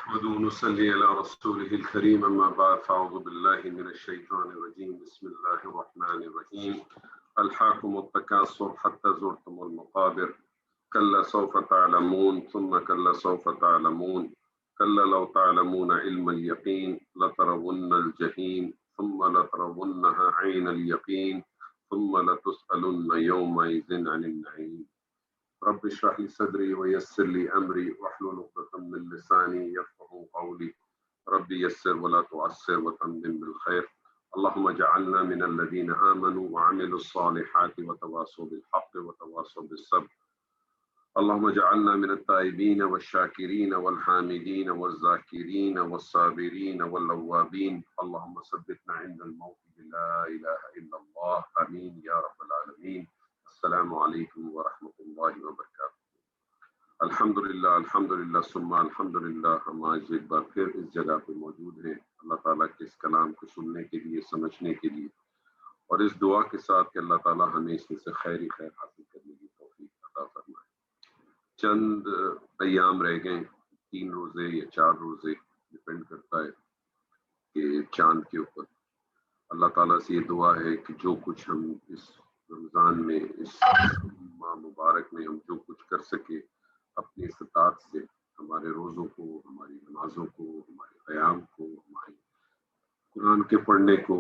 نحمده ونصلي على رسوله الكريم أما بعد فأعوذ بالله من الشيطان الرجيم بسم الله الرحمن الرحيم ألهاكم التكاثر حتى زرتم المقابر كلا سوف تعلمون ثم كلا سوف تعلمون كلا لو تعلمون علم اليقين لترون الجحيم ثم لترونها عين اليقين ثم لتسألن يومئذ عن النعيم رب اشرح لي صدري ويسر لي امري واحلل عقدة من لساني يفقهوا قولي رب يسر ولا تعسر وتمم بالخير اللهم اجعلنا من الذين آمنوا وعملوا الصالحات وتواصوا بالحق وتواصوا بالصبر اللهم اجعلنا من التائبين والشاكرين والحامدين والذاكرين والصابرين والأوابين اللهم ثبتنا عند الموت بلا إله إلا الله آمين يا رب العالمين السلام علیکم ورحمۃ اللہ وبرکاتہ۔ الحمدللہ ثم الحمدللہ، ہم آج ایک بار پھر اس جگہ پہ موجود ہیں اللہ تعالیٰ کے اس کلام کو سننے کے لیے، سمجھنے کے لیے، اور اس دعا کے ساتھ کہ اللہ تعالیٰ ہمیں اس میں سے خیر ہی خیر حاصل کرنے کی توفیق عطا فرمائے۔ چند ایام رہ گئے، 3 روزے یا 4 روزے، ڈپینڈ کرتا ہے کہ چاند کے اوپر۔ اللہ تعالیٰ سے یہ دعا ہے کہ جو کچھ ہم اس رمضان میں، اس ماہ مبارک میں ہم جو کچھ کر سکے اپنی استطاعت سے، ہمارے روزوں کو، ہماری نمازوں کو، ہمارے قیام کو، ہمارے قرآن کے پڑھنے کو،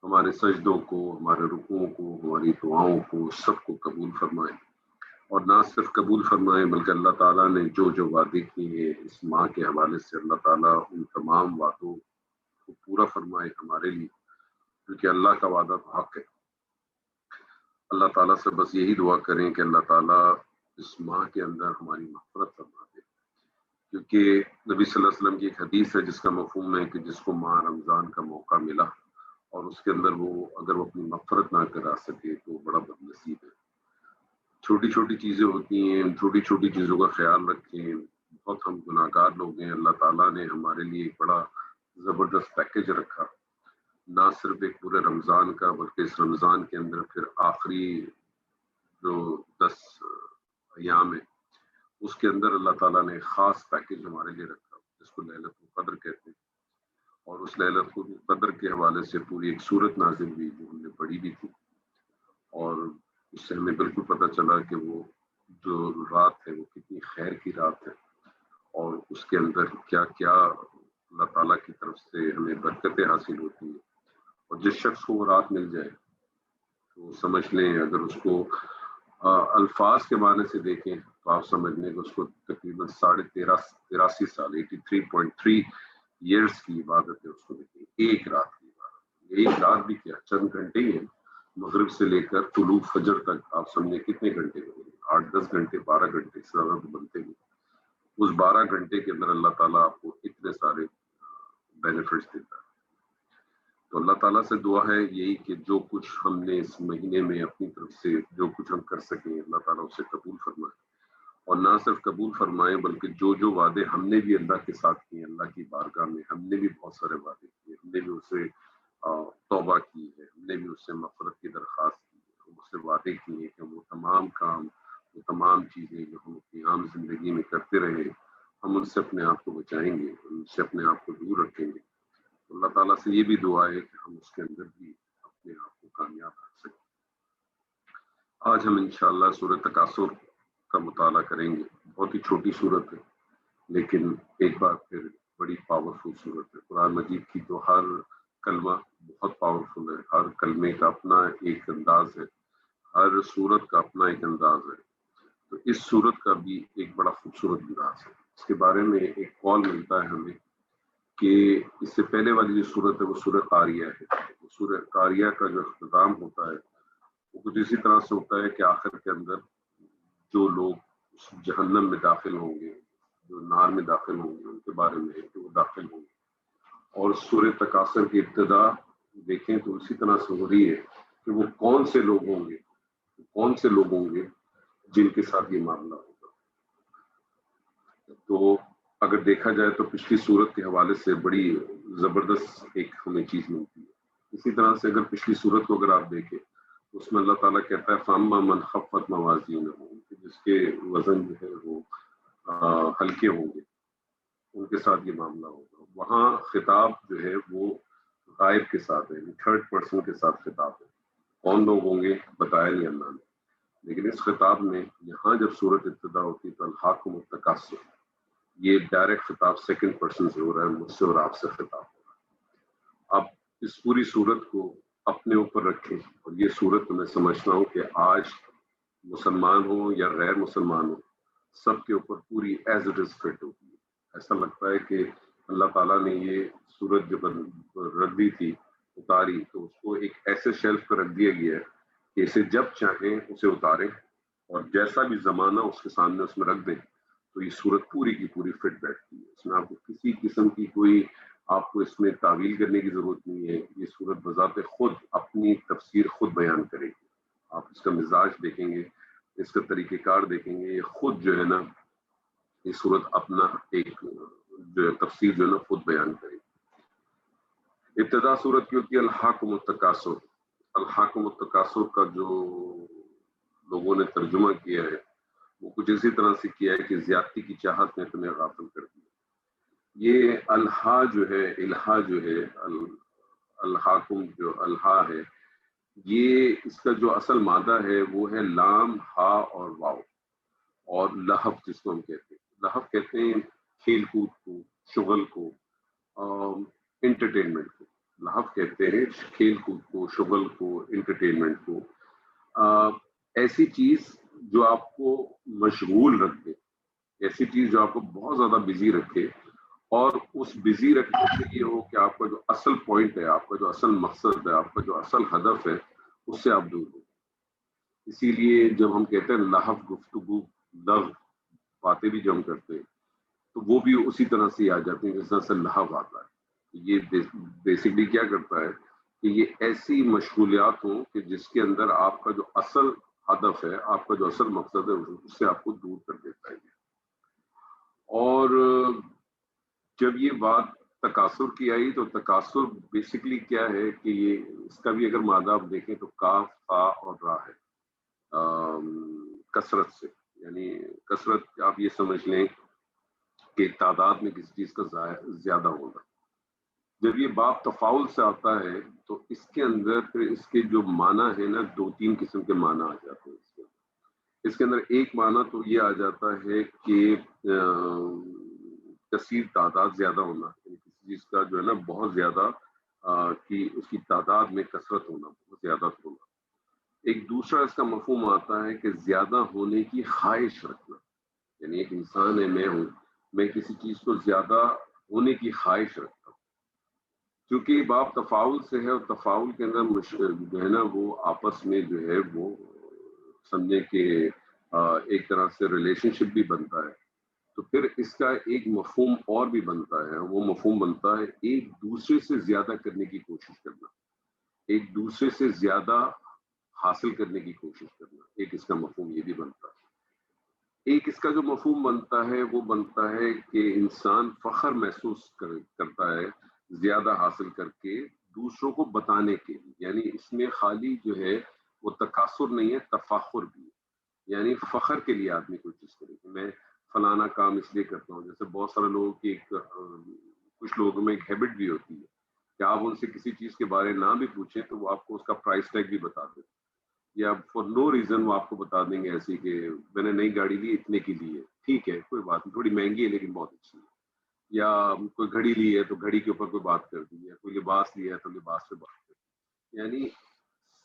ہمارے سجدوں کو، ہمارے رکوعوں کو، ہماری دعاؤں کو، سب کو قبول فرمائے، اور نہ صرف قبول فرمائے بلکہ اللہ تعالیٰ نے جو جو وعدے کیے ہیں اس ماہ کے حوالے سے اللہ تعالیٰ ان تمام وعدوں کو پورا فرمائے ہمارے لیے، کیونکہ اللہ کا وعدہ تو حق ہے۔ اللہ تعالیٰ سے بس یہی دعا کریں کہ اللہ تعالیٰ اس ماہ کے اندر ہماری مغفرت فرما دے، کیونکہ نبی صلی اللہ علیہ وسلم کی ایک حدیث ہے جس کا مفہوم ہے کہ جس کو ماہ رمضان کا موقع ملا اور اس کے اندر اگر وہ اپنی مغفرت نہ کرا سکے تو بڑا بد نصیب ہے۔ چھوٹی چھوٹی چیزیں ہوتی ہیں، ان چھوٹی چھوٹی چیزوں کا خیال رکھیں۔ بہت ہم گناہ گار لوگ ہیں، اللہ تعالیٰ نے ہمارے لیے ایک بڑا زبردست پیکیج رکھا، نہ صرف ایک پورے رمضان کا بلکہ اس رمضان کے اندر پھر آخری جو 10 ایام ہے اس کے اندر اللہ تعالیٰ نے خاص پیکیج ہمارے لیے رکھا جس کو لیلۃ القدر کہتے ہیں، اور اس لیلۃ القدر کے حوالے سے پوری ایک سورت نازل ہوئی جو ہم نے پڑھی بھی تھی، اور اس سے ہمیں بالکل پتہ چلا کہ وہ جو رات ہے وہ کتنی خیر کی رات ہے، اور اس کے اندر کیا کیا اللہ تعالیٰ کی طرف سے ہمیں برکتیں حاصل ہوتی ہیں۔ اور جس شخص کو وہ رات مل جائے تو سمجھ لیں، اگر اس کو الفاظ کے معنی سے دیکھیں تو آپ سمجھ لیں کہ اس کو تقریباً 83 سال 83.3 ایئرس کی عبادت ہے اس کو دیکھیں، ایک رات کی عبادت۔ ایک رات بھی کیا، چند گھنٹے ہی ہیں، مغرب سے لے کر طلوع فجر تک آپ سمجھیں کتنے گھنٹے بنے، 8-10 گھنٹے، 12 گھنٹے، اس سے زیادہ تو بنتے نہیں۔ اس 12 گھنٹے کے اندر اللہ تعالیٰ آپ کو اتنے سارے بینیفٹس دیتا ہے۔ تو اللہ تعالیٰ سے دعا ہے یہی کہ جو کچھ ہم نے اس مہینے میں اپنی طرف سے جو کچھ ہم کر سکیں اللہ تعالیٰ اسے قبول فرمائے، اور نہ صرف قبول فرمائے بلکہ جو وعدے ہم نے بھی اللہ کے ساتھ کیے، اللہ کی بارگاہ میں ہم نے بھی بہت سارے وعدے کیے، ہم نے بھی اسے توبہ کی ہے، ہم نے بھی اس سے مغفرت کی درخواست کی ہے، ہم اس سے وعدے کیے کہ وہ تمام کام، وہ تمام چیزیں جو ہم اپنی عام زندگی میں کرتے رہے ہم ان سے اپنے آپ کو بچائیں گے، ان سے اپنے آپ کو دور رکھیں گے۔ اللہ تعالیٰ سے یہ بھی دعا ہے کہ ہم اس کے اندر بھی اپنے آپ کو کامیاب رکھ سکیں۔ آج ہم انشاءاللہ سورۃ تکاثر کا مطالعہ کریں گے۔ بہت ہی چھوٹی سورت ہے لیکن ایک بار پھر بڑی پاورفل سورت ہے۔ قرآن مجید کی تو ہر کلمہ بہت پاورفل ہے، ہر کلمے کا اپنا ایک انداز ہے، ہر سورت کا اپنا ایک انداز ہے۔ تو اس سورت کا بھی ایک بڑا خوبصورت انداز ہے۔ اس کے بارے میں ایک قول ملتا ہے ہمیں کہ اس سے پہلے والی جو صورت ہے وہ سورہ قاریہ ہے۔ سورہ قاریہ کا جو اختتام ہوتا ہے وہ کچھ اسی طرح سے ہوتا ہے کہ آخر کے اندر جو لوگ اس جہنم میں داخل ہوں گے، جو نار میں داخل ہوں گے، ان کے بارے میں ہے کہ وہ داخل ہوں گے۔ اور سورہ تکاثر کی ابتدا دیکھیں تو اسی طرح سے ہو رہی ہے کہ وہ کون سے لوگ ہوں گے، کون سے لوگ ہوں گے جن کے ساتھ یہ معاملہ ہوگا۔ تو اگر دیکھا جائے تو پچھلی صورت کے حوالے سے بڑی زبردست ایک ہمیں چیز ملتی ہے۔ اسی طرح سے اگر پچھلی صورت کو اگر آپ دیکھیں تو اس میں اللہ تعالیٰ کہتا ہے فَأَمَّا مَنْ خَفَّتْ مَوَازِينُهُ، کہ جس کے وزن جو ہے وہ ہلکے ہوں گے، ان کے ساتھ یہ معاملہ ہوگا. وہاں خطاب جو ہے وہ غائب کے ساتھ ہے, تھرڈ پرسن کے ساتھ خطاب ہے. کون لوگ ہوں گے بتایا نہیں اللہ نے, لیکن اس خطاب میں یہاں جب صورت ابتدا ہوتی ہے تو الحاکم التکاثر, یہ ڈائریکٹ خطاب سیکنڈ پرسن سے ہو رہا ہے, مجھ سے اور آپ سے خطاب ہو رہا ہے. اب اس پوری صورت کو اپنے اوپر رکھیں, اور یہ صورت میں سمجھتا ہوں کہ آج مسلمان ہوں یا غیر مسلمان ہوں سب کے اوپر پوری ایز اٹ از فٹ ہوتی ہے. ایسا لگتا ہے کہ اللہ تعالیٰ نے یہ صورت جو رکھ دی تھی اتاری تو اس کو ایک ایسے شیلف پہ رکھ دیا گیا ہے کہ اسے جب چاہیں اسے اتاریں اور جیسا بھی زمانہ اس کے سامنے اس میں رکھ دیں تو یہ صورت پوری کی پوری فٹ بیٹھتی ہے. اس میں آپ کو کسی قسم کی کوئی آپ کو اس میں تعویل کرنے کی ضرورت نہیں ہے. یہ صورت بذات خود اپنی تفسیر خود بیان کرے گی. آپ اس کا مزاج دیکھیں گے, اس کا طریقہ کار دیکھیں گے, یہ خود جو ہے نا یہ صورت اپنا ایک جو ہے تفسیر جو ہے نا خود بیان کرے گی. ابتدا صورت کی ہوتی ہے الحاکم التکاثر. الحاکم التکاثر کا جو لوگوں نے ترجمہ کیا ہے وہ کچھ اسی طرح سے کیا ہے کہ زیادتی کی چاہت نے تمہیں غافل کر دیا. یہ الہا جو ہے, الہا جو ہے, الحاکم جو الہا ہے, یہ اس کا جو اصل مادہ ہے وہ ہے لام, ہا اور واو, اور لہب جس کو ہم کہتے ہیں. لہب کہتے ہیں کھیل کود کو, شغل کو, انٹرٹینمنٹ کو. لہب کہتے ہیں کھیل کود کو, شغل کو, انٹرٹینمنٹ کو. ایسی چیز جو آپ کو مشغول رکھ دے, ایسی چیز جو آپ کو بہت زیادہ بزی رکھے, اور اس بزی رکھنے سے یہ ہو کہ آپ کا جو اصل پوائنٹ ہے, آپ کا جو اصل مقصد ہے, آپ کا جو اصل ہدف ہے اس سے آپ دور ہو. اسی لیے جب ہم کہتے ہیں لہو, گفتگو, لغو, باتیں بھی جو ہم کرتے ہیں تو وہ بھی اسی طرح سے آ جاتی ہیں جس طرح سے لہو آتا ہے. یہ بیسکلی کیا کرتا ہے کہ یہ ایسی مشغولیات ہوں کہ جس کے اندر آپ کا جو اصل ہدف ہے, آپ کا جو اصل مقصد ہے اس سے آپ کو دور کر دیتا ہے. اور جب یہ بات تکاثر کی آئی تو تکاثر بیسکلی کیا ہے کہ یہ اس کا بھی اگر مادہ آپ دیکھیں تو کاف, فا اور را ہے, کثرت سے. یعنی کثرت آپ یہ سمجھ لیں کہ تعداد میں کسی چیز کا زیادہ ہونا. جب یہ باب تفاول سے آتا ہے تو اس کے اندر پھر اس کے جو معنی ہے نا, دو تین قسم کے معنی آ جاتے ہیں. اس کے اندر ایک معنی تو یہ آ جاتا ہے کہ کثیر تعداد زیادہ ہونا, یعنی کسی چیز کا جو ہے نا بہت زیادہ کہ اس کی تعداد میں کثرت ہونا, بہت زیادہ ہونا. ایک دوسرا اس کا مفہوم آتا ہے کہ زیادہ ہونے کی خواہش رکھنا. یعنی ایک انسان ہے, میں ہوں, میں کسی چیز کو زیادہ ہونے کی خواہش رکھتا ہوں. کیونکہ باب تفاول سے ہے, اور تفاول کے اندر جو ہے نا وہ آپس میں جو ہے وہ سمجھے کہ ایک طرح سے ریلیشن شپ بھی بنتا ہے. تو پھر اس کا ایک مفہوم اور بھی بنتا ہے, وہ مفہوم بنتا ہے ایک دوسرے سے زیادہ کرنے کی کوشش کرنا, ایک دوسرے سے زیادہ حاصل کرنے کی کوشش کرنا. ایک اس کا مفہوم یہ بھی بنتا ہے. ایک اس کا جو مفہوم بنتا ہے وہ بنتا ہے کہ انسان فخر محسوس کرتا ہے زیادہ حاصل کر کے دوسروں کو بتانے کے لیے. یعنی اس میں خالی جو ہے وہ تکاثر نہیں ہے, تفاخر بھی ہے. یعنی فخر کے لیے آدمی کوئی چیز کرے کہ میں فلانا کام اس لیے کرتا ہوں. جیسے بہت سارے لوگوں کی کچھ لوگوں میں ایک ہیبٹ بھی ہوتی ہے کہ آپ ان سے کسی چیز کے بارے نہ بھی پوچھیں تو وہ آپ کو اس کا پرائس ٹیگ بھی بتا دیں, یا فور نو ریزن وہ آپ کو بتا دیں گے ایسی کہ میں نے نئی گاڑی لی اتنے کی لی ہے, ٹھیک ہے کوئی بات نہیں, تھوڑی مہنگی ہے لیکن بہت اچھی ہے. یا کوئی گھڑی لی ہے تو گھڑی کے اوپر کوئی بات کر دی ہے, کوئی لباس لیا ہے تو لباس پہ بات کر دی. یعنی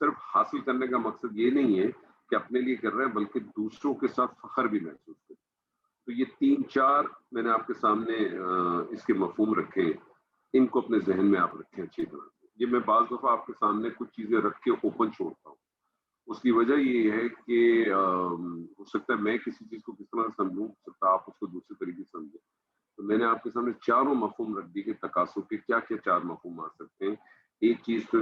صرف حاصل کرنے کا مقصد یہ نہیں ہے کہ اپنے لیے کر رہے ہیں بلکہ دوسروں کے ساتھ فخر بھی محسوس کریں. تو یہ تین چار میں نے آپ کے سامنے اس کے مفہوم رکھے, ان کو اپنے ذہن میں آپ رکھیں اچھی طرح سے. یہ میں بعض دفعہ آپ کے سامنے کچھ چیزیں رکھ کے اوپن چھوڑتا ہوں. اس کی وجہ یہ ہے کہ ہو سکتا ہے میں کسی چیز کو کس طرح سمجھوں, ہو سکتا ہے آپ اس کو دوسرے طریقے سے سمجھیں. تو میں نے آپ کے سامنے چاروں مفہوم رکھ دی کہ تکاثر کے کیا کیا چار مفہوم آ سکتے ہیں. ایک چیز تو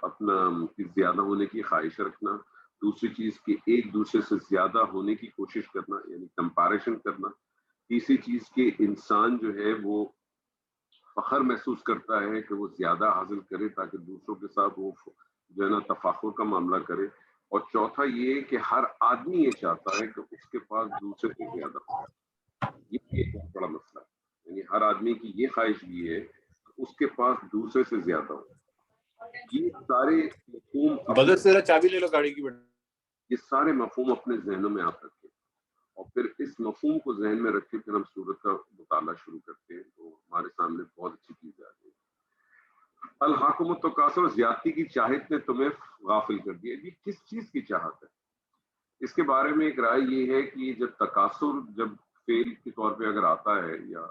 اپنا زیادہ ہونے کی خواہش رکھنا, دوسری چیز کہ ایک دوسرے سے زیادہ ہونے کی کوشش کرنا یعنی کمپیریشن کرنا, تیسری چیز کہ انسان جو ہے وہ فخر محسوس کرتا ہے کہ وہ زیادہ حاصل کرے تاکہ دوسروں کے ساتھ وہ جو ہے نا تفاخر کا معاملہ کرے, اور چوتھا یہ کہ ہر آدمی یہ چاہتا ہے کہ اس کے پاس دوسرے سے زیادہ ہو. یہ ایک بہت بڑا مسئلہ ہے. یعنی ہر آدمی کی یہ خواہش بھی ہے اس کے پاس دوسرے سے زیادہ ہو. یہ سارے مفہوم بدر سے چابی لے لو گاڑی کی. یہ سارے مفہوم اپنے ذہنوں میں آپ رکھیں اور پھر اس مفہوم کو ذہن میں رکھ کے پھر ہم سورت کا مطالعہ شروع کرتے ہیں تو ہمارے سامنے بہت اچھی چیز آ گئی. الحاکم التکاثر، زیادتی کی چاہت نے تمہیں غافل کر دیا. یہ کس چیز کی چاہت ہے؟ اس کے بارے میں ایک رائے یہ ہے کہ جب تکاثر جب فعل کے طور پہ اگر آتا ہے یا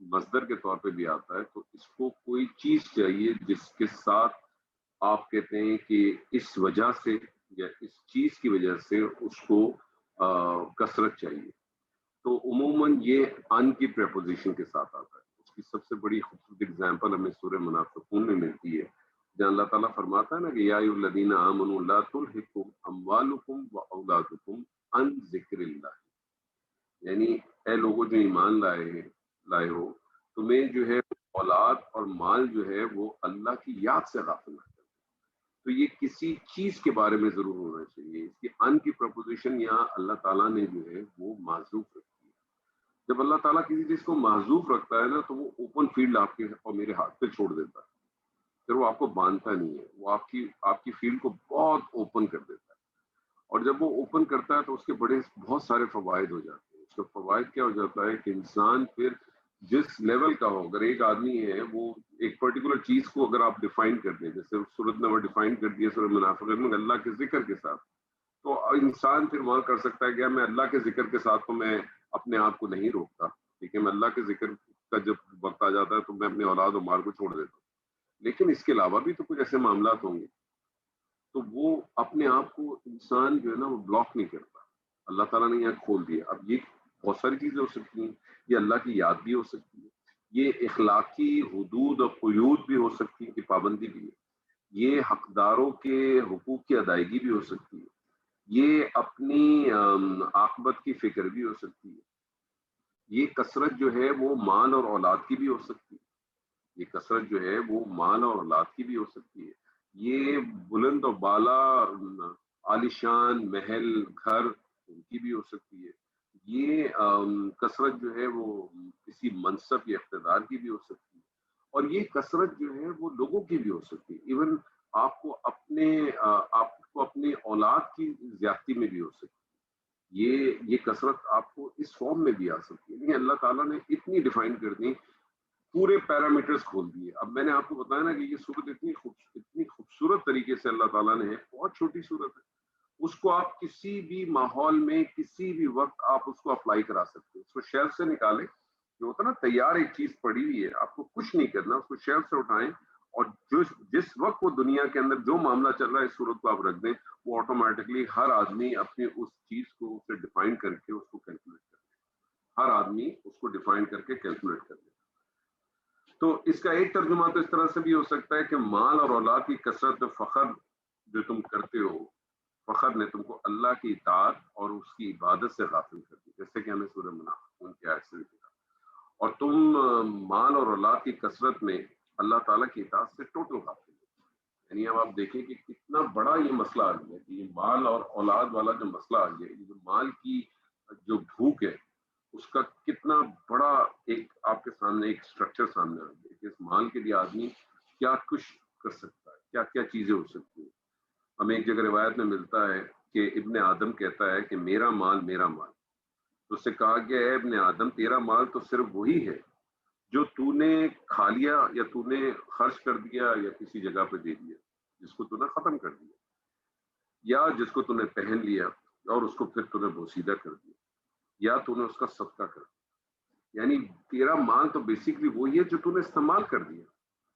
مصدر کے طور پہ بھی آتا ہے تو اس کو کوئی چیز چاہیے جس کے ساتھ آپ کہتے ہیں کہ اس وجہ سے یا اس چیز کی وجہ سے اس کو کثرت چاہیے. تو عموماً یہ ان کی پریپوزیشن کے ساتھ آتا ہے. اس کی سب سے بڑی خوبصورت اگزامپل ہمیں سورہ منافقون میں ملتی ہے جہاں اللہ تعالیٰ فرماتا ہے نا کہ یا ایھا الذین آمنوا لا تلہکم اموالکم واولادکم عن ذکر اللہ. یعنی اے لوگوں جو ایمان لائے ہو، تمہیں جو ہے اولاد اور مال جو ہے وہ اللہ کی یاد سے غافل نہ کرے. تو یہ کسی چیز کے بارے میں ضرور ہونا چاہیے. اس کی ان کی پرپوزیشن یہاں اللہ تعالیٰ نے جو ہے وہ معذوف رکھی ہے. جب اللہ تعالیٰ کسی چیز کو معذوف رکھتا ہے نا تو وہ اوپن فیلڈ آپ کے اور میرے ہاتھ پہ چھوڑ دیتا ہے. پھر وہ آپ کو باندھتا نہیں ہے، وہ آپ کی فیلڈ کو بہت اوپن کر دیتا ہے. اور جب وہ اوپن کرتا ہے تو اس کے بہت سارے فوائد ہو جاتے ہیں. اس کا فوائد کیا ہو جاتا ہے کہ انسان پھر جس لیول کا ہو، اگر ایک آدمی ہے وہ ایک پرٹیکولر چیز کو اگر آپ ڈیفائن کر دیں، جیسے سورت نے وہ ڈیفائن کر دیا سورہ منافقون میں اللہ کے ذکر کے ساتھ، تو انسان پھر وہاں کر سکتا ہے کہ میں اللہ کے ذکر کے ساتھ تو میں اپنے آپ کو نہیں روکتا، ٹھیک ہے، میں اللہ کے ذکر کا جب وقت آ جاتا ہے تو میں اپنے اولاد و مال کو چھوڑ دیتا ہوں. لیکن اس کے علاوہ بھی تو کچھ ایسے معاملات ہوں گے تو وہ اپنے آپ کو انسان جو ہے نا وہ بلاک نہیں کرتا. اللہ تعالیٰ نے یہاں کھول دیا. اب یہ بہت ساری چیزیں ہو سکتی ہیں، یہ اللہ کی یاد بھی ہو سکتی ہے، یہ اخلاقی حدود اور قیود بھی ہو سکتی ہے کہ پابندی بھی ہے، یہ حقداروں کے حقوق کی ادائیگی بھی ہو سکتی ہے، یہ اپنی عاقبت کی فکر بھی ہو سکتی ہے. یہ کثرت جو ہے وہ مال اور اولاد کی بھی ہو سکتی ہے. یہ کثرت جو ہے وہ مال اور اولاد کی بھی ہو سکتی ہے. یہ بلند و بالا عالیشان محل گھر ان کی بھی ہو سکتی ہے. یہ کثرت جو ہے وہ کسی منصب یا اقتدار کی بھی ہو سکتی ہے. اور یہ کثرت جو ہے وہ لوگوں کی بھی ہو سکتی ہے. ایون آپ کو اپنے اولاد کی زیادتی میں بھی ہو سکتی ہے. یہ کثرت آپ کو اس فارم میں بھی آ سکتی ہے. لیکن اللہ تعالیٰ نے اتنی ڈیفائن کر دی، پورے پیرامیٹرز کھول دیے. اب میں نے آپ کو بتایا نا کہ یہ صورت اتنی خوبصورت طریقے سے اللہ تعالیٰ نے ہے، بہت چھوٹی صورت ہے، اس کو آپ کسی بھی ماحول میں کسی بھی وقت آپ اس کو اپلائی کرا سکتے. اس کو شیلف سے نکالیں، جو ہوتا ہے نا تیار ایک چیز پڑی ہوئی ہے، آپ کو کچھ نہیں کرنا، اس کو شیلف سے اٹھائیں اور جس وقت وہ دنیا کے اندر جو معاملہ چل رہا ہے اس صورت کو آپ رکھ دیں، وہ آٹومیٹکلی ہر آدمی اپنی اس چیز کو اسے ڈیفائن کر کے اس کو کیلکولیٹ کر دے. ہر آدمی اس کو ڈیفائن کر کے کیلکولیٹ کر دے. تو اس کا ایک ترجمہ تو اس طرح سے بھی ہو سکتا ہے کہ مال اور اولاد کی کثرت فخر جو تم کرتے ہو، فخر نے تم کو اللہ کی اطاعت اور اس کی عبادت سے غافل کر دی، جیسے کہ ہمیں سورہ منافقون کی آیت سے دکھا. اور تم مال اور اولاد کی کثرت میں اللہ تعالیٰ کی اطاعت سے ٹوٹل غافل ہو. یعنی اب آپ دیکھیں کہ کتنا بڑا یہ مسئلہ آ گیا کہ یہ مال اور اولاد والا جو مسئلہ آ گیا، یہ جو مال کی جو بھوک ہے اس کا کتنا بڑا ایک آپ کے سامنے ایک اسٹرکچر سامنے آ گیا کہ اس مال کے لیے آدمی کیا کچھ کر سکتا ہے، کیا کیا چیزیں ہو سکتی ہیں. ہمیں ایک جگہ روایت میں ملتا ہے کہ ابن آدم کہتا ہے کہ میرا مال میرا مال. تو اس سے کہا گیا ہے ابن آدم تیرا مال تو صرف وہی ہے جو تو نے کھا لیا یا تو نے خرچ کر دیا یا کسی جگہ پہ دے دیا، جس کو تو نے ختم کر دیا، یا جس کو تو نے پہن لیا اور اس کو پھر تو نے بوسیدہ کر دیا، یا تو نے اس کا صدقہ کر دیا. یعنی تیرا مال تو بیسکلی وہی ہے جو تو نے استعمال کر دیا.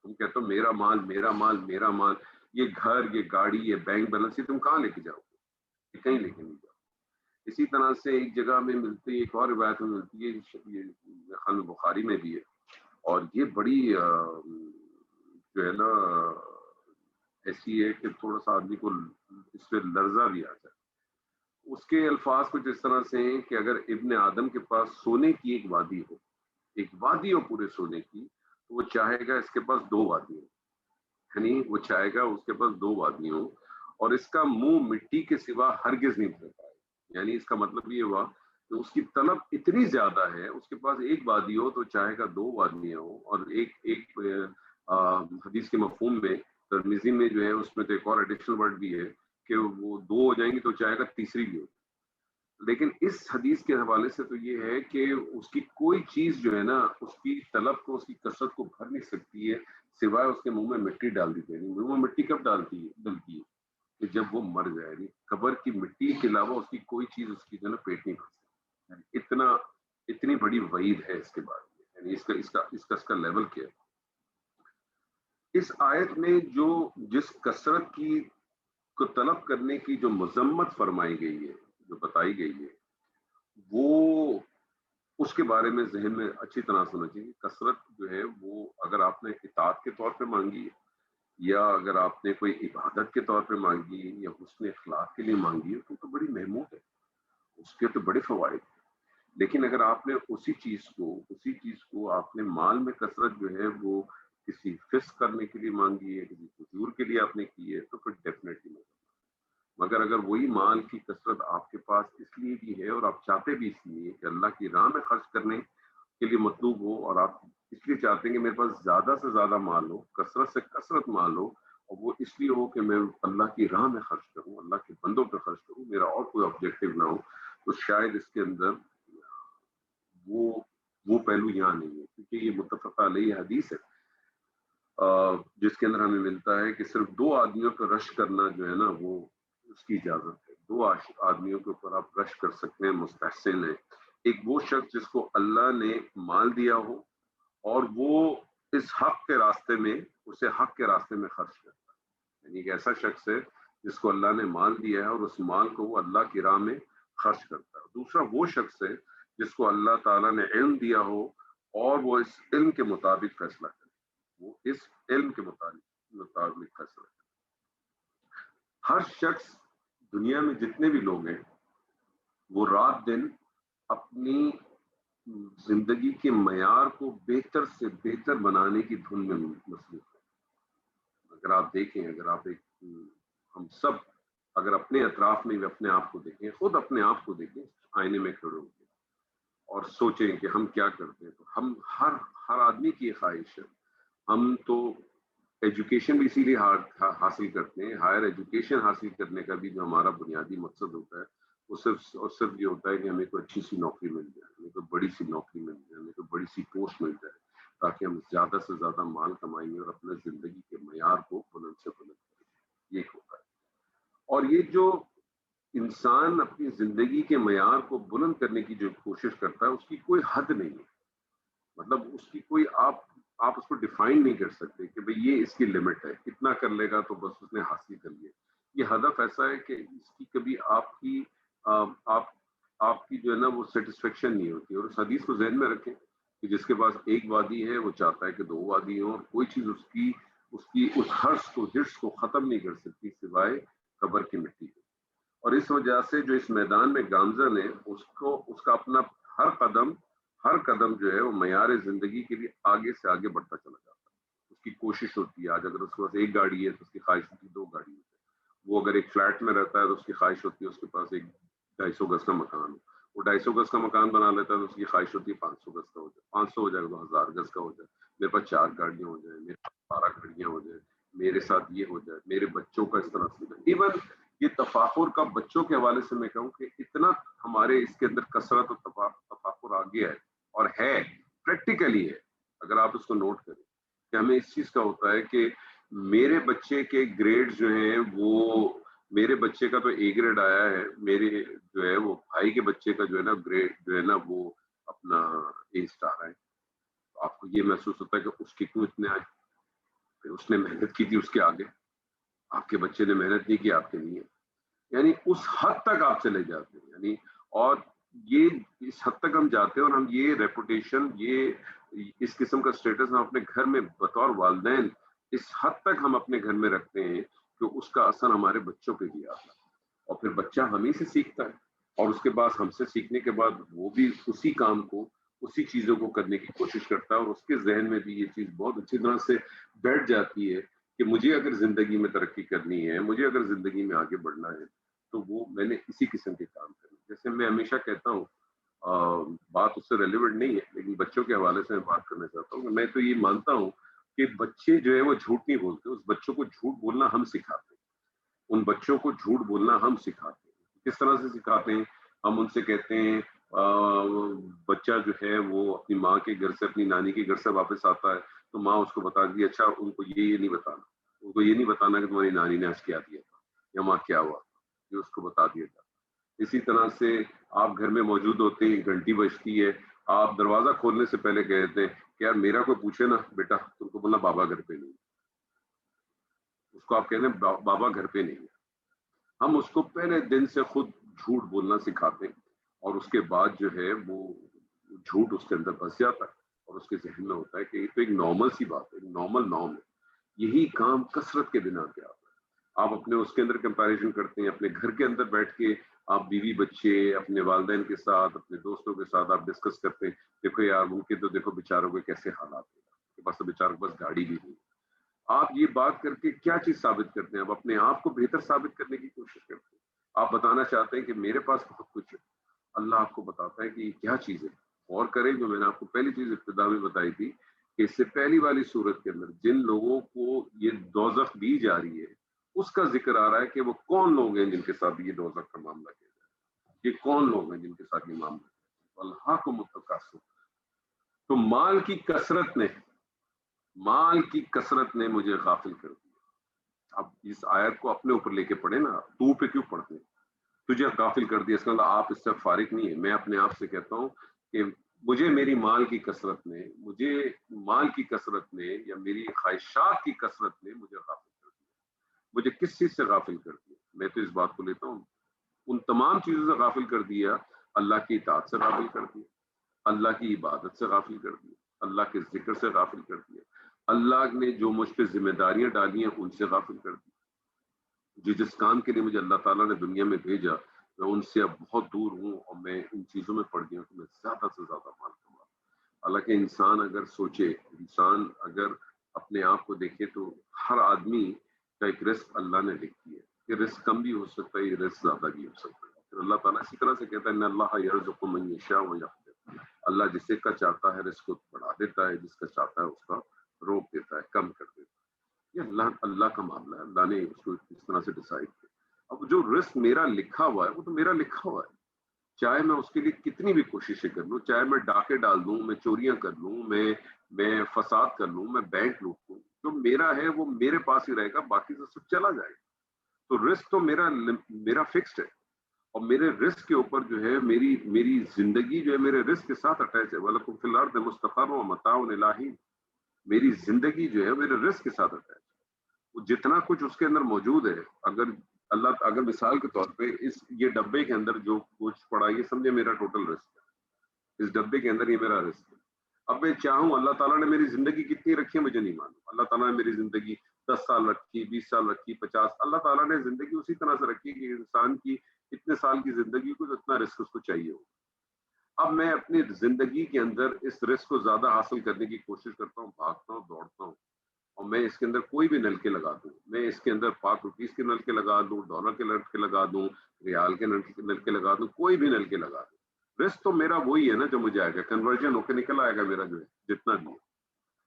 تم کہتے ہو میرا مال میرا مال میرا مال، یہ گھر یہ گاڑی یہ بینک بیلنس یہ تم کہاں لے کے جاؤ گے؟ یہ کہیں لے کے نہیں جاؤ. اسی طرح سے ایک جگہ میں ملتی ہے، ایک اور روایت میں ملتی ہے، یہ خان بخاری میں بھی ہے، اور یہ بڑی جو ہے نا ایسی ہے کہ تھوڑا سا آدمی کو اس پہ لرزہ بھی آ جائے. اس کے الفاظ کچھ اس طرح سے ہیں کہ اگر ابن آدم کے پاس سونے کی ایک وادی ہو پورے سونے کی، تو وہ چاہے گا اس کے پاس 2 وادی ہوں. یعنی وہ چاہے گا اس کے پاس 2 وادی ہوں اور اس کا منہ مٹی کے سوا ہرگز نہیں بھر پائے. یعنی اس کا مطلب یہ ہوا تو اس کی طلب اتنی زیادہ ہے، اس کے پاس ایک وادی ہو تو چاہے گا دو وادیاں ہو، اور ایک حدیث کے مفہوم میں ترمذی میں جو ہے اس میں تو ایک اور ایڈیشنل ورڈ بھی ہے کہ وہ دو ہو جائیں گی تو چاہے گا تیسری بھی ہو۔ لیکن اس حدیث کے حوالے سے تو یہ ہے کہ اس کی کوئی چیز جو ہے نا اس کی طلب کو، اس کی کثرت کو بھر نہیں سکتی ہے سوائے اس کے منہ میں مٹی ڈال دی جائے۔ منہ میں مٹی کب ڈلتی ہے کہ جب وہ مر جائے گی۔ قبر کی مٹی کے علاوہ اس کی کوئی چیز اس کی جو ہے نا پیٹ نہیں بھر سکتی۔ یعنی اتنی بڑی وعید ہے اس کے بارے میں، یعنی اس کا لیول کیا ہے۔ اس آیت میں جس کثرت کی کو طلب کرنے کی جو مذمت فرمائی گئی ہے، جو بتائی گئی ہے، وہ اس کے بارے میں ذہن میں اچھی طرح سمجھیں کہ کثرت جو ہے وہ اگر آپ نے اطاعت کے طور پہ مانگی ہے، یا اگر آپ نے کوئی عبادت کے طور پہ مانگی ہے، یا حسن اخلاق کے لیے مانگی ہے، تو بڑی محمود ہے، اس کے تو بڑے فوائد ہیں۔ لیکن اگر آپ نے اسی چیز کو آپ نے مال میں کثرت جو ہے وہ کسی فسق کرنے کے لیے مانگی ہے، کسی فجور کے لیے آپ نے کی ہے، تو پھر ڈیفینیٹلی نہیں۔ مگر اگر وہی مال کی کثرت آپ کے پاس اس لیے بھی ہے اور آپ چاہتے بھی اس لیے کہ اللہ کی راہ میں خرچ کرنے کے لیے مطلوب ہو، اور آپ اس لیے چاہتے ہیں کہ میرے پاس زیادہ سے زیادہ مال ہو، کثرت سے کثرت مال ہو، اور وہ اس لیے ہو کہ میں اللہ کی راہ میں خرچ کروں، اللہ کے بندوں پہ خرچ کروں، میرا اور کوئی آبجیکٹو نہ ہو، تو شاید اس کے اندر وہ پہلو یہاں نہیں ہے، کیونکہ یہ متفق علیہ حدیث ہے جس کے اندر ہمیں ملتا ہے کہ صرف دو آدمیوں پر رش کرنا جو ہے نا وہ اس کی اجازت ہے۔ دو آدمیوں کے اوپر آپ رش کر سکتے ہیں، مستحسن ہے۔ ایک وہ شخص جس کو اللہ نے مال دیا ہو اور وہ اس حق کے راستے میں اسے حق کے راستے میں خرچ کرتا ہے، یعنی ایک ایسا شخص ہے جس کو اللہ نے مال دیا ہے اور اس مال کو وہ اللہ کی راہ میں خرچ کرتا ہے۔ دوسرا وہ شخص ہے جس کو اللہ تعالیٰ نے علم دیا ہو اور وہ اس علم کے مطابق فیصلہ کرے، وہ اس علم کے مطابق فیصلہ کرے۔ ہر شخص دنیا میں جتنے بھی لوگ ہیں وہ رات دن اپنی زندگی کے معیار کو بہتر سے بہتر بنانے کی دھن میں مصروف ہے۔ اگر آپ دیکھیں، ہم سب اگر اپنے اطراف میں اپنے آپ کو دیکھیں، خود اپنے آپ کو دیکھیں، آئینے میں کھڑے ہو کے اور سوچیں کہ ہم کیا کرتے ہیں، تو ہم ہر آدمی کی خواہش ہے۔ ہم تو ایجوکیشن بھی اسی لیے حاصل کرتے ہیں۔ ہائر ایجوکیشن حاصل کرنے کا بھی جو ہمارا بنیادی مقصد ہوتا ہے وہ صرف یہ ہوتا ہے کہ ہمیں کوئی اچھی سی نوکری مل جائے، ہمیں کوئی بڑی سی نوکری مل جائے، ہمیں کوئی بڑی سی پوسٹ مل جائے، تاکہ ہم زیادہ سے زیادہ مال کمائیں اور اپنے زندگی کے معیار کو بلند سے بلند کریں۔ یہ ہوتا ہے۔ اور یہ جو انسان اپنی زندگی کے معیار کو بلند کرنے کی جو کوشش کرتا ہے اس کی کوئی حد نہیں ہے، مطلب اس کی کوئی آپ اس کو ڈیفائن نہیں کر سکتے کہ بھئی یہ اس کی لمٹ ہے، اتنا کر لے گا تو بس اس نے حاصل کر لیا۔ یہ ہدف ایسا ہے کہ اس کی کبھی آپ کی جو ہے نا وہ سیٹسفیکشن نہیں ہوتی۔ اور اس حدیث کو ذہن میں رکھیں کہ جس کے پاس ایک وادی ہے وہ چاہتا ہے کہ دو وادی ہوں، اور کوئی چیز اس ہرس کو ختم نہیں کر سکتی سوائے قبر کی مٹی کو۔ اور اس وجہ سے جو اس میدان میں گامزن ہے اس کا اپنا ہر قدم جو ہے وہ معیار زندگی کے لیے آگے سے آگے بڑھتا چلا جاتا ہے۔ اس کی کوشش ہوتی ہے، آج اگر اس کے پاس ایک گاڑی ہے تو اس کی خواہش ہوتی ہے دو گاڑی ہے، وہ اگر ایک فلیٹ میں رہتا ہے تو اس کی خواہش ہوتی ہے اس کے پاس ایک 250 گز کا مکان ہو، وہ 250 گز کا مکان بنا لیتا ہے تو اس کی خواہش ہوتی ہے 500 گز کا ہو جائے، 500 ہو جائے تو 1000 گز کا ہو جائے، میرے پاس 4 گاڑیاں ہو جائیں، میرے پاس 12 گاڑیاں ہو جائیں، میرے ساتھ یہ ہو جائے، میرے بچوں کا اس طرح سے ہو جائے۔ ایون یہ تفاخر کا بچوں کے حوالے سے میں کہوں کہ اتنا ہمارے اس کے اندر کثرت اور تفاخر آ گیا ہے، اور ہے پریکٹیکلی ہے، اگر آپ اس کو نوٹ کریں کہ ہمیں اس چیز کا ہوتا ہے کہ میرے بچے کے گریڈ جو ہیں وہ میرے بچے کا تو اے گریڈ آیا ہے، میرے جو ہے وہ بھائی کے بچے کا جو ہے نا گریڈ جو ہے نا وہ اپنا اے اسٹار ہے، تو آپ کو یہ محسوس ہوتا ہے کہ اس کے کیوں اتنے آئے، پھر اس نے محنت کی تھی اس کے آگے، آپ کے بچے نے محنت نہیں کی آپ کے لیے، یعنی اس حد تک آپ چلے جاتے ہیں، یعنی اور یہ اس حد تک ہم جاتے ہیں، اور ہم یہ ریپوٹیشن، یہ اس قسم کا سٹیٹس ہم اپنے گھر میں بطور والدین اس حد تک ہم اپنے گھر میں رکھتے ہیں کہ اس کا اثر ہمارے بچوں پہ بھی آتا ہے، اور پھر بچہ ہمیں سے سیکھتا ہے، اور اس کے بعد ہم سے سیکھنے کے بعد وہ بھی اسی کام کو، اسی چیزوں کو کرنے کی کوشش کرتا ہے، اور اس کے ذہن میں بھی یہ چیز بہت اچھی طرح سے بیٹھ جاتی ہے کہ مجھے اگر زندگی میں ترقی کرنی ہے، مجھے اگر زندگی میں آگے بڑھنا ہے، تو وہ میں نے اسی قسم کے کام کرنے۔ جیسے میں ہمیشہ کہتا ہوں بات اس سے ریلیونٹ نہیں ہے، لیکن بچوں کے حوالے سے میں بات کرنا چاہتا ہوں کہ میں تو یہ مانتا ہوں کہ بچے جو ہے وہ جھوٹ نہیں بولتے، اس بچوں کو جھوٹ بولنا ہم سکھاتے ہیں، ان بچوں کو جھوٹ بولنا ہم سکھاتے ہیں۔ کس طرح سے سکھاتے ہیں؟ ہم ان سے کہتے ہیں بچہ جو ہے وہ اپنی ماں کے گھر سے، اپنی نانی کے گھر سے واپس آتا ہے تو ماں اس کو بتا دی، اچھا ان کو یہ نہیں بتانا، ان کو یہ نہیں بتانا کہ تمہاری نانی نے آج کیا دیا تھا یا ماں کیا ہوا تھا، یہ اس کو بتا دیا جاتا۔ اسی طرح سے آپ گھر میں موجود ہوتے ہیں، گھنٹی بجتی ہے، آپ دروازہ کھولنے سے پہلے کہتے ہیں کہ یار میرا کوئی پوچھے نا بیٹا، تم کو بولنا بابا گھر پہ نہیں، اس کو آپ کہتے ہیں بابا گھر پہ نہیں ہے۔ ہم اس کو پہلے دن سے خود جھوٹ بولنا سکھاتے ہیں، اور اس کے بعد جو ہے وہ جھوٹ اس کے اندر بس جاتا ہے اور اس کے ذہن میں ہوتا ہے کہ یہ تو ایک نارمل سی بات ہے، نارمل نارم ہے۔ یہی کام کثرت کے بنا پہ آتا ہے۔ آپ اپنے اس کے اندر کمپیریزن کرتے ہیں، اپنے گھر کے اندر بیٹھ کے آپ بیوی بچے اپنے والدین کے ساتھ، اپنے دوستوں کے ساتھ آپ ڈسکس کرتے ہیں، دیکھو یار ان کے تو دیکھو بیچاروں کے کیسے حالات ہیں، ان کے پاس تو بیچاروں کے پاس گاڑی بھی نہیں۔ آپ یہ بات کر کے کیا چیز ثابت کرتے ہیں؟ آپ اپنے آپ کو بہتر ثابت کرنے کی کوشش کرتے ہیں۔ آپ بتانا چاہتے ہیں کہ میرے پاس بہت کچھ ہے، اللہ آپ کو بتاتا ہے کہ یہ کیا چیز ہے۔ غور کریں، جو میں نے آپ کو پہلی چیز ابتدا میں بتائی تھی کہ اس سے پہلی والی صورت کے اندر جن لوگوں کو یہ دوزخ دی جا رہی ہے اس کا ذکر آ رہا ہے کہ وہ کون لوگ ہیں جن کے ساتھ یہ دوزخ کا معاملہ کیا جائے، یہ کون لوگ ہیں جن کے ساتھ یہ معاملہ کیا جائے۔ الہاکم التکاثر، تو مال کی کثرت نے مجھے غافل کر دیا۔ اب اس آیت کو اپنے اوپر لے کے پڑھے نا، تو پہ کیوں پڑھتے ہیں؟ تجھے غافل کر دیا، اس کا مطلب آپ اس سے فارغ نہیں ہے۔ میں اپنے آپ سے کہتا ہوں کہ مجھے میری مال کی کثرت نے، مجھے مال کی کثرت نے یا میری خواہشات کی کثرت نے مجھے غافل کر دیا۔ مجھے کس چیز سے غافل کر دیا؟ میں تو اس بات کو لیتا ہوں ان تمام چیزوں سے غافل کر دیا، اللہ کی اطاعت سے غافل کر دیا، اللہ کی عبادت سے غافل کر دیا، اللہ کے ذکر سے غافل کر دیا، اللہ نے جو مجھ پہ ذمہ داریاں ڈالی ہیں ان سے غافل کر دیا۔ جس کام کے لیے مجھے اللہ تعالیٰ نے دنیا میں بھیجا میں ان سے اب بہت دور ہوں، اور میں ان چیزوں میں پڑ گیا ہوں کہ میں زیادہ سے زیادہ مال کماؤں۔ حالانکہ انسان اگر سوچے، انسان اگر اپنے آپ کو دیکھے تو ہر آدمی کا ایک رزق اللہ نے لکھ دیا ہے، یہ رزق کم بھی ہو سکتا ہے، یہ رزق زیادہ بھی ہو سکتا ہے۔ پھر اللہ تعالیٰ اسی طرح سے کہتا ہے ان اللہ یرزق من یشاء ویقدر، اللہ جسے کا چاہتا ہے رزق کو بڑھا دیتا ہے، جس کا چاہتا ہے اس کا روک دیتا ہے، کم کر دیتا ہے۔ یہ اللہ کا معاملہ ہے، اللہ نے اس کو اس طرح سے ڈیسائیڈ کیا۔ اب جو رزق میرا لکھا ہوا ہے وہ تو میرا لکھا ہوا ہے، چاہے میں اس کے لیے کتنی بھی کوششیں کر لوں، چاہے میں ڈاکے ڈال دوں، میں چوریاں کر لوں، میں فساد کر لوں، میں بینک لوٹ لوں، جو میرا ہے وہ میرے پاس ہی رہے گا، باقی سے سب چلا جائے گا۔ تو رزق تو میرا فکسڈ ہے، اور میرے رزق کے اوپر جو ہے میری زندگی جو ہے میرے رزق کے ساتھ اٹیچ ہے۔ وَلَكُمْ فِي الْأَرْضِ مُسْتَقَرٌّ وَمَتَاعٌ إِلَىٰ حِينٍ، میری زندگی جو ہے میرے رزق کے ساتھ اٹیچ ہے۔ وہ جتنا کچھ اس کے اندر موجود ہے، اگر مثال کے طور پہ یہ ڈبے کے اندر جو کچھ پڑا، یہ سمجھے میرا ٹوٹل رزق ہے، اس ڈبے کے اندر یہ میرا رزق ہے۔ اب میں چاہوں، اللہ تعالیٰ نے میری زندگی کتنی رکھی ہے مجھے نہیں معلوم، اللہ تعالیٰ نے میری زندگی 10 سال رکھی، 20 سال رکھی، 50، اللہ تعالیٰ نے زندگی اسی طرح سے رکھی کہ انسان کی اتنے سال کی زندگی کو اتنا رزق اس کو چاہیے ہو۔ اب میں اپنی زندگی کے اندر اس رزق کو زیادہ حاصل کرنے کی کوشش کرتا ہوں، بھاگتا ہوں، دوڑتا ہوں، اور میں اس کے اندر کوئی بھی نلکے لگا دوں، میں اس کے اندر پاک روپیز کے نلکے لگا دوں، ڈالر کے نلکے لگا دوں، ریال کے نلکے لگا دوں، کوئی بھی نلکے لگا دوں، رزق تو میرا وہی ہے نا جو مجھے آئے گا، کنورژن ہو کے نکل آئے گا میرا جو ہے جتنا بھی ہے۔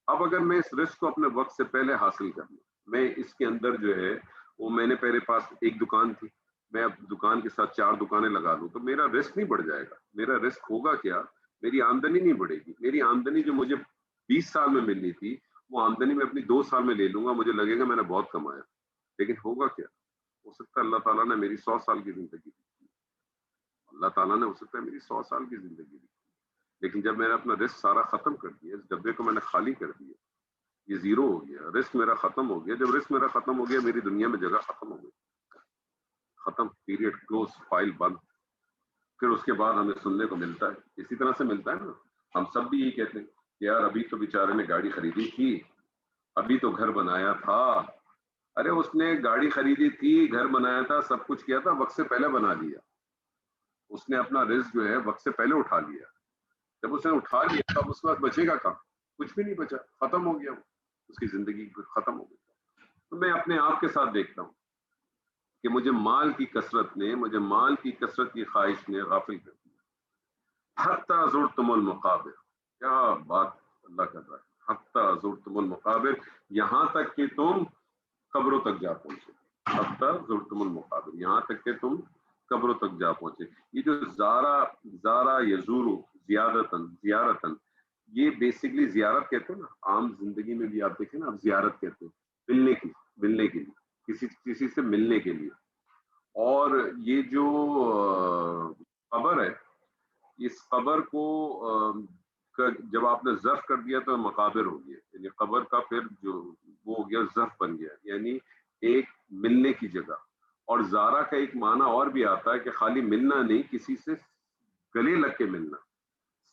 اب اگر میں اس رزق کو اپنے وقت سے پہلے حاصل کر لوں، میں اس کے اندر جو ہے وہ میں نے پہلے پاس ایک دکان تھی، میں اب دکان کے ساتھ 4 دکانیں لگا لوں تو میرا رزق نہیں بڑھ جائے گا، میرا رزق ہوگا کیا، میری آمدنی نہیں بڑھے گی، میری آمدنی جو مجھے 20 سال میں ملنی تھی وہ آمدنی میں اپنی 2 سال میں لے لوں گا، مجھے لگے گا میں نے بہت کمایا، لیکن ہوگا کیا، ہو سکتا ہے اللہ تعالیٰ نے میری 100 سال کی زندگی دی، اللہ تعالیٰ نے ہو سکتا ہے میری 100 سال کی زندگی دی، لیکن جب میں نے اپنا رزق سارا ختم کر دیا، اس ڈبے کو میں نے خالی کر دیا، یہ زیرو ہو گیا، رزق میرا ختم ہو گیا، جب رزق میرا ختم ہو گیا میری دنیا میں جگہ ختم ہو گئی، ختم، پیریڈ کلوز، فائل بند۔ پھر اس کے بعد ہمیں سننے کو ملتا ہے، اسی طرح سے ملتا ہے نا، ہم سب بھی یہی کہتے ہیں کہ یار ابھی تو بیچارے نے گاڑی خریدی تھی، ابھی تو گھر بنایا تھا، ارے اس نے گاڑی خریدی تھی، گھر بنایا تھا، سب کچھ کیا تھا، وقت سے پہلے بنا لیا، اس نے اپنا رزق جو ہے وقت سے پہلے اٹھا لیا، جب اس نے اٹھا لیا تب اس کے بعد بچے گا کہاں، کچھ بھی نہیں بچا، ختم ہو گیا، اس کی زندگی ختم ہو گئی۔ تو میں اپنے آپ کے ساتھ دیکھتا ہوں کہ مجھے مال کی کثرت کی خواہش نے غافل کر دیا، حتی زرتم المقابر، کیا بات اللہ کر رہا ہے، حتی زرتم المقابر، یہاں تک کہ تم قبروں تک جا پہنچے، حتی زرتم المقابر، یہاں تک کہ تم قبروں تک جا پہنچے. یہ جو زارا یزورو زیارتن، یہ بیسکلی زیارت کہتے ہیں نا، عام زندگی میں بھی آپ دیکھیں نا، آپ زیارت کہتے ہیں ملنے کے لیے، کسی سے ملنے کے لیے. اور یہ جو قبر ہے، اس قبر کو جب آپ نے ظرف کر دیا تو مقابر ہو گیا، یعنی قبر کا پھر جو وہ ہو گیا ظرف بن گیا، یعنی ایک ملنے کی جگہ. اور زارا کا ایک معنی اور بھی آتا ہے کہ خالی ملنا نہیں، کسی سے گلے لگ کے ملنا،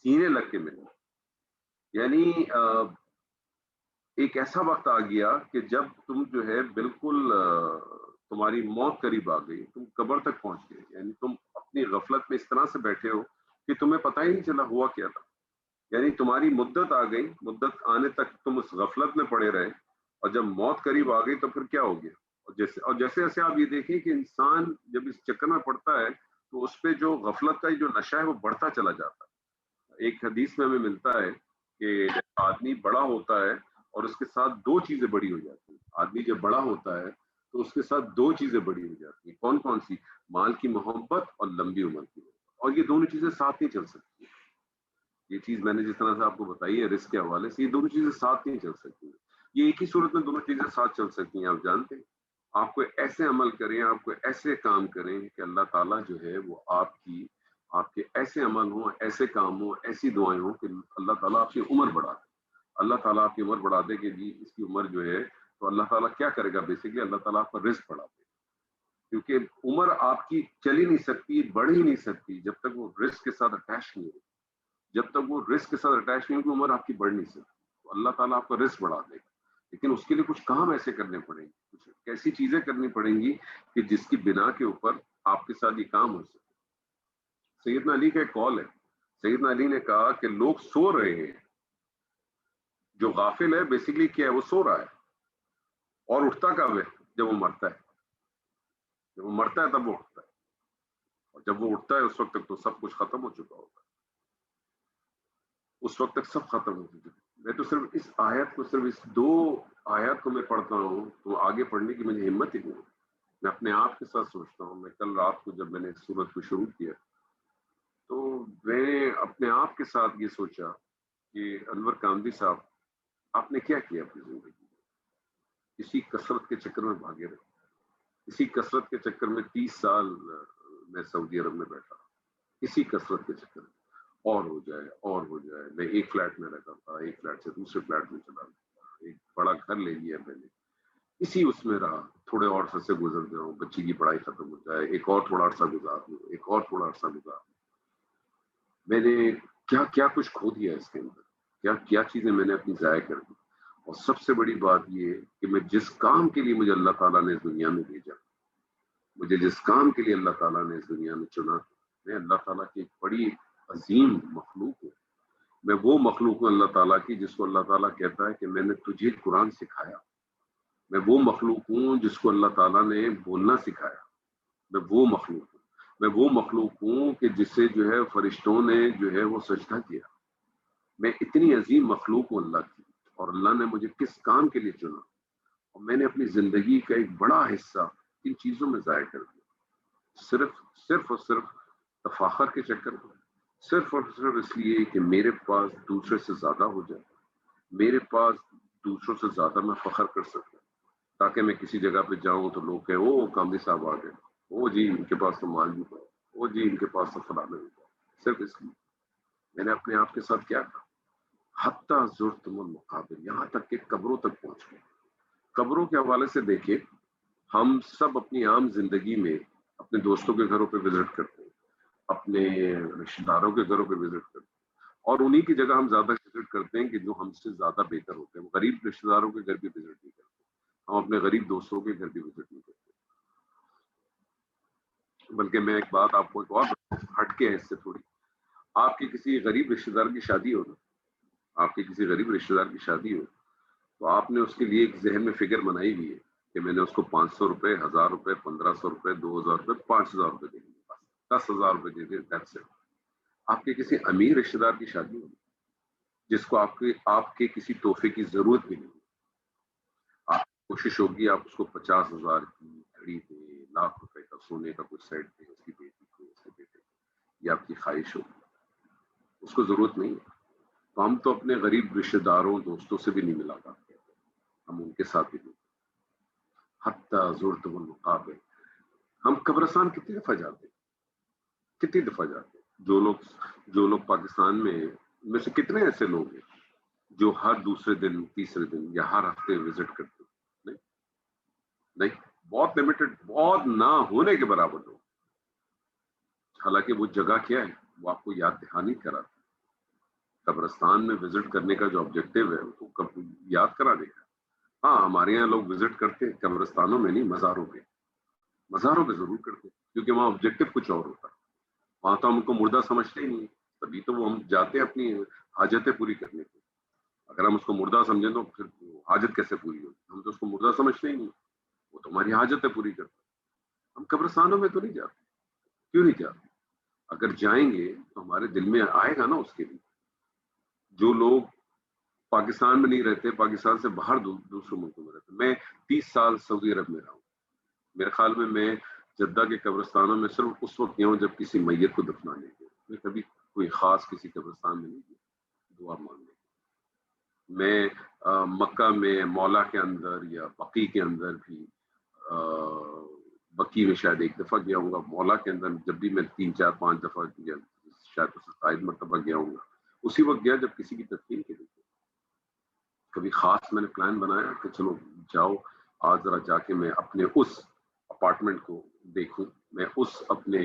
سینے لگ کے ملنا. یعنی ایک ایسا وقت آ گیا کہ جب تم جو ہے بالکل تمہاری موت قریب آ گئی، تم قبر تک پہنچ گئے، یعنی تم اپنی غفلت میں اس طرح سے بیٹھے ہو کہ تمہیں پتہ ہی نہیں چلا ہوا کیا تھا. یعنی تمہاری مدت آ گئی، مدت آنے تک تم اس غفلت میں پڑے رہے، اور جب موت قریب آ گئی تو پھر کیا ہو گیا. اور جیسے جیسے آپ یہ دیکھیں کہ انسان جب اس چکر میں پڑتا ہے تو اس پہ جو غفلت کا جو نشہ ہے وہ بڑھتا چلا جاتا ہے. ایک حدیث میں ہمیں ملتا ہے کہ آدمی بڑا ہوتا ہے اور اس کے ساتھ دو چیزیں بڑی ہو جاتی ہیں. آدمی جب بڑا ہوتا ہے تو اس کے ساتھ دو چیزیں بڑی ہو جاتی ہیں. کون کون سی؟ مال کی محبت اور لمبی عمر کی محبت. اور یہ دونوں چیزیں ساتھ نہیں چل سکتی. یہ چیز میں نے جس طرح سے آپ کو بتائی ہے رزق کے حوالے سے، یہ دونوں چیزیں ساتھ نہیں چل سکتی. یہ ایک ہی صورت میں دونوں چیزیں ساتھ چل سکتی ہیں. آپ جانتے ہیں، آپ کو ایسے عمل کریں، آپ کو ایسے کام کریں کہ اللہ تعالیٰ جو ہے وہ آپ کے ایسے عمل ہوں، ایسے کام ہوں، ایسی دعائیں ہوں کہ اللہ تعالیٰ آپ کی عمر بڑھا دے. اللہ تعالیٰ آپ کی عمر بڑھا دے کہ جی اس کی عمر جو ہے، تو اللہ تعالیٰ کیا کرے گا؟ بیسکلی اللہ تعالیٰ آپ کا رزق بڑھا دے. کیونکہ عمر آپ کی چل ہی نہیں سکتی، بڑھ ہی نہیں سکتی جب تک وہ رزق کے ساتھ اٹیچ نہیں ہو. جب تک وہ رزق کے ساتھ اٹیچ نہیں ہوگی، عمر آپ کی بڑھ نہیں سکتی. تو اللہ تعالیٰ آپ کا رزق بڑھا دے گا، لیکن اس کے لیے کچھ کام ایسے کرنے پڑیں گے، کچھ ایسی چیزیں کرنی پڑیں گی کہ جس کی بنا کے اوپر آپ کے ساتھ یہ کام ہو سکے. سیدنا علی کا ایک قول ہے، سیدنا علی نے کہا کہ لوگ سو رہے ہیں، جو غافل ہے بیسکلی کیا ہے، وہ سو رہا ہے. اور اٹھتا کب ہے؟ جب وہ مرتا ہے. جب وہ مرتا ہے تب وہ اٹھتا ہے، اور جب وہ اٹھتا ہے اس وقت تک تو سب کچھ ختم ہو چکا ہوتا ہے. اس وقت تک سب ختم ہو چکے. میں تو صرف اس آیت کو، صرف اس دو آیات کو میں پڑھتا ہوں تو آگے پڑھنے کی مجھے ہمت ہی نہیں. میں اپنے آپ کے ساتھ سوچتا ہوں. میں کل رات کو جب میں نے اس سورت کو شروع کیا تو میں نے اپنے آپ کے ساتھ یہ سوچا کہ انور کامدی صاحب، آپ نے کیا کیا اپنی زندگی میں؟ اسی کثرت کے چکر میں بھاگے رہے. اسی کثرت کے چکر میں 30 سال میں سعودی عرب میں بیٹھا، اسی کثرت کے چکر میں. اور ہو جائے اور ہو جائے. میں ایک فلیٹ میں رہتا تھا، ایک فلیٹ سے دوسرے فلیٹ میں چلا گیا، ایک بڑا گھر لے لیا میں نے، اسی اس میں رہا. تھوڑے اور عرصے سے گزر جاؤں، بچی کی پڑھائی ختم ہو جائے، ایک اور تھوڑا عرصہ گزار دوں، ایک اور تھوڑا عرصہ گزار دوں. میں نے کیا کیا کچھ کھو دیا اس کے اندر، کیا کیا چیزیں میں نے اپنی ضائع کر دی. اور سب سے بڑی بات یہ کہ میں جس کام کے لیے مجھے اللہ تعالیٰ نے اس دنیا میں بھیجا، مجھے جس کام کے لیے اللہ تعالیٰ نے اس دنیا میں چنا، میں اللہ تعالیٰ کی ایک بڑی عظیم مخلوق ہوں. میں وہ مخلوق ہوں اللہ تعالیٰ کی جس کو اللہ تعالیٰ کہتا ہے کہ میں نے تجھے قرآن سکھایا. میں وہ مخلوق ہوں جس کو اللہ تعالیٰ نے بولنا سکھایا. میں وہ مخلوق ہوں. میں وہ مخلوق ہوں کہ جس سے جو ہے فرشتوں نے جو ہے وہ سجدہ کیا. میں اتنی عظیم مخلوق ہوں اللہ کی، اور اللہ نے مجھے کس کام کے لیے چنا، اور میں نے اپنی زندگی کا ایک بڑا حصہ ان چیزوں میں ضائع کر دیا. صرف اور صرف تفاخر کے چکر میں، صرف اور صرف اس لیے کہ میرے پاس دوسرے سے زیادہ ہو جائے، میرے پاس دوسروں سے زیادہ میں فخر کر سکوں، تاکہ میں کسی جگہ پہ جاؤں تو لوگ کہیں او کامدی صاحب آ گئے، او جی ان کے پاس تو مال بھی پڑا، او جی ان کے پاس تو فلانا بھی پڑا. صرف اس لیے میں نے اپنے آپ کے ساتھ کیا کہا، حتیٰ زرتم المقابر، یہاں تک کہ قبروں تک پہنچ گئے. قبروں کے حوالے سے دیکھیں، ہم سب اپنی عام زندگی میں اپنے دوستوں کے گھروں پہ وزٹ کرتے ہیں، اپنے رشتہ داروں کے گھروں پہ وزٹ کرتے ہیں، اور انہی کی جگہ ہم زیادہ وزٹ کرتے ہیں کہ جو ہم سے زیادہ بہتر ہوتے ہیں. غریب رشتہ داروں کے گھر بھی وزٹ نہیں کرتے، ہم اپنے غریب دوستوں کے گھر بھی وزٹ نہیں کرتے. بلکہ میں ایک بات آپ کو ایک اور ہٹ کے ہے اس سے تھوڑی، آپ کی کسی غریب رشتہ دار کی شادی ہو نا، آپ کی کسی غریب رشتہ دار کی شادی ہو تو آپ نے اس کے لیے ایک ذہن میں فگر بنائی ہوئی ہے کہ میں نے اس کو 500 روپے، 1000 روپے، 1500 روپے، 2000 روپے، 5000 روپے دے دیں، 10,000 روپے دے دیں. آپ کے کسی امیر رشتے دار کی شادی ہوگی جس کو آپ کے کسی تحفے کی ضرورت بھی نہیں، آپ کوشش ہوگی آپ اس کو 50,000 کی گھڑی دیں، ₹1,00,000 کا سونے کا کوئی سیٹ دیں اس کی بیٹی کو، اس کے بیٹے کو، یہ آپ کی خواہش ہوگی، اس کو ضرورت نہیں ہے۔ تو ہم تو اپنے غریب رشتے داروں دوستوں سے بھی نہیں ملا پاتے، ہم ان کے ساتھ بھی نہیں۔ حتی زرتم المقابر، ہم قبرستان کتنی دفعہ جاتے ہیں، کتنی دفعہ جاتے ہیں؟ جو لوگ پاکستان میں سے کتنے ایسے لوگ ہیں جو ہر دوسرے دن، تیسرے دن یا ہر ہفتے وزٹ کرتے ہیں؟ نہیں، نہیں، بہت لمیٹڈ، بہت نہ ہونے کے برابر لوگ۔ حالانکہ وہ جگہ کیا ہے، وہ آپ کو یاد دہانی کراتی، قبرستان میں وزٹ کرنے کا جو آبجیکٹو ہے وہ تو یاد کرانے کا۔ ہاں، ہمارے یہاں لوگ وزٹ کرتے ہیں قبرستانوں میں نہیں، مزاروں پہ، مزاروں پہ ضرور کرتے ہیں، کیونکہ وہاں آبجیکٹو کچھ اور ہوتا ہے، وہاں تو ہم ان کو مردہ سمجھتے ہی نہیں، تبھی تو وہ ہم جاتے ہیں اپنی حاجتیں پوری کرنے کے۔ اگر ہم اس کو مردہ سمجھیں تو پھر حاجت کیسے پوری ہوگی؟ ہم تو اس کو مردہ سمجھتے ہی نہیں، وہ تو ہماری حاجتیں پوری کرتا ہے۔ ہم قبرستانوں میں تو نہیں جاتے، کیوں نہیں جاتے؟ اگر جائیں گے تو ہمارے دل میں آئے گا نا اس کے لیے۔ جو لوگ پاکستان میں نہیں رہتے، پاکستان سے باہر دوسرے ملکوں میں رہتے، میں 30 سال سعودی عرب میں رہا ہوں، میرے خیال میں جدہ کے قبرستانوں میں صرف اس وقت گیا ہوں جب کسی میت کو دفنانے کے، میں کبھی کوئی خاص کسی قبرستان میں نہیں گیا دعا مانگنے۔ میں مکہ میں مولا کے اندر یا بقی کے اندر بھی، بقی میں شاید ایک دفعہ گیا ہوں گا، مولا کے اندر جب بھی میں 3 4 5 دفعہ گیا، شاید اس سے زائد مرتبہ گیا ہوں گا، اسی وقت گیا جب کسی کی تدفین کے لیے۔ کبھی خاص میں نے پلان بنایا کہ چلو جاؤ آج ذرا جا کے میں اپنے اس اپارٹمنٹ کو دیکھوں، میں اس اپنے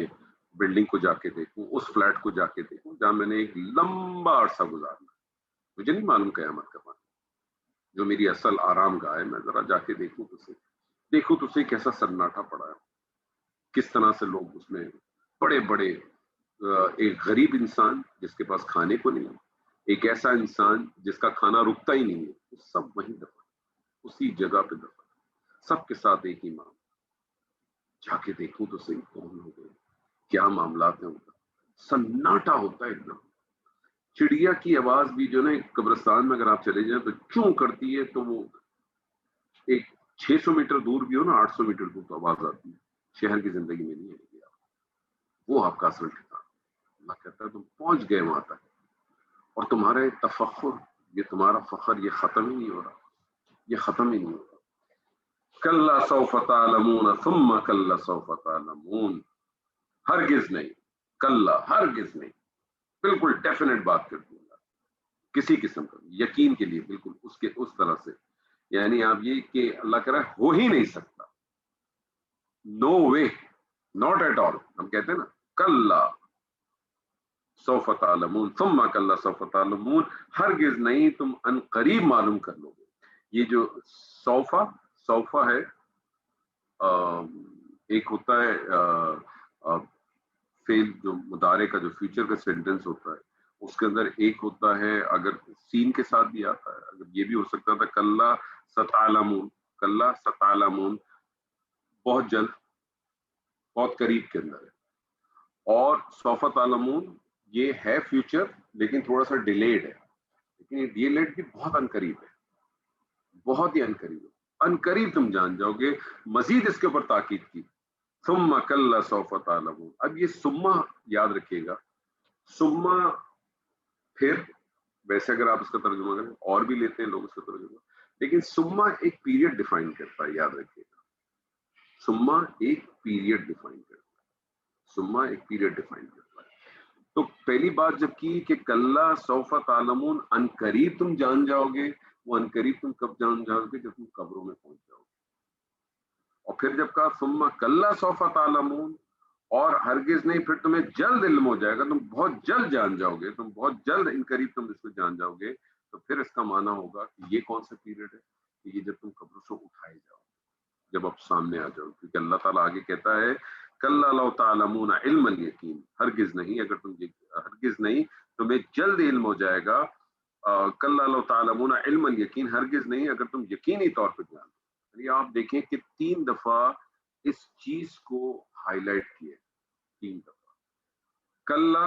بلڈنگ کو جا کے دیکھوں، اس فلیٹ کو جا کے دیکھوں جہاں میں نے ایک لمبا عرصہ گزارنا، مجھے نہیں معلوم قیامت کا وقت، جو میری اصل آرام گاہ ہے، میں ذرا جا کے دیکھوں تو صحیح کیسا سناٹا پڑا ہے، کس طرح سے لوگ اس میں بڑے بڑے، ایک غریب انسان جس کے پاس کھانے کو نہیں، ایک ایسا انسان جس کا کھانا رکتا ہی نہیں ہے، وہ سب وہیں دفن، اسی جگہ پہ دفن، سب کے ساتھ ایک ہی معاملہ۔ جا کے دیکھوں تو صحیح کون ہو گئے، کیا معاملات ہیں ان کا، سناٹا ہوتا ہے ایک دم۔ چڑیا کی آواز بھی جو نا قبرستان میں اگر آپ چلے جائیں تو کیوں کرتی ہے، تو وہ ایک 600 میٹر دور بھی ہو نا، 800 میٹر دور تو آواز آتی ہے، شہر کی زندگی میں نہیں آئے گی، وہ آپ کا اصل ٹھکانا۔ اللہ کہتا ہے تم پہنچ گئے وہاں تک، اور تمہارا یہ تفخر، یہ تمہارا فخر، یہ ختم ہی نہیں ہو رہا، یہ ختم ہی نہیں ہو رہا۔ کلا سوف تعلمون ثم کلا سوف تعلمون، ہرگز نہیں، کلا ہرگز نہیں، بالکل ڈیفینیٹ بات کر دوں گا، کسی قسم کا یقین کے لیے بالکل اس طرح سے، یعنی آپ یہ کہ اللہ کہہ رہا ہے ہو ہی نہیں سکتا، نو وے، ناٹ ایٹ آل، ہم کہتے ہیں نا کلا سوف تعلمون ثم کلا سوف تعلمون، ہرگز نہیں، تم ان قریب معلوم کر لو گے۔ یہ جو سوفا ہے، ایک ہوتا ہے فعل جو مضارع کا جو فیوچر کا سینٹینس ہوتا ہے، اس کے اندر ایک ہوتا ہے، اگر سین کے ساتھ بھی آتا ہے، اگر یہ بھی ہو سکتا تھا کلا ستعلمون، کلا ستعلمون، بہت جلد، بہت قریب کے اندر ہے، اور سوف تعلمون یہ ہے فیوچر لیکن تھوڑا سا ڈیلیڈ ہے، لیکن یہ ڈیلیڈ بھی بہت انقریب ہے، بہت ہی انقریب ہے، انقریب تم جان جاؤ گے۔ مزید اس کے اوپر تاکید کی، ثم کلا سوف تعلمون۔ اب یہ ثم یاد رکھیے گا، ثم پھر، ویسے اگر آپ اس کا ترجمہ کریں اور بھی لیتے ہیں لوگ اس کا ترجمہ، لیکن ثم ایک پیریڈ ڈیفائن کرتا ہے، یاد رکھیے گا، ثم ایک پیریڈ ڈیفائن کرتا ہے، ثم ایک پیریڈ ڈیفائن کرتا ہے۔ تو پہلی بات جب کی کہ کلا سوف تعلمون، ان قریب تم جان جاؤ گے، وہ ان قریب تم کب جان جاؤ گے؟ جب تم قبروں میں پہنچ جاؤ گے۔ اور پھر جب کہا ثم کلا سوف تعلمون، اور ہرگز نہیں، پھر تمہیں جلد علم ہو جائے گا، تم بہت جلد جان جاؤ گے، تم بہت جلد ان قریب تم اس کو جان جاؤ گے، تو پھر اس کا معنی ہوگا کہ یہ کون سا پیریڈ ہے؟ کہ یہ جب تم قبروں سے اٹھائے جاؤ، جب آپ سامنے آ جاؤ، کیونکہ اللہ تعالیٰ آگے کہتا ہے کلا لو تعلمون علم الیقین، ہرگز نہیں، اگر تم ہرگز نہیں، تمہیں جلد علم ہو جائے گا، کلا لو تعلمون علم الیقین، ہرگز نہیں اگر تم یقینی طور پہ جان۔ یعنی آپ دیکھیں کہ 3 دفعہ اس چیز کو ہائی لائٹ کیا، 3 دفعہ کلا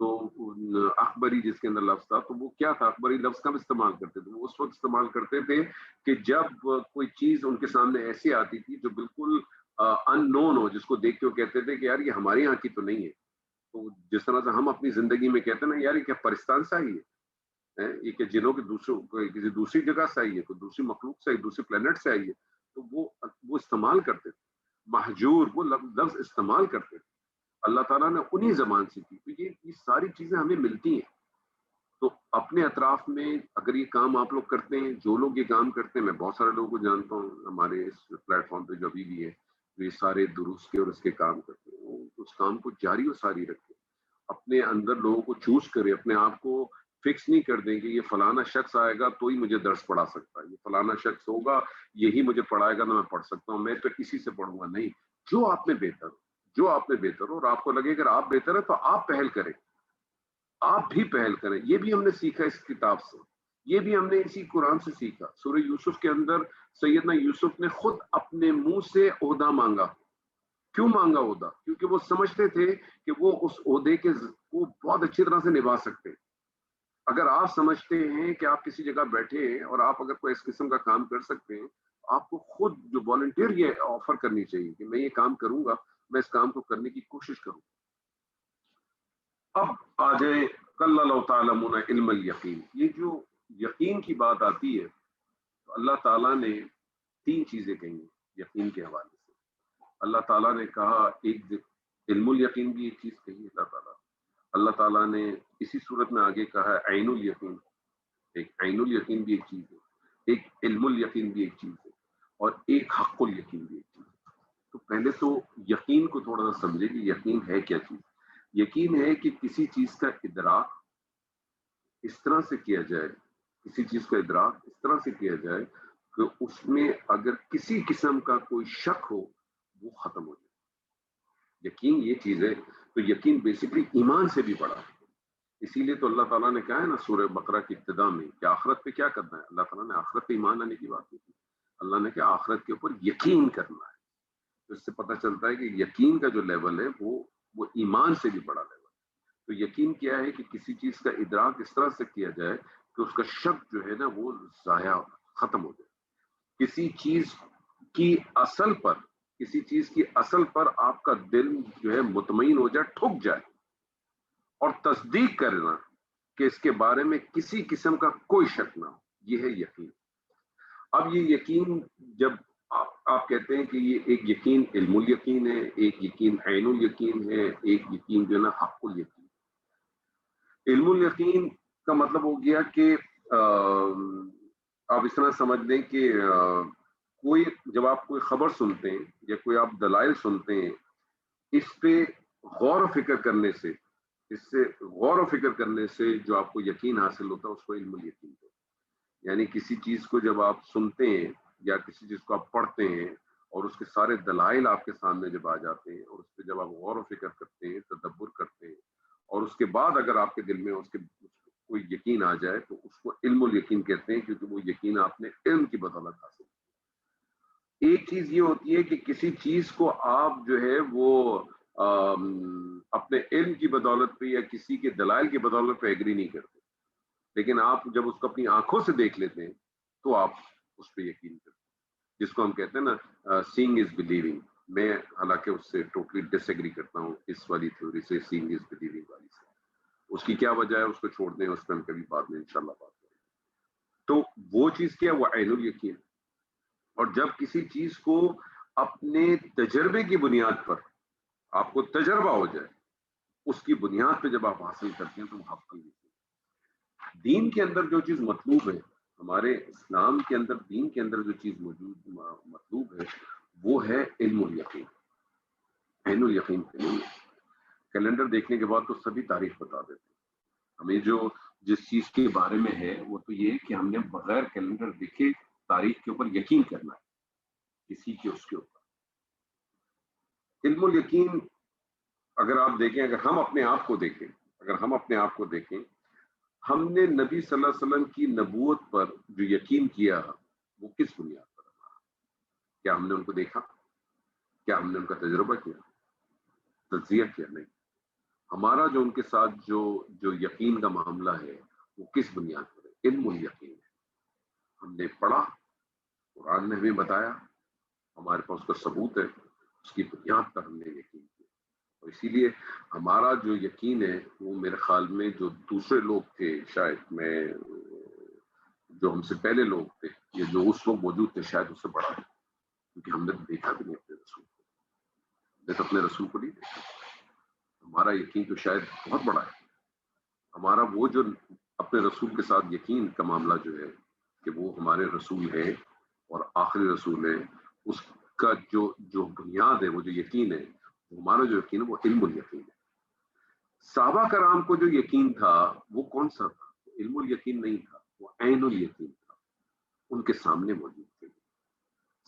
تو اخبری جس کے اندر لفظ تھا، تو وہ کیا تھا، اخبری لفظ کب استعمال کرتے تھے؟ وہ اس وقت استعمال کرتے تھے کہ جب کوئی چیز ان کے سامنے ایسی آتی تھی جو بالکل ان نون ہو، جس کو دیکھ کے وہ کہتے تھے کہ یار یہ ہمارے یہاں کی تو نہیں ہے. تو جس طرح سے ہم اپنی زندگی میں کہتے ہیں نا یار یہ کیا پاکستان سے آئی ہے، یہ کہ جنوں کے کسی دوسری جگہ سے آئی ہے، کوئی دوسری مخلوق سے آئی، دوسری پلانٹ سے آئی ہے. تو وہ استعمال کرتے تھے. مہجور وہ لفظ استعمال کرتے تھے. اللہ تعالیٰ نے انہی زبان سے کی. تو یہ ساری چیزیں ہمیں ملتی ہیں. تو اپنے اطراف میں اگر یہ کام آپ لوگ کرتے ہیں، جو لوگ یہ کام کرتے ہیں، میں بہت سارے لوگوں کو جانتا ہوں ہمارے اس پلیٹ فارم پہ جو ابھی بھی ہے، جو یہ سارے دروس کے اور اس کے کام کرتے ہیں، وہ اس کام کو جاری و ساری رکھیں. اپنے اندر لوگوں کو چوز کرے، اپنے آپ کو فکس نہیں کر دیں کہ یہ فلانا شخص آئے گا تو ہی مجھے درس پڑھا سکتا ہے، یہ فلانا شخص ہوگا یہی مجھے پڑھائے گا تو میں پڑھ سکتا ہوں، میں تو کسی سے پڑھوں گا. نہیں، جو آپ میں بہتر ہو، جو آپ میں بہتر ہو اور آپ کو لگے اگر آپ بہتر ہے تو آپ پہل کریں، آپ بھی پہل کریں. یہ بھی ہم نے سیکھا اس کتاب سے، یہ بھی ہم نے اسی قرآن سے سیکھا. سورہ یوسف کے اندر سیدنا یوسف نے خود اپنے منہ سے عہدہ مانگا. کیوں مانگا عہدہ؟ کیونکہ وہ سمجھتے تھے کہ وہ اس عہدے کو بہت اچھی طرح سے نبھا سکتے ہیں. اگر آپ سمجھتے ہیں کہ آپ کسی جگہ بیٹھے ہیں اور آپ اگر کوئی اس قسم کا کام کر سکتے ہیں، آپ کو خود جو والنٹیئر یہ آفر کرنی چاہیے کہ میں یہ کام کروں گا، میں اس کام کو کرنے کی کوشش کروں. اب آ جائیں کل اللہ تعالیٰ علم الیقین. یہ جو یقین کی بات آتی ہے تو اللہ تعالیٰ نے 3 چیزیں کہی ہیں یقین کے حوالے سے. اللہ تعالیٰ نے کہا ایک علم الیقین بھی ایک چیز کہی ہے اللہ تعالیٰ نے اسی صورت میں آگے کہا ہے عین الیقین. ایک عین الیقین بھی ایک چیز ہے، ایک علم الیقین بھی ایک چیز ہے، اور ایک حق الیقین بھی ایک چیز ہے. تو پہلے تو یقین کو تھوڑا سا سمجھے کہ یقین ہے کیا چیز. یقین ہے کہ کسی چیز کا ادراک اس طرح سے کیا جائے، کسی چیز کا ادراک اس طرح سے کیا جائے کہ اس میں اگر کسی قسم کا کوئی شک ہو وہ ختم ہو جائے. یقین یہ چیز ہے. تو یقین بیسیکلی ایمان سے بھی بڑا ہے. اسی لیے تو اللہ تعالیٰ نے کہا ہے نا سورہ بقرہ کی ابتدا میں کہ آخرت پہ کیا کرنا ہے. اللہ تعالیٰ نے آخرت پہ ایمان لانے کی بات کی. اللہ نے کہا آخرت کے اوپر یقین کرنا ہے. تو اس سے پتہ چلتا ہے کہ یقین کا جو لیول ہے وہ ایمان سے بھی بڑا لیول ہے. تو یقین کیا ہے کہ کسی چیز کا ادراک اس طرح سے کیا جائے کہ اس کا شک جو ہے نا وہ ضائع ختم ہو جائے. کسی چیز کی اصل پر آپ کا دل جو ہے مطمئن ہو جائے، ٹھک جائے، اور تصدیق کرنا کہ اس کے بارے میں کسی قسم کا کوئی شک نہ ہو. یہ ہے یقین. اب یہ یقین جب آپ کہتے ہیں کہ یہ ایک یقین علم الیقین ہے، ایک یقین عین الیقین ہے، ایک یقین جو ہے نا حق الیقین. علم الیقین کا مطلب ہو گیا کہ آپ اس طرح سمجھ لیں کہ کوئی جب آپ کوئی خبر سنتے ہیں یا کوئی آپ دلائل سنتے ہیں، اس پہ غور و فکر کرنے سے، جو آپ کو یقین حاصل ہوتا ہے اس کو علم الیقین ہے. یعنی کسی چیز کو جب آپ سنتے ہیں یا کسی چیز کو آپ پڑھتے ہیں اور اس کے سارے دلائل آپ کے سامنے جب آ جاتے ہیں اور اس پہ جب آپ غور و فکر کرتے ہیں، تدبر کرتے ہیں، اور اس کے بعد اگر آپ کے دل میں اس کے کوئی یقین آ جائے تو اس کو علم الیقین کہتے ہیں، کیونکہ وہ یقین آپ نے علم کی بدولت حاصل کی. ایک چیز یہ ہوتی ہے کہ کسی چیز کو آپ جو ہے وہ اپنے علم کی بدولت پہ یا کسی کے دلائل کی بدولت پہ ایگری نہیں کرتے، لیکن آپ جب اس کو اپنی آنکھوں سے دیکھ لیتے ہیں تو آپ اس پہ یقین کرتے ہیں، جس کو ہم کہتے ہیں نا سینگ از بلیونگ. میں حالانکہ اس سے ٹوٹلی ڈس ایگری کرتا ہوں، اس والی تھیوری سے، سینگ از بلیونگ والی سے. اس کی کیا وجہ ہے اس کو چھوڑ دیں، اس پہ ہم کبھی بعد میں انشاءاللہ بات کریں. تو وہ چیز کیا، وہ عین الیقین. اور جب کسی چیز کو اپنے تجربے کی بنیاد پر آپ کو تجربہ ہو جائے، اس کی بنیاد پہ جب آپ حاصل کرتے ہیں تو وہ حق الیقین. دین کے اندر جو چیز مطلوب ہے، ہمارے اسلام کے اندر، دین کے اندر جو چیز مطلوب ہے وہ ہے علم الیقین. عین الیقین پہ نہیں. کیلنڈر دیکھنے کے بعد تو سبھی تاریخ بتا دیتے ہیں. ہمیں جو جس چیز کے بارے میں ہے وہ تو یہ ہے کہ ہم نے بغیر کیلنڈر دیکھے تاریخ کے اوپر یقین کرنا ہے، کسی کے اس کے اوپر. علم الیقین اگر آپ دیکھیں، اگر ہم اپنے آپ کو دیکھیں، ہم نے نبی صلی اللہ علیہ وسلم کی نبوت پر جو یقین کیا وہ کس بنیاد پر رہا؟ کیا ہم نے ان کو دیکھا؟ کیا ہم نے ان کا تجربہ کیا، تجزیہ کیا؟ نہیں. ہمارا جو ان کے ساتھ جو یقین کا معاملہ ہے وہ کس بنیاد پر ہے؟ علم الیقین ہے. ہم نے پڑھا، قرآن نے ہمیں بتایا، ہمارے پاس اس کا ثبوت ہے، اس کی بنیاد پر ہم نے یقین کیا. اور اسی لیے ہمارا جو یقین ہے وہ میرے خیال میں جو دوسرے لوگ تھے، شاید میں جو ہم سے پہلے لوگ تھے یا جو اس وقت موجود تھے، شاید اس سے بڑا ہے، کیونکہ ہم نے دیکھا بھی نہیں اپنے رسول کو. ہم نے تو اپنے رسول کو نہیں دیکھا. ہمارا یقین تو شاید بہت بڑا ہے. ہمارا وہ جو اپنے رسول کے ساتھ یقین کا معاملہ جو ہے کہ وہ ہمارے رسول ہے اور آخری رسول ہے، اس کا جو بنیاد ہے، وہ جو یقین ہے، ہمارا جو یقین ہے وہ علم الیقین ہے. صحابہ کرام کو جو یقین تھا وہ کون سا تھا؟ علم الیقین نہیں تھا، وہ عین الیقین تھا. ان کے سامنے موجود تھے.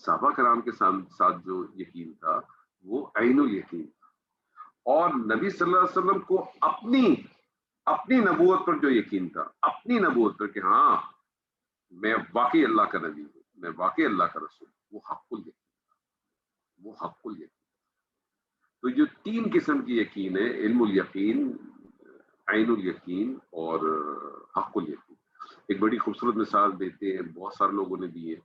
صحابہ کرام کے ساتھ جو یقین تھا وہ عین الیقین تھا. اور نبی صلی اللہ علیہ وسلم کو اپنی نبوت پر جو یقین تھا، اپنی نبوت پر کہ ہاں میں واقعی اللہ کا نبی ہوں، میں واقعی اللہ کا رسول ہوں، وہ حق الیقین تھا. وہ حق الیقین. تو جو تین قسم کی یقین ہے، علم الیقین، عین الیقین اور حق الیقین. ایک بڑی خوبصورت مثال دیتے ہیں، بہت سارے لوگوں نے دی ہے،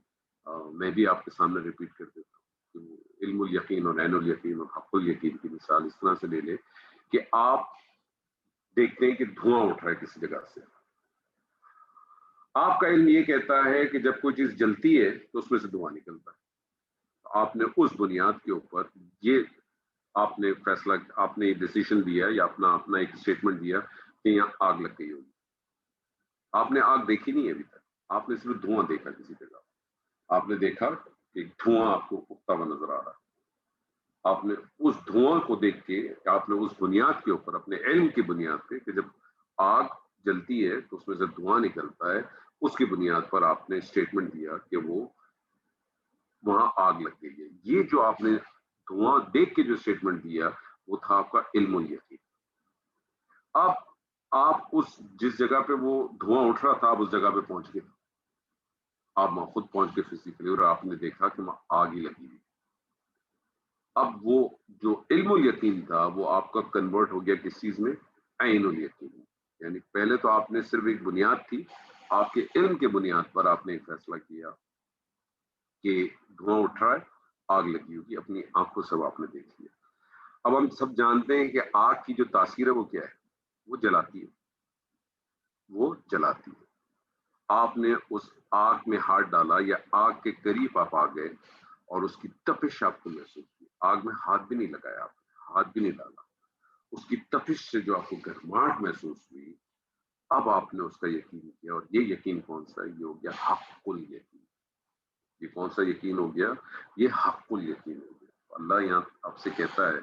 میں بھی آپ کے سامنے ریپیٹ کر دیتا ہوں. علم الیقین اور عین الیقین اور حق الیقین کی مثال اس طرح سے لے لیں کہ آپ دیکھتے ہیں کہ دھواں اٹھ رہا ہے کسی جگہ سے. آپ کا علم یہ کہتا ہے کہ جب کوئی چیز جلتی ہے تو اس میں سے دھواں نکلتا ہے. آپ نے اس بنیاد کے اوپر یہ آپ نے فیصلہ، آپ نے ڈیسیشن دیا یا اپنا ایک اسٹیٹمنٹ دیا کہ یہاں آگ لگ گئی ہوگی. آپ نے آگ دیکھی نہیں ہے ابھی تک، آپ نے صرف دھواں دیکھا کسی جگہ. آپ نے دیکھا کہ دھواں آپ کو اٹھتا ہوا نظر آ رہا ہے. آپ نے اس دھواں کو دیکھ کے، آپ نے اس بنیاد کے اوپر، اپنے علم کی بنیاد پہ کہ جب آگ جلتی ہے تو اس میں سے دھواں نکلتا ہے، اس کی بنیاد پر آپ نے اسٹیٹمنٹ دیا کہ وہ وہاں آگ لگ گئی ہے. یہ جو آپ نے دھواں دیکھ کے جو اسٹیٹمنٹ دیا وہ تھا آپ کا علم الیقین. اب آپ جس جگہ پہ وہ دھواں اٹھ رہا تھا، آپ اس جگہ پہ پہنچ گئے. آپ وہاں خود پہنچ کے فزیکلی، اور آپ نے دیکھا کہ وہاں آگ ہی لگی ہوئی. اب وہ جو علم الیقین تھا وہ آپ کا کنورٹ ہو گیا کس چیز میں؟ عین الیقین. یعنی پہلے تو آپ نے صرف ایک بنیاد تھی، آپ کے علم کے بنیاد پر آپ نے ایک فیصلہ کیا کہ دھواں اٹھ رہا ہے، آگ لگی ہوگی. اپنی آنکھوں سے آپ نے دیکھ لیا. اب ہم سب جانتے ہیں کہ آگ کی جو تاثیر ہے وہ کیا ہے؟ وہ جلاتی ہے. وہ جلاتی ہے. آپ نے اس آگ میں ہاتھ ڈالا یا آگ کے قریب آپ آ گئے اور اس کی تپش آپ کو محسوس کی. آگ میں ہاتھ بھی نہیں لگایا، آپ نے ہاتھ بھی نہیں ڈالا، اس کی تپش سے جو آپ کو گرماہٹ محسوس ہوئی، اب آپ نے اس کا یقین کیا. اور یہ یقین کون سا ہے؟ یہ ہو گیا حق الیقین. یہ کون سا یقین ہو گیا؟ یہ حق الیقین ہو گیا. اللہ یہاں آپ سے کہتا ہے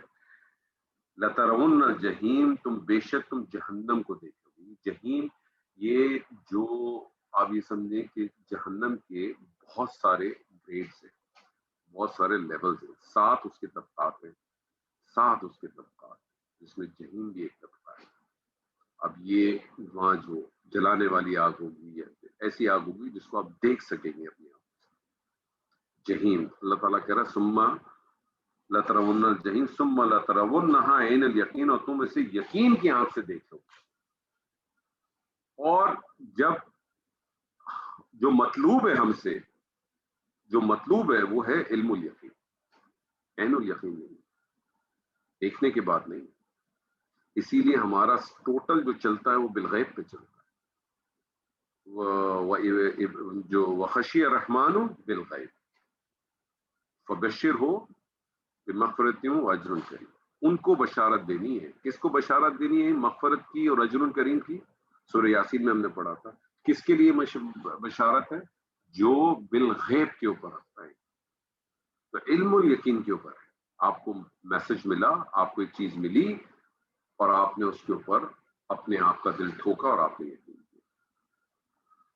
لَتَرَوُنَّ الْجَحِيمَ، تم بے شک تم جہنم کو دیکھو گے. جہنم، یہ جو آپ یہ سمجھیں کہ جہنم کے بہت سارے گریڈز ہیں، بہت سارے لیولز ہیں. 7 اس کے طبقات ہیں، 7 اس کے طبقات، جس میں جہنم بھی ایک طبقہ ہے. اب یہ وہاں جو جلانے والی آگ ہوگی یا ایسی آگ ہوگی جس کو آپ دیکھ سکیں گے اپنی آنکھوں سے. جہنم، اللہ تعالیٰ کہہ رہا سما لَتَرَوُنَّ الْجَحِيمَ ثُمَّ لَتَرَوُنَّهَا عَيْنَ الْيَقِينِ، اور تم اسے یقین کی آنکھ سے دیکھو. اور جب جو مطلوب ہے ہم سے، جو مطلوب ہے وہ ہے علم الیقین، عین الیقین نہیں، دیکھنے کے بعد نہیں. اسی لیے ہمارا ٹوٹل جو چلتا ہے وہ بالغیب پہ چلتا ہے. جو وخشی الرحمن بالغیب فبشر ہو بمغفرت و اجر کریم. ان کو بشارت دینی ہے. کس کو بشارت دینی ہے؟ مغفرت کی اور اجر کریم کی. سورہ یاسین میں ہم نے پڑھا تھا. کس کے لیے بشارت ہے؟ جو بالغیب کے اوپر رکھتا ہے. تو علم اور یقین کے اوپر ہے. آپ کو میسج ملا، آپ کو ایک چیز ملی اور آپ نے اس کے اوپر اپنے آپ کا دل ٹھوکا اور آپ نے یقین کیا.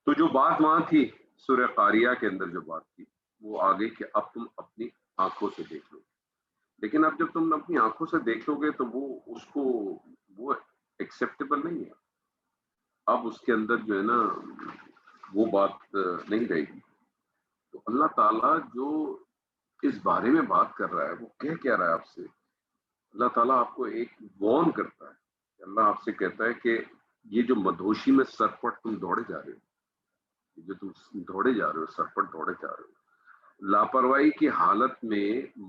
تو جو بات وہاں تھی سورہ قاریہ کے اندر، جو بات تھی وہ آگے کہ اب تم اپنی آنکھوں سے دیکھ لو. لیکن اب جب تم اپنی آنکھوں سے دیکھو گے تو وہ ایکسیپٹیبل نہیں ہے. اب اس کے اندر جو ہے نا وہ بات نہیں رہے گی. تو اللہ تعالیٰ جو اس بارے میں بات کر رہا ہے وہ کہہ رہا ہے آپ سے. اللہ تعالیٰ آپ کو ایک وارن کرتا ہے اللہ آپ سے کہتا ہے کہ یہ جو مدہوشی میں سرپٹ تم دوڑے جا رہے ہو، جو تم دوڑے جا رہے ہو، سرپٹ دوڑے جا رہے ہو، لاپرواہی کی حالت میں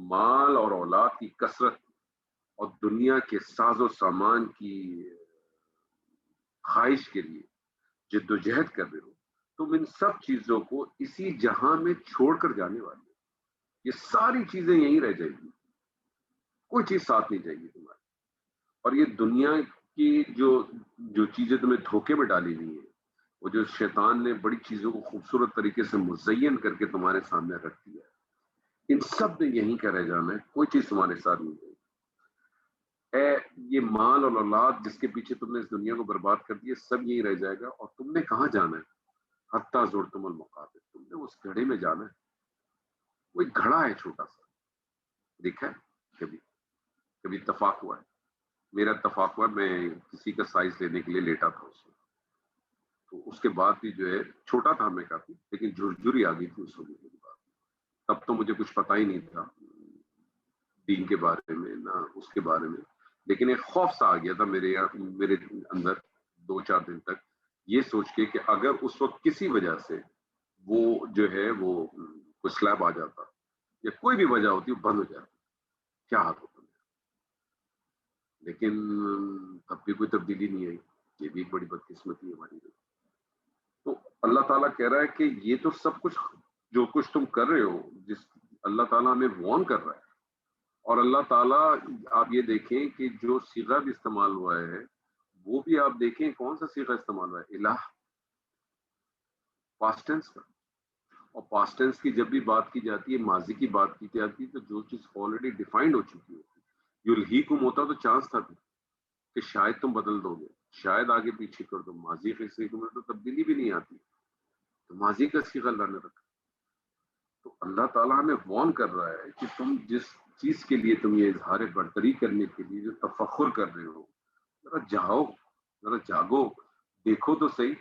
مال اور اولاد کی کثرت اور دنیا کے ساز و سامان کی خواہش کے لیے جد و جہد کر رہے ہو، تم ان سب چیزوں کو اسی جہاں میں چھوڑ کر جانے والے ہو. یہ ساری چیزیں یہیں رہ جائیں گی، کوئی چیز ساتھ نہیں جائے گی تمہاری. اور یہ دنیا کی جو جو چیزیں تمہیں دھوکے میں ڈالی ہوئی ہیں، وہ جو شیطان نے بڑی چیزوں کو خوبصورت طریقے سے مزین کر کے تمہارے سامنے رکھ دیا ہے، ان سب نے یہیں کا رہ جانا ہے، کوئی چیز تمہارے ساتھ نہیں جائے گی. اے یہ مال اور اولاد جس کے پیچھے تم نے اس دنیا کو برباد کر دیا، سب یہیں رہ جائے گا. اور تم نے کہاں جانا ہے؟ حتیٰ زرتم المقابر، تم نے اس گھڑے میں جانا ہے. وہ ایک گھڑا ہے چھوٹا سا، دیکھا ہے کبھی؟ کبھی اتفاق ہوا ہے؟ میرا اتفاق ہوا، میں کسی کا سائز لینے کے لیے لیٹا تھا اس میں، تو اس کے بعد بھی جو ہے چھوٹا تھا میں کافی، لیکن جھرجھری آ گئی تھی اس وقت میری بات. تب تو مجھے کچھ پتا ہی نہیں تھا دین کے بارے میں نہ اس کے بارے میں، لیکن ایک خوف سا آ گیا تھا میرے اندر 2-4 دن تک، یہ سوچ کے کہ اگر اس وقت کسی وجہ سے وہ جو ہے وہ کوئی سلیب آ جاتا یا کوئی بھی وجہ ہوتی وہ بند ہو جاتی، کیا حال ہوتا. لیکن تب بھی کوئی تبدیلی نہیں آئی. یہ بھی ایک بڑی بدقسمتی ہے ہماری. تو اللہ تعالیٰ کہہ رہا ہے کہ یہ تو سب کچھ جو کچھ تم کر رہے ہو، جس اللہ تعالیٰ ہمیں وارن کر رہا ہے. اور اللہ تعالیٰ، آپ یہ دیکھیں کہ جو صیغہ بھی استعمال ہوا ہے وہ بھی آپ دیکھیں کون سا صیغہ استعمال ہوا ہے، الہ، پاسٹ ٹینس کا. اور پاسٹ ٹینس کی جب بھی بات کی جاتی ہے، ماضی کی بات کی جاتی ہے، تو جو چیز آلریڈی ڈیفائنڈ ہو چکی ہوتی ہے. یلہیکم ہوتا تو چانس تھا کہ شاید تم بدل دو گے، شاید آگے پیچھے کر دو. ماضی کے صیغے میں تو تبدیلی بھی نہیں آتی، تو ماضی کا صیغہ اللہ نے رکھا. تو اللہ تعالیٰ ہمیں وارن کر رہا ہے کہ تم جس چیز کے لیے تم یہ اظہار برتری کرنے کے لیے جو تفخر کر رہے ہو، ذرا جاؤ، ذرا جاگو، دیکھو تو صحیح.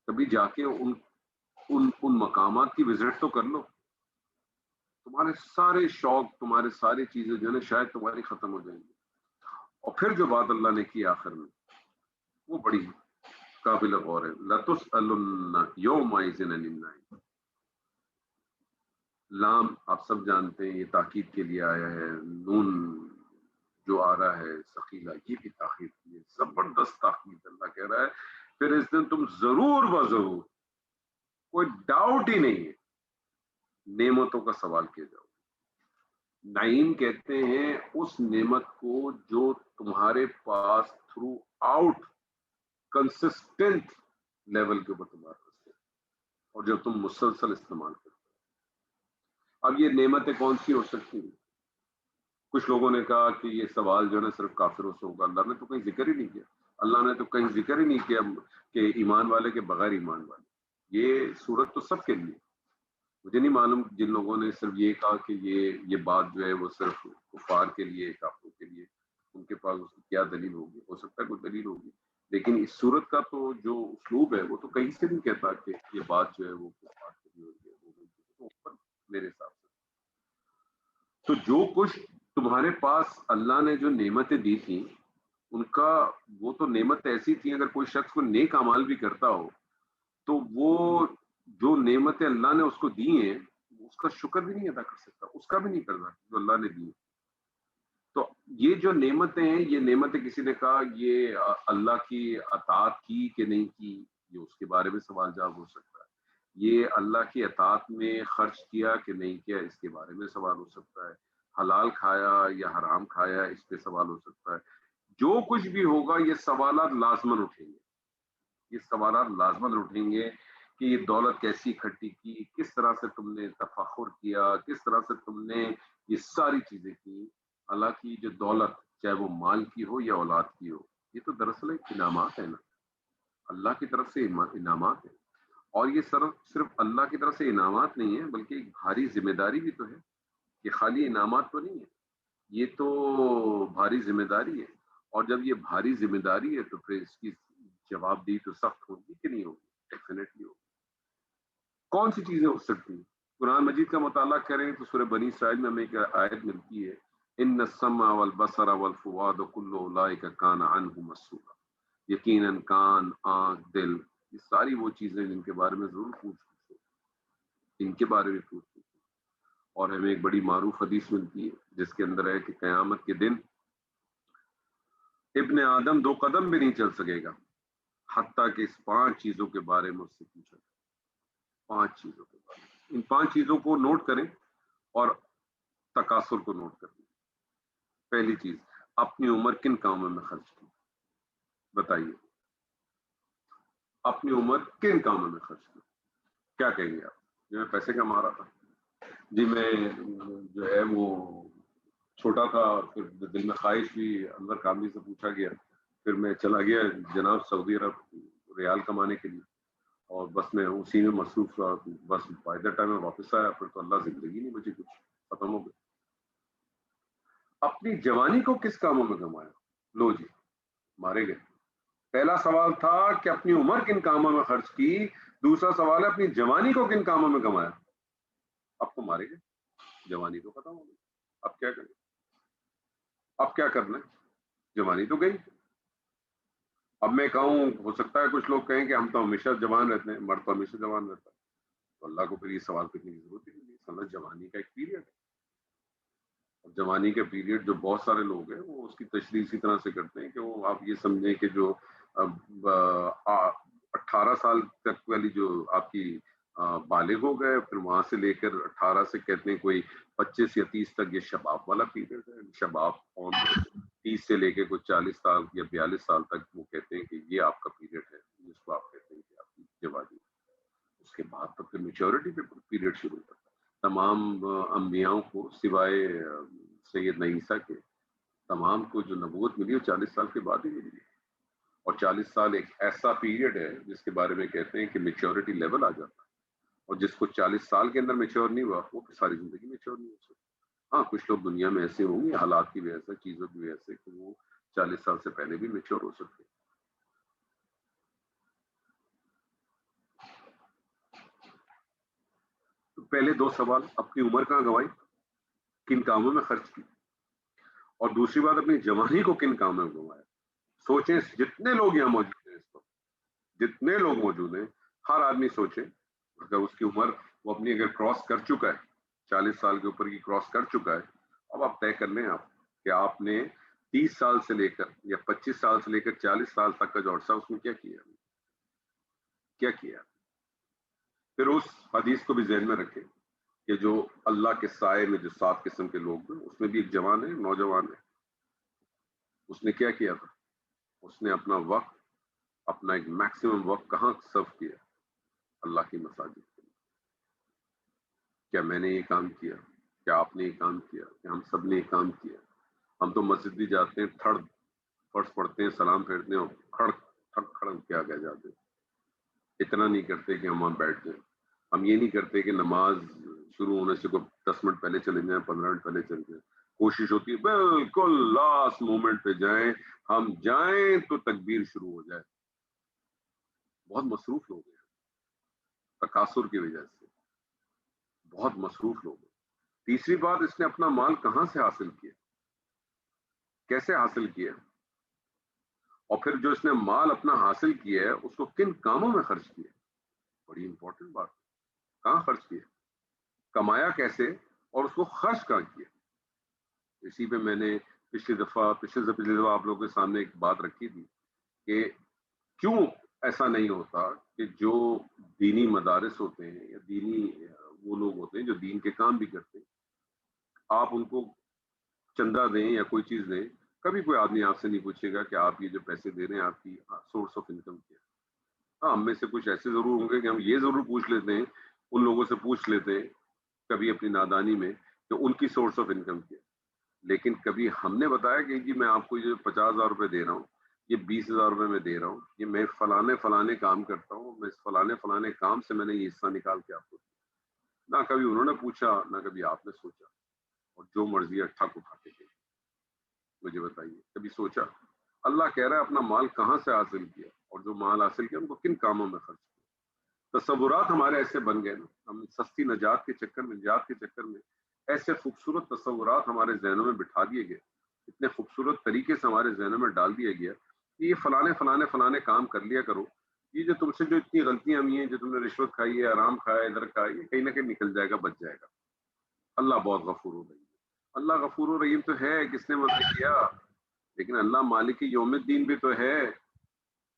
کبھی جا کے ان مقامات کی وزٹ تو کر لو. تمہارے سارے شوق، تمہارے ساری چیزیں جو ہے نا شاید تمہاری ختم ہو جائیں گی. اور پھر جو بات اللہ نے کی آخر میں، وہ بڑی قابل غور ہے. لَتُسْأَلُنَّ يَوْمَئِذٍ عَنِ النَّعِيمِ. لام آپ سب جانتے ہیں یہ تاکید کے لیے آیا ہے. نون جو آ رہا ہے ثقیلہ، یہ بھی تاکید کی ہے، زبردست تاکید. اللہ کہہ رہا ہے پھر اس دن تم ضرور بضرور، کوئی ڈاؤٹ ہی نہیں ہے، نعمتوں کا سوال کیا جاؤ. نعیم کہتے ہیں اس نعمت کو جو تمہارے pass through out consistent level کے اوپر تمہارے پاس ہے، اور جو تم مسلسل استعمال کرتے. اب یہ نعمتیں کون سی ہو سکتی ہیں؟ کچھ لوگوں نے کہا کہ یہ سوال جو ہے نا صرف کافروں سے ہوگا. اللہ نے تو کہیں ذکر ہی نہیں کیا. اللہ نے تو کہیں ذکر ہی نہیں کیا کہ ایمان والے کے بغیر ایمان والے. یہ صورت تو سب کے لیے. مجھے نہیں معلوم جن لوگوں نے صرف یہ کہا کہ یہ بات جو ہے وہ صرف کفار کے لیے، کافروں کے لیے، ان کے پاس اس کی کیا دلیل ہوگی. ہو سکتا ہے کوئی دلیل ہوگی، لیکن اس صورت کا تو جو اسلوب ہے وہ تو کہیں سے نہیں کہتا کہ یہ بات جو ہے وہ کفار کے لیے ہوگی. تو اوپر میرے حساب سے تو جو کچھ تمہارے پاس اللہ نے جو نعمتیں دی تھیں، ان کا وہ تو نعمت ایسی تھی، اگر کوئی شخص کو نیک اعمال بھی کرتا ہو تو وہ جو نعمتیں اللہ نے اس کو دی ہیں اس کا شکر بھی نہیں ادا کر سکتا، اس کا بھی نہیں کرنا جو اللہ نے دی. تو یہ جو نعمتیں ہیں، یہ نعمتیں کسی نے کہا یہ اللہ کی اطاعت کی کہ نہیں کی، یہ اس کے بارے میں سوال جواب ہو سکتا ہے. یہ اللہ کی اطاعت میں خرچ کیا کہ نہیں کیا، اس کے بارے میں سوال ہو سکتا ہے. حلال کھایا یا حرام کھایا، اس پہ سوال ہو سکتا ہے. جو کچھ بھی ہوگا یہ سوالات لازماً اٹھیں گے. یہ سوالات لازماً اٹھیں گے کہ یہ دولت کیسی اکٹھی کی، کس طرح سے تم نے تفخر کیا، کس طرح سے تم نے یہ ساری چیزیں کی. حالانکہ جو دولت چاہے وہ مال کی ہو یا اولاد کی ہو، یہ تو دراصل ایک انعامات ہے نا، اللہ کی طرف سے انعامات ہے. اور یہ صرف اللہ کی طرف سے انعامات نہیں ہے، بلکہ ایک بھاری ذمہ داری بھی تو ہے. کہ خالی انعامات تو نہیں ہے، یہ تو بھاری ذمہ داری ہے. اور جب یہ بھاری ذمہ داری ہے تو پھر اس کی جواب دی تو سخت ہوگی کہ نہیں ہوگی؟ ڈیفینیٹلی ہوگی. کون سی چیزیں ہو سکتی ہیں؟ قرآن مجید کا مطالعہ کریں تو سورہ بنی اسرائیل میں ہمیں ایک آیت ملتی ہے ان السمع والبصر والفؤاد کل اولئک کان عنہ مسئولا، یقیناً کان، آنکھ، دل، یہ ساری وہ چیزیں جن کے بارے میں ضرور پوچھ، ان کے بارے میں پوچھ۔ اور ہمیں ایک بڑی معروف حدیث ملتی ہے جس کے اندر ہے کہ قیامت کے دن ابن آدم 2 قدم بھی نہیں چل سکے گا حتیٰ کہ اس 5 چیزوں کے بارے میں اس سے پوچھا جائے۔ 5 چیزوں کے بارے میں، ان 5 چیزوں کو نوٹ کریں اور تکاثر کو نوٹ کریں۔ پہلی چیز، اپنی عمر کن کاموں میں خرچ کی؟ بتائیے، اپنی عمر کن کاموں میں خرچ کی؟ کیا کہیں گے آپ؟ جو میں پیسے کما رہا تھا جی، میں جو ہے وہ چھوٹا تھا، پھر دل میں خواہش ہوئی، انور کاملی سے پوچھا گیا، پھر میں چلا گیا جناب سعودی عرب ریال کمانے کے لیے، اور بس میں اسی میں مصروف رہا، بس بائی دا ٹائم میں واپس آیا پھر تو اللہ زندگی نہیں بچی، کچھ ختم ہو گئی۔ اپنی جوانی کو کس کاموں میں کمایا؟ لو جی، مارے گئے۔ پہلا سوال تھا کہ اپنی عمر کن کاموں میں خرچ کی، دوسرا سوال ہے اپنی جوانی کو کن کاموں میں کمایا؟ اب تو مارے گئے، جوانی تو ختم ہو گئی، اب کیا کریں؟ اب کیا کرنا ہے؟ جوانی تو گئی۔ اب میں کہوں، ہو سکتا ہے کچھ لوگ کہیں کہ ہم تو ہمیشہ جوان رہتے ہیں، مرد تو ہمیشہ جوان رہتا ہے، تو اللہ کو پھر یہ سوال کرنے کی ضرورت ہی نہیں ہے۔ سمجھ، جوانی کا ایک پیریڈ ہے، اور جوانی کے پیریڈ جو بہت سارے لوگ ہیں وہ اس کی تشریح اسی طرح سے کرتے ہیں کہ وہ آپ یہ سمجھیں کہ جو 18 سال تک والی جو آپ کی بالغ ہو گئے، پھر وہاں سے لے کر 18 سے کہتے ہیں کوئی 25 یا 30 تک یہ شباب والا پیریڈ ہے۔ شباب 30 سے لے کے کوئی 40 سال یا 42 سال تک وہ کہتے ہیں کہ یہ آپ کا پیریڈ ہے، جس کو آپ کہتے ہیں کہ آپ کی جوانی۔ اس کے بعد تو پھر میچورٹی پہ پیریڈ شروع ہوتا ہے۔ تمام انبیاءوں کو سوائے سید عیسیٰ کے، تمام کو جو نبوت ملی وہ 40 سال کے بعد ہی ملی ہے۔ اور 40 سال ایک ایسا پیریڈ ہے جس کے بارے میں کہتے ہیں کہ میچورٹی لیول آ جاتا ہے، اور جس کو 40 سال کے اندر میچور نہیں ہوا وہ ساری زندگی میچور نہیں ہو سکتا۔ ہاں، کچھ لوگ دنیا میں ایسے ہوں گے حالات کی وجہ سے، چیزوں کی وجہ سے، کہ وہ 40 سال سے پہلے بھی میچور ہو سکتے ہیں۔ تو پہلے 2 سوال، اپنی عمر کہاں گنوائی، کن کاموں میں خرچ کی، اور دوسری بات اپنی جوانی کو کن کاموں میں گنوایا۔ سوچیں، جتنے لوگ یہاں موجود ہیں، اس وقت جتنے لوگ موجود ہیں، ہر آدمی سوچے اگر اس کی عمر وہ اپنی اگر کراس کر چکا ہے، 40 سال کے اوپر کی کراس کر چکا ہے، اب آپ طے کر لیں آپ کہ آپ نے 30 سال سے لے کر یا 25 سال سے لے کر 40 سال تک کا جو عرصہ اس میں کیا کیا۔ پھر اس حدیث کو بھی ذہن میں رکھیں کہ جو اللہ کے سائے میں جو 7 قسم کے لوگ ہیں، اس میں بھی ایک جوان ہے، نوجوان ہے۔ اس نے کیا کیا تھا؟ اس نے اپنا وقت، اپنا ایک میکسیمم وقت کہاں صرف کیا؟ اللہ کی مساجد کے لیے۔ کیا میں نے یہ کام کیا؟ کیا آپ نے یہ کام کیا؟ کیا ہم سب نے یہ کام کیا؟ ہم تو مسجد بھی جاتے ہیں، تھڑ فرض پڑھتے ہیں، سلام پھیرتے ہیں، اور کھڑ کے آگے جاتے ہیں۔ اتنا نہیں کرتے کہ ہم وہاں بیٹھ جائیں۔ ہم یہ نہیں کرتے کہ نماز شروع ہونے سے کوئی 10 منٹ پہلے چلے جائیں، 15 منٹ پہلے چلے جائیں۔ کوشش ہوتی ہے بالکل لاسٹ مومنٹ پہ جائیں، ہم جائیں تو تکبیر شروع ہو جائے۔ بہت مصروف لوگ ہیں، تکاثر کی وجہ سے بہت مصروف لوگ ہیں۔ تیسری بات، اس نے اپنا مال کہاں سے حاصل کیا، کیسے حاصل کیا، اور پھر جو اس نے مال اپنا حاصل کیا ہے اس کو کن کاموں میں خرچ کیا۔ بڑی امپورٹنٹ بات، کہاں خرچ کیا، کمایا کیسے، اور اس کو خرچ کہاں کیا۔ اسی پہ میں نے پچھلی دفعہ آپ لوگوں کے سامنے ایک بات رکھی تھی کہ کیوں ایسا نہیں ہوتا کہ جو دینی مدارس ہوتے ہیں یا دینی وہ لوگ ہوتے ہیں جو دین کے کام بھی کرتے ہیں، آپ ان کو چندہ دیں یا کوئی چیز دیں، کبھی کوئی آدمی آپ سے نہیں پوچھے گا کہ آپ یہ جو پیسے دے رہے ہیں آپ کی سورس آف انکم کیا ہے۔ ہاں، ہم میں سے کچھ ایسے ضرور ہوں گے کہ ہم یہ ضرور پوچھ لیتے ہیں، ان لوگوں سے پوچھ لیتے ہیں کبھی اپنی نادانی میں کہ ان کی سورس آف انکم کیا ہے، لیکن کبھی ہم نے بتایا کہ جی میں آپ کو یہ 50,000 روپے دے رہا ہوں، یہ 20,000 روپے میں دے رہا ہوں، یہ میں فلانے کام کرتا ہوں، میں اس فلانے کام سے میں نے یہ حصہ نکال کے آپ کو دیا۔ نہ کبھی انہوں نے پوچھا، نہ کبھی آپ نے سوچا، اور جو مرضی ہے ٹھک اٹھا کے گئے۔ مجھے بتائیے، کبھی سوچا؟ اللہ کہہ رہا ہے اپنا مال کہاں سے حاصل کیا، اور جو مال حاصل کیا ان کو کن کاموں میں خرچ کیا۔ تصورات ہمارے ایسے بن گئے نا، ہم سستی نجات کے چکر میں ایسے خوبصورت تصورات ہمارے ذہنوں میں بٹھا دیے گئے، اتنے خوبصورت طریقے سے ہمارے ذہنوں میں ڈال دیا گیا کہ یہ فلانے کام کر لیا کرو، یہ جو تم سے جو اتنی غلطیاں ہوئی ہیں، جو تم نے رشوت کھائی ہے، حرام کھایا ہے، ادھر کھایا، یہ کہیں نہ کہیں نکل جائے گا، بچ جائے گا۔ اللہ بہت غفور الرحیم ہے۔ اللہ غفور الرحیم تو ہے، کس نے منع کیا؟ لیکن اللہ مالک یوم الدین بھی تو ہے،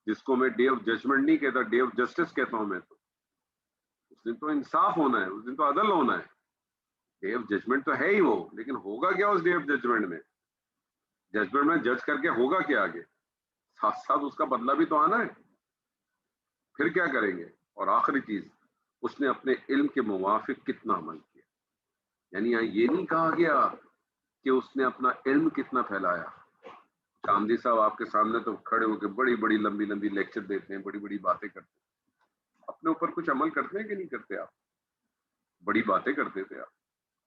جس کو میں ڈے آف ججمنٹ نہیں کہتا، ڈے آف جسٹس کہتا ہوں میں تو۔ اس دن تو انصاف ہونا ہے، اس دن تو عدل ہونا ہے۔ ڈے آف ججمنٹ تو ہے ہی وہ، لیکن ہوگا کیا اس ڈے آف ججمنٹ میں؟ ججمنٹ میں جج کر کے ہوگا کیا آگے؟ ساتھ ساتھ اس کا بدلہ بھی تو آنا ہے۔ پھر کیا کریں گے؟ اور آخری چیز، اس نے اپنے علم کے موافق کتنا عمل کیا، یعنی یہاں یہ نہیں کہا گیا کہ اس نے اپنا علم کتنا پھیلایا۔ چاندی صاحب آپ کے سامنے تو کھڑے ہو کے بڑی بڑی لمبی لمبی لیکچر دیتے ہیں، بڑی بڑی باتیں کرتے ہیں، اپنے اوپر کچھ عمل کرتے ہیں کہ نہیں کرتے؟ آپ بڑی باتیں کرتے تھے، آپ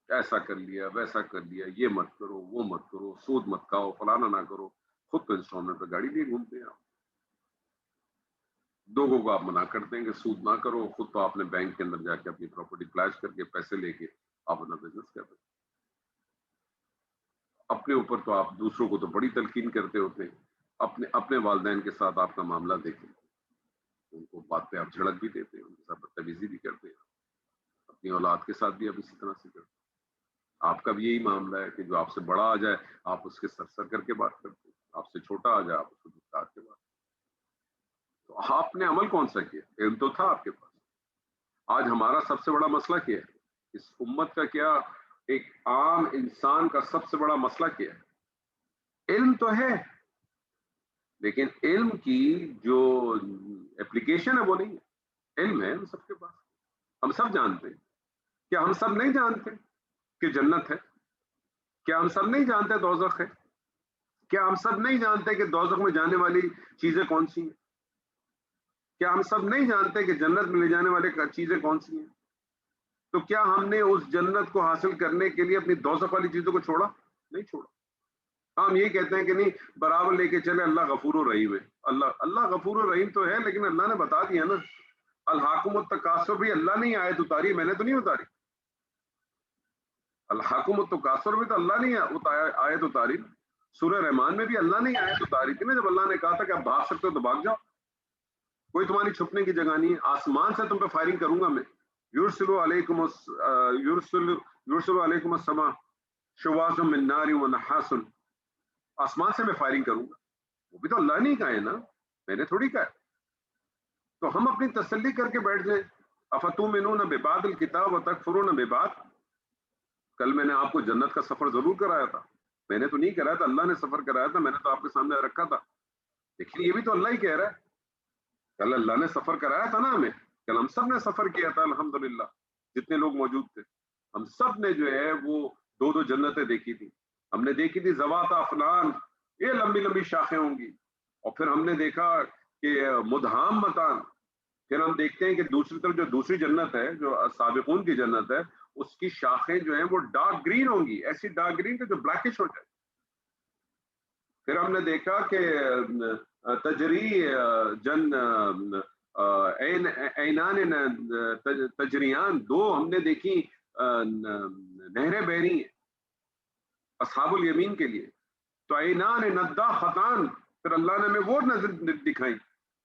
ایسا کر لیا، ویسا کر لیا، یہ مت کرو، وہ مت کرو، سود مت کھاؤ، فلانا نہ کرو، خود تو انسٹالمنٹ پہ گاڑی لیے گھومتے ہیں آپ، لوگوں کو آپ منع کرتے ہیں کہ سود نہ کرو، خود تو آپ نے بینک کے اندر جا کے اپنی پراپرٹی فلیش کر کے پیسے لے کے آپ اپنا بزنس کر رہے ہیں۔ اپنے اوپر تو آپ دوسروں کو تو بڑی تلقین کرتے ہوتے ہیں، اپنے والدین کے ساتھ آپ کا معاملہ دیکھیں، ان کو بات پہ آپ جھڑک بھی دیتے ہیں، ان کے ساتھ بدتمیزی بھی کرتے ہیں، اپنی اولاد کے ساتھ بھی آپ اسی طرح سے کرتے ہیں۔ آپ کا بھی یہی معاملہ ہے کہ جو آپ سے بڑا آ جائے آپ اس کے سر کر کے بات کرتے ہیں، آپ سے چھوٹا آ جائے آپ اس کو دھتکار کے بات۔ تو آپ نے عمل کون سا کیا؟ علم تو تھا آپ کے پاس۔ آج ہمارا سب سے بڑا مسئلہ کیا ہے؟ اس امت کا کیا، ایک عام انسان کا سب سے بڑا مسئلہ کیا ہے؟ علم تو ہے، لیکن علم کی جو اپلیکیشن ہے وہ نہیں ہے۔ علم ہے ہم سب کے پاس، ہم سب جانتے ہیں۔ کیا ہم سب نہیں جانتے کہ جنت ہے؟ کیا ہم سب نہیں جانتے دوزخ ہے؟ کیا ہم سب نہیں جانتے کہ دوزخ میں جانے والی چیزیں کون سی ہیں؟ کیا ہم سب نہیں جانتے کہ جنت میں لے جانے والی چیزیں کون سی ہیں؟ تو کیا ہم نے اس جنت کو حاصل کرنے کے لیے اپنی دوزخ والی چیزوں کو چھوڑا؟ نہیں چھوڑا۔ ہم یہ کہتے ہیں کہ نہیں برابر لے کے چلے، اللہ غفور الرحیم ہے۔ اللہ غفور الرحیم تو ہے، لیکن اللہ نے بتا دیا نا، الحاکم التکاثر بھی اللہ نے آیت اتاری، میں نے تو نہیں اتاری۔ الحاکم التکاثر بھی تو اللہ نے آیت اتاری۔ سورہ رحمان میں بھی اللہ نے آیت اتاری تھی نا، جب اللہ نے کہا تھا کہ آپ بھاگ سکتے ہو تو بھاگ جاؤ، کوئی تمہاری چھپنے کی جگہ نہیں ہے، آسمان سے تم پہ فائرنگ کروں گا میں۔ یرسل علیکم السماء شواظ من نار و نحاس، آسمان سے میں فائرنگ کروں گا، وہ بھی تو اللہ نے کہا ہے نا، میں نے تھوڑی کہا ہے۔ تو ہم اپنی تسلی کر کے بیٹھ جائیں، افتؤمنون ببعض الکتاب وتکفرون ببعض۔ کل میں نے آپ کو جنت کا سفر ضرور کرایا تھا، میں نے تو نہیں کرایا تھا، اللہ نے سفر کرایا تھا، میں نے تو آپ کے سامنے رکھا تھا، لیکن یہ بھی تو اللہ ہی کہہ رہا ہے۔ کل اللہ نے سفر کرایا تھا نا ہمیں، کل ہم سب نے سفر کیا تھا الحمدللہ، جتنے لوگ موجود تھے ہم سب نے جو ہے وہ دو دو جنتیں دیکھی تھی۔ ہم نے دیکھی تھی ذوات افنان، یہ لمبی لمبی شاخیں ہوں گی، اور پھر ہم نے دیکھا کہ مدہام متان، پھر ہم دیکھتے ہیں کہ دوسری طرف جو دوسری جنت ہے، جو سابقون کی جنت ہے، اس کی شاخیں جو ہیں وہ ڈارک گرین ہوں گی، ایسی ڈارک گرین کہ جو بلیکش ہو جائے۔ پھر ہم نے دیکھا کہ تجری جن اینان تجریان، دو ہم نے دیکھی نہریں بہ رہی ہیں اصحاب الیمین کے لیے، تو اینان ندہ خطان، پھر اللہ نے ہمیں وہ نظر دکھائی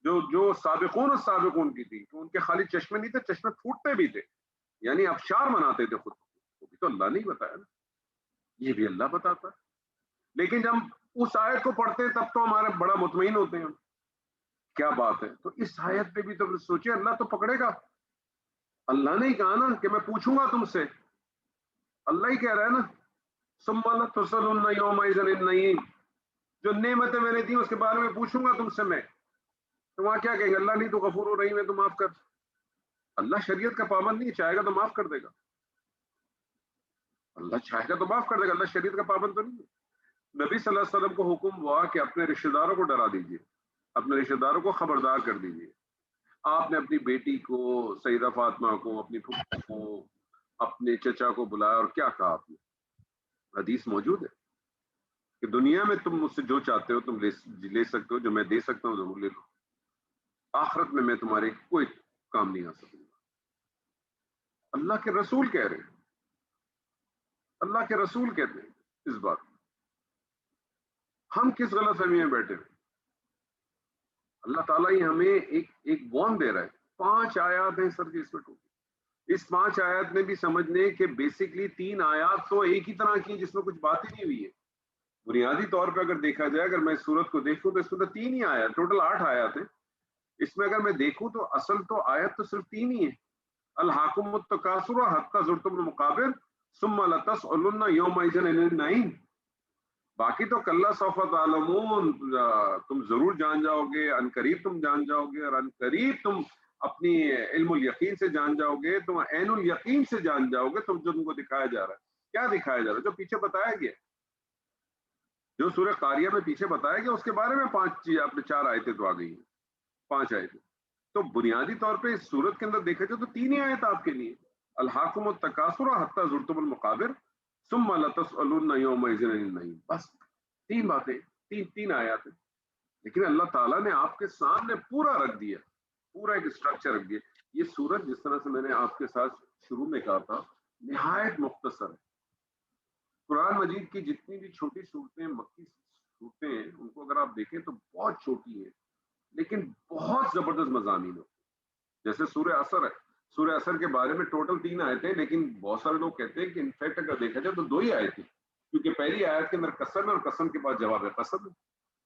جو سابقون اور سابقون کی تھی، تو ان کے خالی چشمے نہیں تھے، چشمے پھوٹتے بھی تھے، یعنی ابشار مناتے تھے خود، وہ بھی تو اللہ نے بتایا نا، یہ بھی اللہ بتاتا۔ لیکن جب ہم اس آیت کو پڑھتے ہیں تب تو ہمارے بڑا مطمئن ہوتے ہیں، کیا بات ہے۔ تو اس آیت پہ بھی تو سوچے، اللہ تو پکڑے گا، اللہ نے ہی کہا نا کہ میں پوچھوں گا تم سے، اللہ ہی کہہ رہا ہے نا، ثم لتسألن یومئذ عن النعیم، جو نعمتیں میں نے دی اس کے بارے میں پوچھوں گا تم سے میں، تو وہاں کیا کہیں گے؟ اللہ نہیں تو غفور الرحیم ہے تو معاف کر۔ اللہ شریعت کا پابند نہیں، چاہے گا تو معاف کر دے گا، اللہ چاہے گا تو معاف کر دے گا، اللہ شریعت کا پابند تو نہیں ہے۔ نبی صلی اللہ علیہ وسلم کو حکم ہوا کہ اپنے رشتہ داروں کو ڈرا دیجیے، اپنے رشتہ داروں کو خبردار کر دیجیے۔ آپ نے اپنی بیٹی کو، سیدہ فاطمہ کو، اپنی پھوپھی کو، اپنے چچا کو بلایا اور کیا کہا آپ نے؟ حدیث موجود ہے کہ دنیا میں تم مجھ سے جو چاہتے ہو تم لے سکتے ہو، جو میں دے سکتا ہوں ضرور لے لو، آخرت میں تمہارے کوئی کام نہیں آ سکوں گا۔ اللہ کے رسول کہہ رہے ہیں۔ اللہ کے رسول کہتے ہیں اس بات. ہم کس غلط فہمی میں بیٹھے ہوئے. اللہ تعالیٰ ہی ہمیں ایک وارن دے رہا ہے. 5 آیات ہیں سر جی اس میں ٹوٹل. اس 5 آیات میں بھی سمجھنے کہ بیسکلی 3 آیات تو ایک ہی طرح کی جس میں کچھ بات ہی نہیں ہوئی ہے. بنیادی طور پہ اگر دیکھا جائے, اگر میں اس صورت کو دیکھوں تو اس میں تو 3 ہی آیات, ٹوٹل 8 آیات ہیں. اس میں اگر میں دیکھوں تو اصل تو آیت تو صرف 3 ہی ہے. الحاکم التکاثر حتی زرتم المقابر ثم لتسألن یومئذ عن النعیم. باقی تو کلا سوف تعلمون, تم ضرور جان جاؤ گے, ان قریب تم جان جاؤ گے, اور ان قریب تم اپنی علم الیقین سے جان جاؤ گے, تم عین الیقین سے جان جاؤ گے. تم جو تم کو دکھایا جا رہا ہے, کیا دکھایا جا رہا ہے؟ جو پیچھے بتایا گیا, جو سورہ قاریہ میں پیچھے بتایا گیا, اس کے بارے میں 4 آیتیں تو آ گئی ہیں, 5 آیتیں. تو بنیادی طور پہ اس صورت کے اندر دیکھا جائے تو 3 ہی آیت آپ کے لیے. الحاکم التکاثر حتی زرتم المقابر ثم لتسألن یومئذ عن النعیم. بس 3 باتیں, 3 آیات ہیں. لیکن اللہ تعالیٰ نے آپ کے سامنے پورا رکھ دیا, پورا ایک اسٹرکچر رکھ دیا. یہ سورت جس طرح سے میں نے آپ کے ساتھ شروع میں کہا تھا, نہایت مختصر ہے. قرآن مجید کی جتنی بھی چھوٹی صورتیں, مکی صورتیں ہیں, ان کو اگر آپ دیکھیں تو بہت چھوٹی ہیں لیکن بہت زبردست مضامین ہوتے ہیں. جیسے سورہ عصر ہے, سورہ عصر کے بارے میں ٹوٹل 3 آیتیں, لیکن بہت سارے لوگ کہتے ہیں کہ انفیکٹ اگر دیکھا جائے تو 2 ہی آیتیں, کیونکہ پہلی آیت کے اندر قسم ہے اور قسم کے بعد جواب قسم ہے.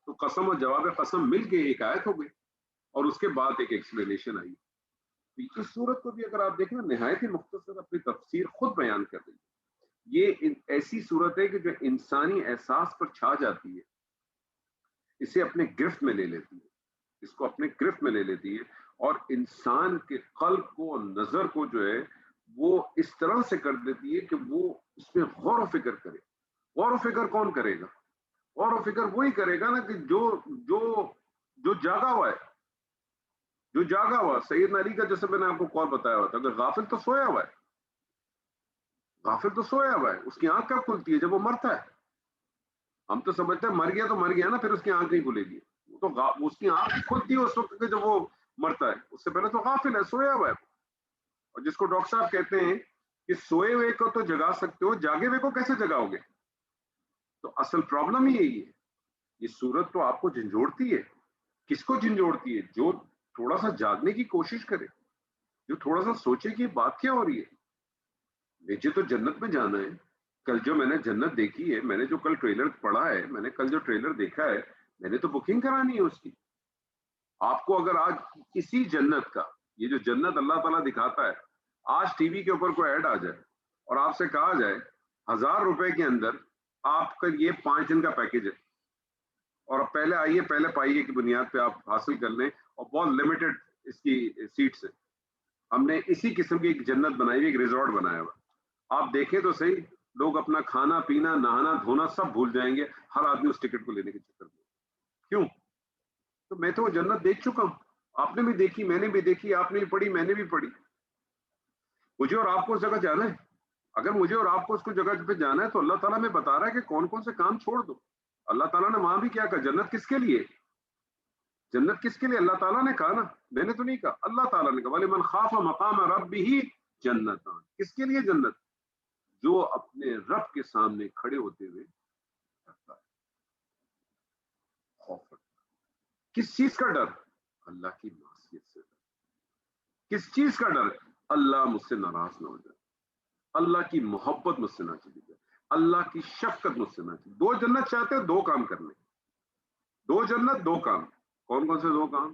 تو قسم اور جواب قسم مل کے ایک آیت ہو گئی, اور اس کے بعد ایک ایکسپلینیشن آئی. اس صورت کو بھی اگر آپ دیکھیں نہایت ہی مختصر اپنی تفسیر خود بیان کر رہی ہے. یہ ایسی صورت ہے کہ جو انسانی احساس پر چھا جاتی ہے, اسے اپنے گرفت میں لے لیتی ہے, اس کو اپنے گرفت میں لے لیتی ہے, اور انسان کے قلب کو, نظر کو جو ہے وہ اس طرح سے کر دیتی ہے کہ وہ اس میں غور و فکر کرے. غور و فکر کون کرے گا؟ غور و فکر وہی کرے گا نا کہ جو جاگا ہوا ہے, جو جاگا ہوا. سیدنا علی کا جیسے میں نے آپ کو قول بتایا ہوا تھا, اگر غافل تو سویا ہوا ہے, غافل تو سویا ہوا ہے, اس کی آنکھ کب کھلتی ہے؟ جب وہ مرتا ہے. ہم تو سمجھتے ہیں مر گیا نا, پھر اس کی آنکھ نہیں کھلے گی. وہ تو اس کی آنکھ کھلتی ہے اس وقت کہ جب وہ مرتا ہے, اس سے پہلے تو غافل ہے, سویا ہوا ہے. اور جس کو ڈاکٹر صاحب کہتے ہیں کہ سوئے ہوئے کو تو جگا سکتے ہو, جاگے ہوئے کو کیسے جگاؤ گے؟ تو اصل پرابلم ہی یہی ہے. یہ صورت تو آپ کو جھنجھوڑتی ہے. کس کو جھنجھوڑتی ہے؟ جو تھوڑا سا جاگنے کی کوشش کرے, جو تھوڑا سا سوچے کہ بات کیا ہو رہی ہے. مجھے تو جنت میں جانا ہے. کل جو میں نے جنت دیکھی ہے, میں نے جو کل ٹریلر پڑھا ہے, میں نے کل جو ٹریلر دیکھا ہے, میں نے تو بکنگ کرانی ہے اس کی. آپ کو اگر آج کسی جنت کا, یہ جو جنت اللہ تعالیٰ دکھاتا ہے, آج ٹی وی کے اوپر کوئی ایڈ آ جائے اور آپ سے کہا جائے 1000 روپے کے اندر آپ کا یہ 5 دن کا پیکج ہے, اور پہلے آئیے, پہلے پائیے کی بنیاد پہ آپ حاصل کر لیں, اور بہت لمیٹڈ اس کی سیٹس ہیں. ہم نے اسی قسم کی ایک جنت بنائی ہوئی, ایک ریزورٹ بنایا ہوا. آپ دیکھیں تو صحیح, لوگ اپنا کھانا پینا نہانا دھونا سب بھول جائیں گے, ہر آدمی اس ٹکٹ کو لینے کے چکر میں. کیوں؟ تو میں تو وہ جنت دیکھ چکا ہوں. آپ نے بھی دیکھی, میں نے بھی دیکھی, آپ نے بھی پڑھی, میں نے بھی پڑھی. مجھے اور آپ کو اس جگہ جانا ہے. اگر مجھے اور آپ کو اس کو جگہ پہ جانا ہے تو اللہ تعالیٰ میں بتا رہا ہے کہ کون کون سے کام چھوڑ دو. اللہ تعالیٰ نے وہاں بھی کیا کہا, جنت کس کے لیے؟ جنت کس کے لیے؟ اللہ تعالیٰ نے کہا نا, میں نے تو نہیں کہا, اللہ تعالیٰ نے کہا وَلِمَنْ خَافَ مَقَامَ رَبِّهِ جَنَّتَانِ. کس کے لیے جنت؟ جو اپنے رب کے سامنے کھڑے ہوتے ہوئے ڈرتا ہے, خوف رکھتا ہے. کس چیز کا ڈر؟ اللہ کی معصیت سے ڈر. کس چیز کا ڈر؟ اللہ مجھ سے ناراض نہ ہو جائے, اللہ کی محبت مجھ سے نہ چلی جائے, اللہ کی شفقت مجھ سے نہ چلی. 2 جنت چاہتے ہیں, 2 کام کرنے. 2 جنت, 2 کام. کون کون سے 2 کام؟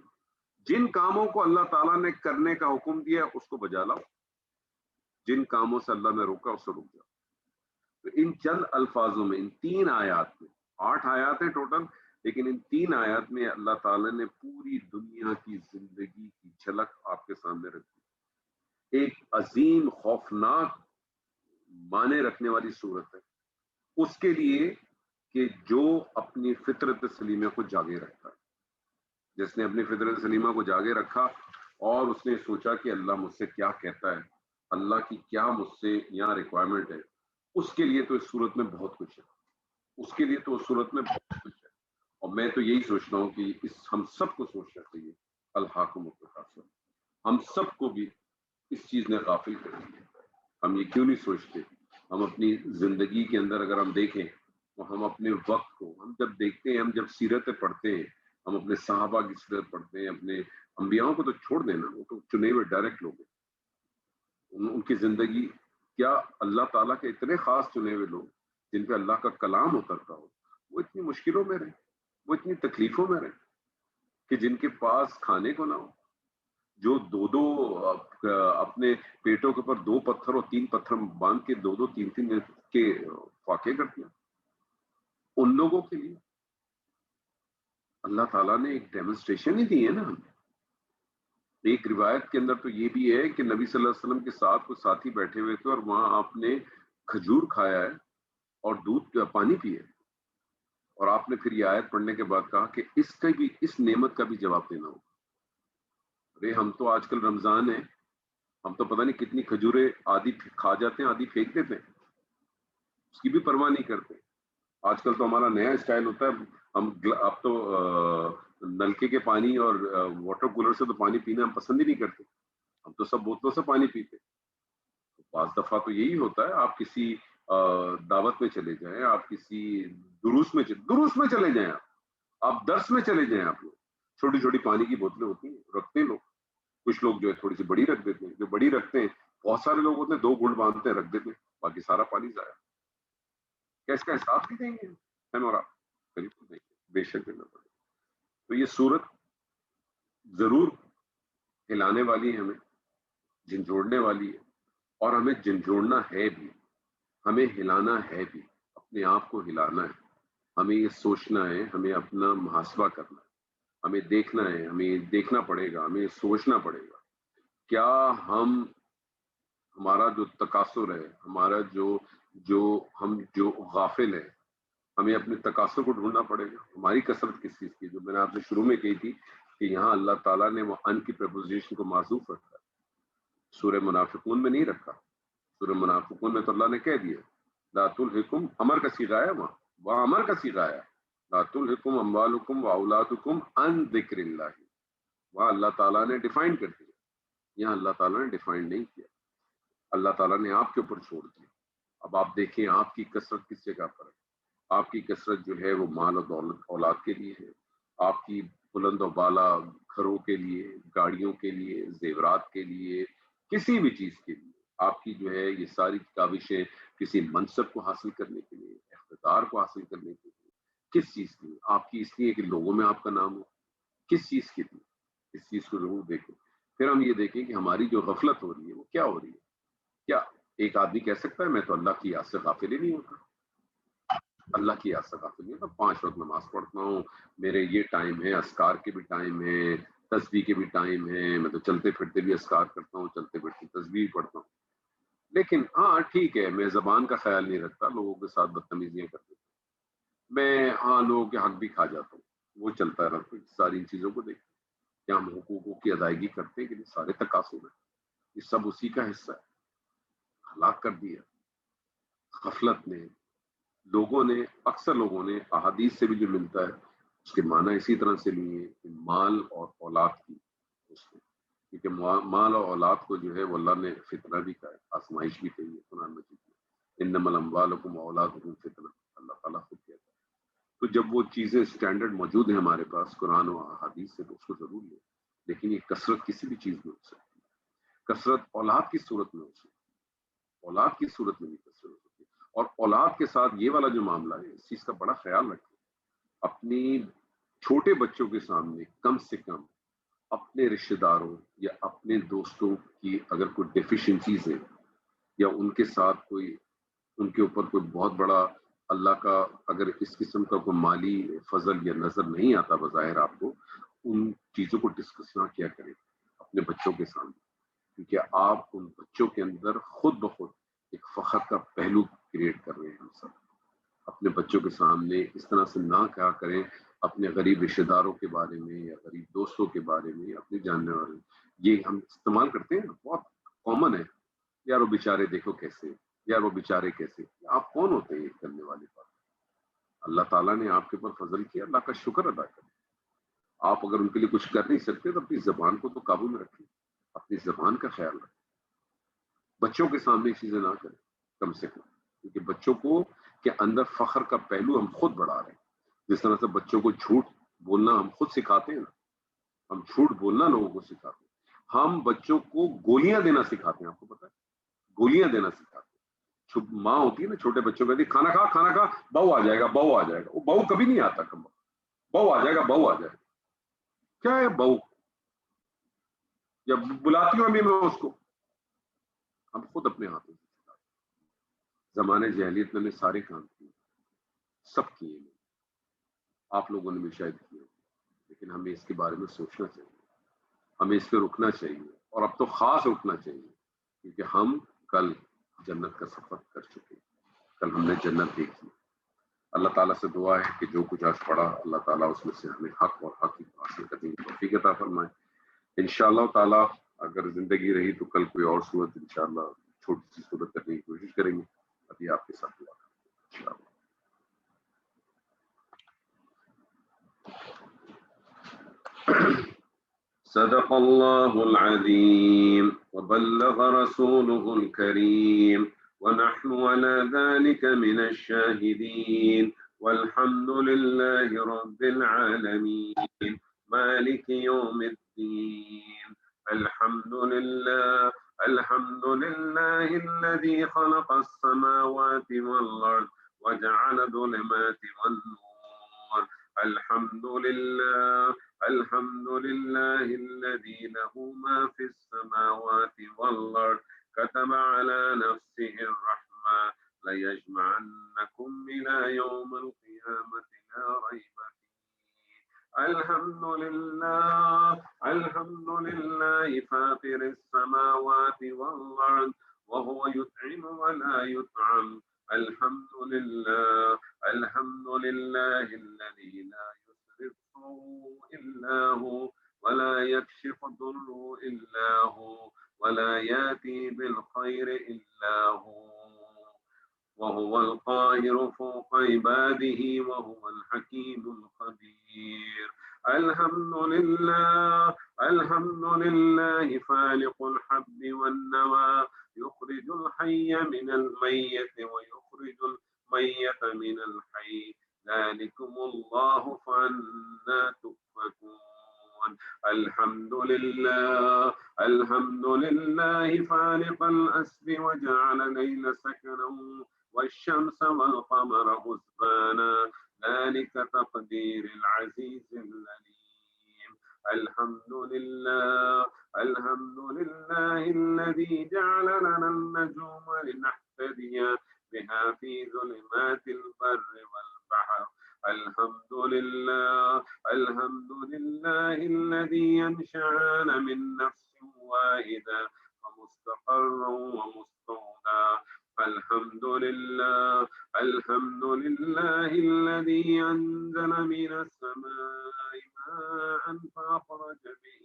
جن کاموں کو اللہ تعالیٰ نے کرنے کا حکم دیا اس کو بجا لاؤ, جن کاموں سے اللہ نے روکا اس سے رک جاؤ. تو ان چند الفاظوں میں, ان 3 آیات میں, 8 آیات ہیں ٹوٹل, لیکن ان 3 آیات میں اللہ تعالیٰ نے پوری دنیا کی زندگی کی جھلک آپ کے سامنے رکھ دی. ایک عظیم خوفناک معنی رکھنے والی صورت ہے اس کے لیے کہ جو اپنی فطرت سلیمہ کو جاگے رکھتا ہے. جس نے اپنی فطرت سلیمہ کو جاگے رکھا اور اس نے سوچا کہ اللہ مجھ سے کیا کہتا ہے, اللہ کی کیا مجھ سے یہاں ریکوائرمنٹ ہے, اس کے لیے تو اس صورت میں بہت کچھ ہے. اس کے لیے تو اس صورت میں بہت کچھ ہے. اور میں تو یہی سوچتا ہوں کہ ہم سب کو سوچنا چاہیے الحاکم التکاثر. ہم سب کو بھی اس چیز نے غافل کر دیا. ہم یہ کیوں نہیں سوچتے ہم اپنی زندگی کے اندر اگر ہم دیکھیں تو ہم اپنے وقت کو ہم جب دیکھتے ہیں، ہم جب سیرتیں پڑھتے ہیں، ہم اپنے صحابہ کی سیرت پڑھتے ہیں، اپنے انبیاؤں کو تو چھوڑ دینا، وہ تو چنے ہوئے ڈائریکٹ لوگ ہیں، ان کی زندگی، کیا اللہ تعالیٰ کے اتنے خاص چنے ہوئے لوگ جن پہ اللہ کا کلام اترتا ہو، وہ اتنی مشکلوں میں رہے، وہ اتنی تکلیفوں میں رہے کہ جن کے پاس کھانے کو نہ ہو، جو دو دو اپنے پیٹوں کے اوپر 2 پتھر اور 3 پتھر باندھ کے 2 2 3 3 کے واقع کرتے ہیں، ان لوگوں کے لیے اللہ تعالیٰ نے ایک ڈیمونسٹریشن ہی دی ہے نا ہمیں۔ ایک روایت کے اندر تو یہ بھی ہے کہ نبی صلی اللہ علیہ وسلم کے ساتھ کچھ ساتھی بیٹھے ہوئے تھے اور وہاں آپ نے کھجور کھایا ہے اور دودھ پانی پیے، اور آپ نے پھر یہ آیت پڑھنے کے بعد کہا کہ اس کا بھی، اس نعمت کا بھی جواب دینا ہوگا۔ ارے ہم تو آج کل رمضان ہے، ہم تو پتہ نہیں کتنی کھجوریں آدھی کھا جاتے ہیں، آدھی پھینک دیتے ہیں، اس کی بھی پرواہ نہیں کرتے۔ آج کل تو ہمارا نیا اسٹائل ہوتا ہے، ہم اب تو نلکے کے پانی اور واٹر کولر سے تو پانی پینا ہم پسند ہی نہیں کرتے، ہم تو سب بوتلوں سے پانی پیتے۔ بعض دفعہ تو یہی ہوتا ہے، آپ کسی دعوت میں چلے جائیں، آپ کسی دروس میں چلے جائیں، آپ درس میں چلے جائیں، آپ لوگ چھوٹی چھوٹی پانی کی بوتلیں ہوتی ہیں رکھتے ہیں لوگ، کچھ لوگ جو ہے تھوڑی سی بڑی رکھ دیتے ہیں، جو بڑی رکھتے ہیں بہت سارے لوگ ہوتے ہیں 2 گھونٹ باندھتے ہیں رکھ دیتے ہیں، باقی سارا پانی ضائع۔ کیا اس کا حساب نہیں دیں گے؟ ہے نورا؟ بالکل نہیں، بے شک دینا پڑے۔ تو یہ صورت ضرور ہلانے والی ہے، ہمیں جھنجھوڑنے والی ہے، اور ہمیں جھنجھوڑنا ہے بھی، ہمیں ہلانا ہے بھی، اپنے آپ کو ہلانا ہے، ہمیں یہ سوچنا ہے، ہمیں اپنا محاسبہ کرنا ہے، ہمیں دیکھنا ہے، ہمیں دیکھنا پڑے گا، ہمیں سوچنا پڑے گا، کیا ہم، ہمارا جو تقاصر ہے، ہمارا جو غافل ہے، ہمیں اپنے تقاصر کو ڈھونڈنا پڑے گا۔ ہماری کثرت کس چیز کی، جو میں نے آپ سے شروع میں کہی تھی کہ یہاں اللہ تعالیٰ نے وہ ان کی پریپوزیشن کو معذوف رکھا ہے، سورہ منافقون میں نہیں رکھا۔ سورہ منافقون میں تو اللہ نے کہہ دیا لا تلہکم، امر کا صیغہ ہے، وہاں امر کا صیغہ ہے، لا تلہکم اموالکم واولادکم عن ذکر اللہ، وہاں اللہ تعالیٰ نے ڈیفائن کر دیا، یہاں اللہ تعالیٰ نے ڈیفائن نہیں کیا، اللہ تعالیٰ نے آپ کے اوپر چھوڑ دیا۔ اب آپ دیکھیں آپ کی کثرت کس جگہ پر ہے، آپ کی کثرت جو ہے وہ مال و دولت اولاد کے لیے ہے، آپ کی بلند و بالا گھروں کے لیے، گاڑیوں کے لیے، زیورات کے لیے، کسی بھی چیز کے لیے، آپ کی جو ہے یہ ساری کاوشیں کسی منصب کو حاصل کرنے کے لیے، اقتدار کو حاصل کرنے کے لیے، کس چیز کی آپ کی، اس لیے کہ لوگوں میں آپ کا نام ہو، کس چیز کے لیے، اس چیز کو ضرور دیکھیں۔ پھر ہم یہ دیکھیں کہ ہماری جو غفلت ہو رہی ہے وہ کیا ہو رہی ہے۔ کیا ایک آدمی کہہ سکتا ہے میں تو اللہ کی یاد سے غافل ہی نہیں ہوتا، اللہ کی یاد سے غافل نہیں ہوتا، 5 وقت نماز پڑھتا ہوں، میرے یہ ٹائم ہے، اذکار کے بھی ٹائم ہے، تسبیح کے بھی ٹائم ہے، میں تو چلتے پھرتے بھی اذکار کرتا ہوں، چلتے پھرتے تسبیح پڑھتا ہوں، لیکن ہاں ٹھیک ہے، میں زبان کا خیال نہیں رکھتا، لوگوں کے ساتھ بدتمیزیاں کر دیتا ہوں، میں ہاں لوگوں کے حق بھی کھا جاتا ہوں، وہ چلتا رہتا ہوں۔ ساری چیزوں کو دیکھ کیا ہم حقوقوں کی ادائیگی کرتے ہیں کہ نہیں؟ سارے تقاصر ہیں، یہ سب اسی کا حصہ ہے۔ ہلاک کر دیا غفلت نے، لوگوں نے، اکثر لوگوں نے احادیث سے بھی جو ملتا ہے اس کے معنی اسی طرح سے لیے کہ مال اور اولاد کی، اس کو، کیونکہ مال اور اولاد کو جو ہے وہ اللہ نے فتنہ بھی کہا ہے، آزمائش بھی کہی ہے قرآن مجید میں، انما الاموالکم واولادکم فتنہ، اللہ تعالیٰ خود کہتا ہے۔ تو جب وہ چیزیں اسٹینڈرڈ موجود ہیں ہمارے پاس قرآن و احادیث سے، تو اس کو ضرور لیں، لیکن یہ کثرت کسی بھی چیز میں ہو سکتی ہے، کثرت اولاد کی صورت میں ہو سکتی ہے، اولاد کی صورت میں بھی کثرت ہو سکتی ہے، اور اولاد کے ساتھ یہ والا جو معاملہ ہے اس چیز کا بڑا خیال رکھیں، اپنی چھوٹے بچوں کے سامنے کم سے کم اپنے رشتہ داروں یا اپنے دوستوں کی اگر کوئی ڈیفیشنسیز ہیں، یا ان کے ساتھ کوئی، ان کے اوپر کوئی بہت بڑا اللہ کا اگر اس قسم کا کوئی مالی فضل یا نظر نہیں آتا بظاہر آپ کو، ان چیزوں کو ڈسکس نہ کیا کریں اپنے بچوں کے سامنے، کیونکہ آپ ان بچوں کے اندر خود بخود ایک فخر کا پہلو کریٹ کر رہے ہیں۔ ہم سب اپنے بچوں کے سامنے اس طرح سے نہ کہا کریں اپنے غریب رشتہ داروں کے بارے میں یا غریب دوستوں کے بارے میں، اپنے جاننے والے، یہ ہم استعمال کرتے ہیں، بہت کامن ہے، یار وہ بیچارے دیکھو کیسے، یار وہ بیچارے کیسے۔ آپ کون ہوتے ہیں یہ کرنے والے بات؟ اللہ تعالیٰ نے آپ کے اوپر فضل کیا، اللہ کا شکر ادا کریں۔ آپ اگر ان کے لیے کچھ کر نہیں سکتے تو اپنی زبان کو تو قابو میں رکھیں، اپنی زبان کا خیال رکھیں، بچوں کے سامنے چیزیں نہ کریں کم سے کم۔ کیونکہ بچوں کو کے اندر فخر کا پہلو ہم خود بڑھا رہے ہیں. جس طرح سے بچوں کو جھوٹ بولنا ہم خود سکھاتے ہیں نا، ہم جھوٹ بولنا لوگوں کو سکھاتے ہیں. ہم بچوں کو گولیاں دینا سکھاتے ہیں. آپ کو پتا ہے گولیاں دینا سکھاتے ہیں. ماں ہوتی ہے نا چھوٹے بچوں کو کہتی کھانا کھا کھانا کھا، بہو آ جائے گا بہو آ جائے گا. وہ بہو کبھی نہیں آتا. کم بہو آ جائے گا بہو آ جائے گا. کیا ہے بہو؟ یا بلاتی ہوں ابھی میں اس کو. ہم خود اپنے ہاتھوں سے سکھاتے ہیں. زمانے جہلیت میں نے سارے کام کیے، سب کیے. آپ لوگوں نے بھی شاید کیے، لیکن ہمیں اس کے بارے میں سوچنا چاہیے، ہمیں اس پہ رکنا چاہیے، اور اب تو خاص رکنا چاہیے کیونکہ ہم کل جنت کا سفر کر چکے ہیں. کل ہم نے جنت دیکھی. اللہ تعالیٰ سے دعا ہے کہ جو کچھ آج پڑھا اللہ تعالیٰ اس میں سے ہمیں حق اور حق حاصل کرنے کی توفیق عطا فرمائے. انشاءاللہ تعالیٰ اگر زندگی رہی تو کل کوئی اور صورت انشاءاللہ چھوٹی سی صورت کرنے کی کوشش کریں گے. ابھی آپ کے ساتھ دعا کریں انشاءاللہ. صدق الله العظيم وبلغ رسوله الكريم ونحن على ذلك من الشاهدين والحمد لله رب العالمين مالك يوم الدين. الحمد لله الذي خلق السماوات والأرض وجعل الظلمات والنور. الحمد لله الذي له ما في السماوات والأرض كتب على نفسه الرحمة ليجمعنكم إلى يوم القيامة لا ريب فيه. الحمد لله فاطر السماوات والأرض وهو يطعم ولا يطعم. الحمد لله الذي لا إلا هو ولا يكشف الضر إلا هو ولا يأتي بالخير إلا هو وهو القاهر فوق عباده وهو الحكيم الخبير. الحمد لله فالق الحب والنوى يخرج الحي من الميت ويخرج الميت من الحي ذلكم الله فأنا تؤفكون. الحمد لله فالق الأسر وجعل الليل سكنا والشمس والقمر حسبانا ذلك تقدير العزيز العليم. الحمد لله الذي جعل لنا النجوم لنهتدي بها في ظلمات البر والبحر. الحمد لله الذي أنشأنا من نفس واحدة ومستقر ومستودع. الحمد لله الذي أنزل من السماء ماء فأخرج به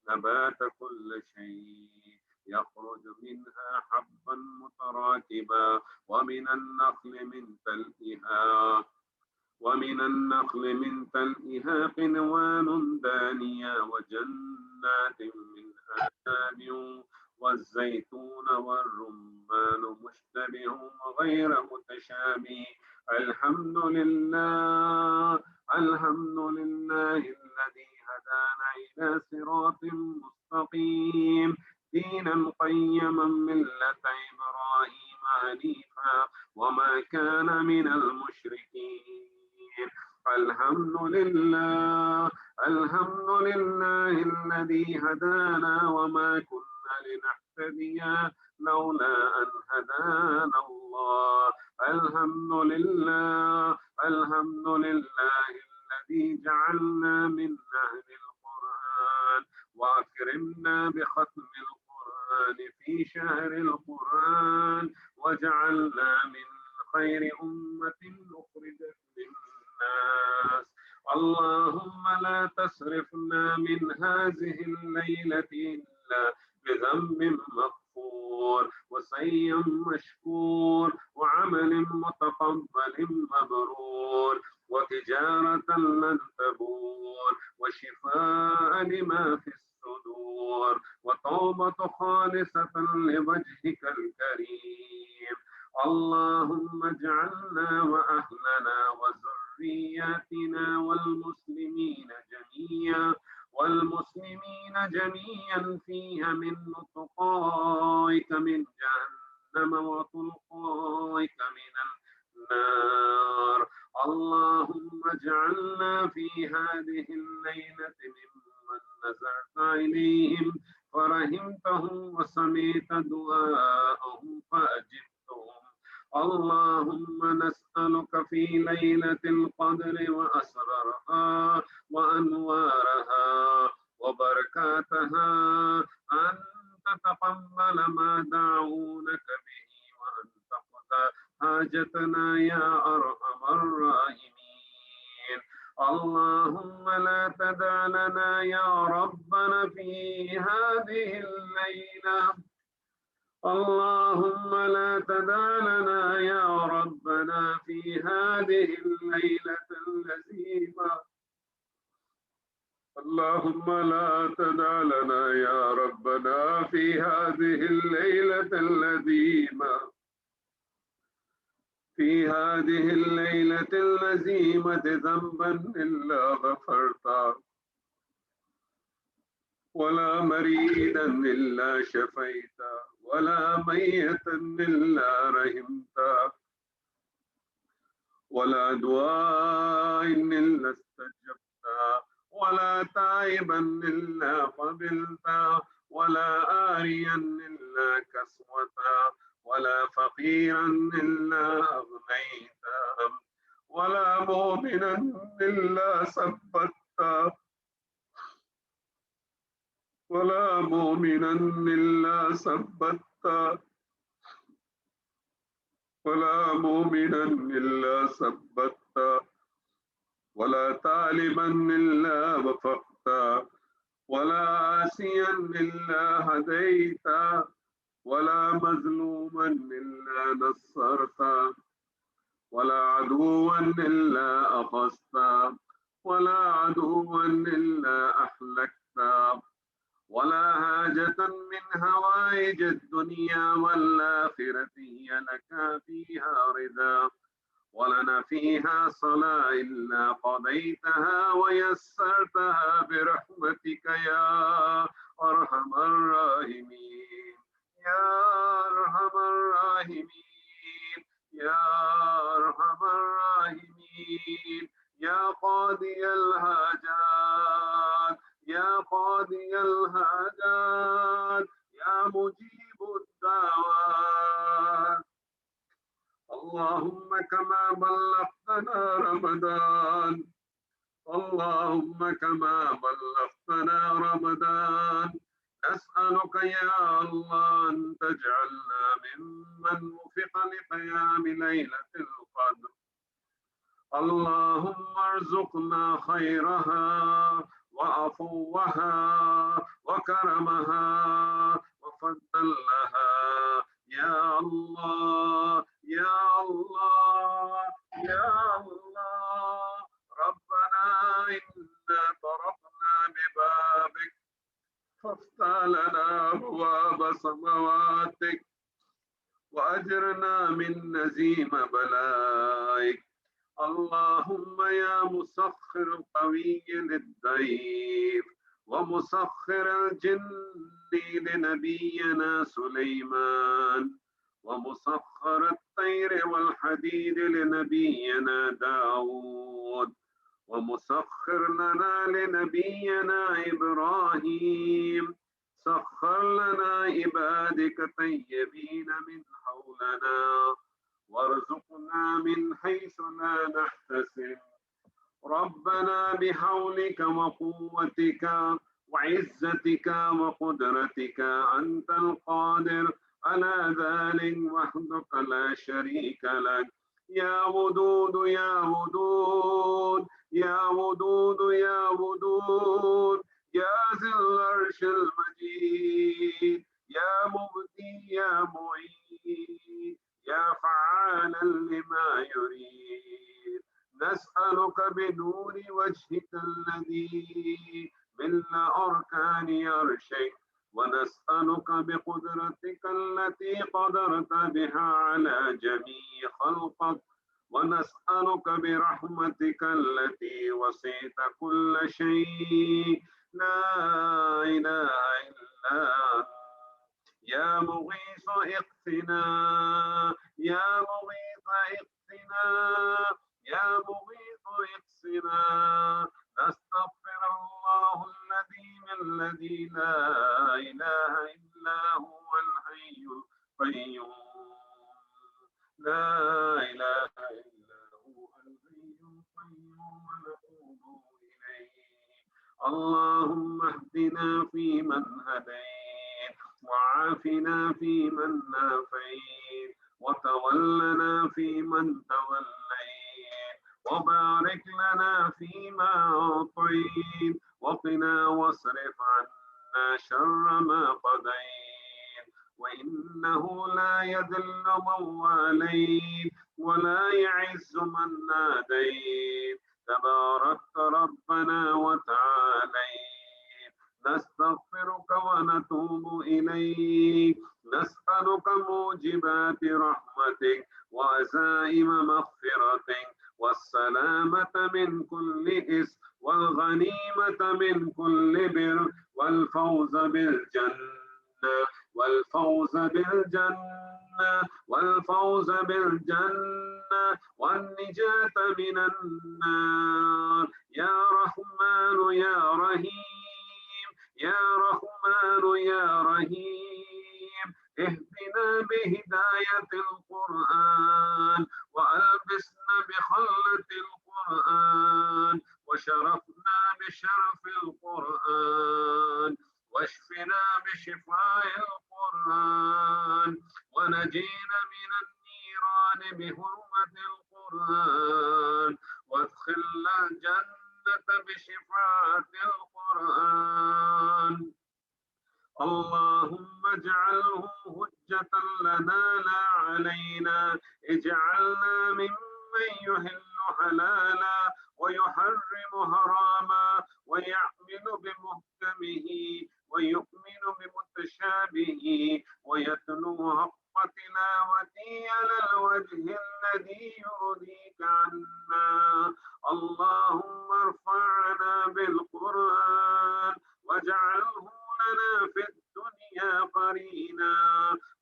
نبات كل شيء يخرج منها حبا متراكبا ومن النخل من تلئها قنوان دانية وجنات من أعناب والزيتون والرمان مشتبه وغير متشابه. الحمد لله الذي هدانا إلى صراط مستقيم دينا قيما ملة إبراهيم حنيفا وما كان من المشركين. الحمد لله الذي هدانا وما كنا لنهتدي لولا أن هدانا الله. الحمد لله الذي جعلنا من أهل القرآن وأكرمنا بختم القرآن في شهر القرآن وجعلنا من خير أمة أخرجت للناس. اللهم لا تصرفنا من هذه الليلة إلا بذنب مغفور وسعي مشكور وعمل متقبل مبرور وتجارة لن تبور وشفاء لما في الصدور وتوبة خالصة لوجهك الكريم. اللهم اجعلنا وأهلنا وذرياتنا والمسلمين جميعا فيها من تقائك من جهنم وتلقائك من النار. اللهم اجعلنا في هذه الليلة ممن نزلت إليهم فرحمتهم وسمعت دعاءهم فأجبتهم. اللهم نسألك في ليلة القدر وأسرارها وأنوارها وبركاتها أن تتقبل ما دعونك به وأن تقضى حاجتنا يا أرحم الراحمين. اللهم لا تدع لنا يا ربنا في هذه الليلة اللهم لا تدع لنا يا ربنا في هذه الليلة اللذيذة اللهم لا تدع لنا يا ربنا في هذه الليلة اللذيذة ذنبا إلا غفرته ولا مريدا إلا شفيته ولا ميتا إلا رحمته ولا دعاء إلا استجبته ولا تائبا إلا قبلته ولا آريا إلا كسوته ولا فقيرا إلا أغنيته ولا مؤمنا إلا ثبته ولا مؤمنا إلا ثبته ولا مؤمنا إلا ثبته ولا طالبا إلا وفقته ولا عاصيا إلا هديته ولا مظلوما إلا نصرته ولا عدوا إلا أخذته ولا عدوا إلا أهلكته ولا حاجة من هوائج الدنيا والآخرة هي لك فيها رضا ولنا فيها صلاة إلا قضيتها ويسرتها برحمتك يا أرحم الراحمين يا أرحم الراحمين يا أرحم الراحمين يا قاضي الحاجات يا قاضي الحاجات يا مجيب الدعوات. اللهم كما بلغتنا رمضان اللهم كما بلغتنا رمضان نسألك يا الله أن تجعلنا ممن وفق لقيام ليلة القدر. اللهم ارزقنا خيرها وعفوها وكرمها وفضلها يا الله يا الله يا الله. ربنا إنا طرقنا ببابك فافتح لنا أبواب سماواتك وأجرنا من نزيم بلائك. اللهم يا مسخر القوي للضعيف ومسخر الجن لنبينا سليمان ومسخر الطير والحديد لنبينا داود ومسخر لنا لنبينا إبراهيم. سخر لنا عبادك طيبين من حولنا وارزقنا من حيث لا نحتسب. ربنا بحولك وقوتك وعزتك وقدرتك أنت القادر على ذلك وحدك لا شريك لك. يا ودود يا ودود يا ودود يا ودود يا ذي العرش المجيد يا مبدي يا معيد يا فعالا لما يريد. نسألك بنور وجهك الذي من أركان عرشك ونسألك بقدرتك التي قدرت بها على جميع خلقك، ونسألك برحمتك التي وسعت كل شيء، لا إله إلا أنت، يا مغيث اغثنا، يا مغيث اغثنا، يا مغيث اغثنا. نستغفر الله الذي لا إله إلا هو الحي القيوم، لا إله إلا هو الحي القيوم، ونتوب إليه. اللهم اهدنا فيمن هديت، وعافنا فيمن عافيت، وتولنا فيمن توليت، وبارك لنا فيما أعطيت، وقنا واصرف عنا شر ما قضيت، وإنه لا يذل من واليت، ولا يعز من ناديت، تباركت ربنا وتعاليت. نستغفرك ونتوب إليك، نسألك موجبات رحمتك وعزائم مغفرتك، والسلامة من كل إثم، والغنيمة من كل بر، والفوز بالجنة، والفوز بالجنة، والفوز بالجنة، والنجاة من النار، يا رحمن يا رحيم، يا رحمن يا رحيم. اهدنا بهداية القرآن، وألبسنا بخلة القرآن، وشرفنا بشرف القرآن، واشفنا بشفاء القرآن، ونجينا من النيران بحرمة القرآن، وادخلنا الجنة بشفاعة القرآن. اللهم اجعله حجة لنا لا علينا، اجعلنا ممن يحل حلالا ويحرم حراما، ويعمل بمحكمه ويؤمن بمتشابهه، ويتلو حق تلاوته على الوجه الذي يرضيك عنا. اللهم ارفعنا بالقرآن، واجعله لنا في الدنيا قرينا،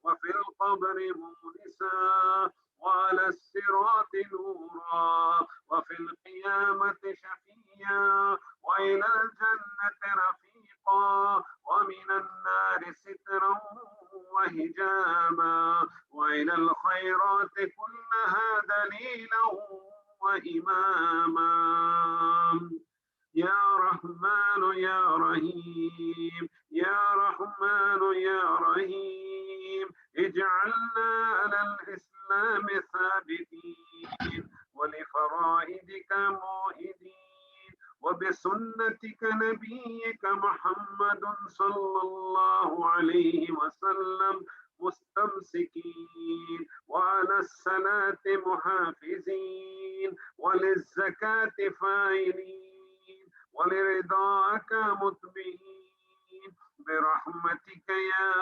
وفي القبر مونسا، وعلى الصراط نورا، وفي القيامة شفيعا، وإلى الجنة رفيقا، ومن النار سترا وحجابا، وإلى الخيرات كلها دليلا وإماما. يا رحمن يا رحيم، يا رحمن يا رحيم. اجعلنا على الإسلام ثابتين، ولفرائدك موئدين، وبسنتك نبيك محمد صلى الله عليه وسلم مستمسكين، وعلى الصلاة محافظين، وللزكاة فاعلين، ولرضاك متبعين، برحمتك يا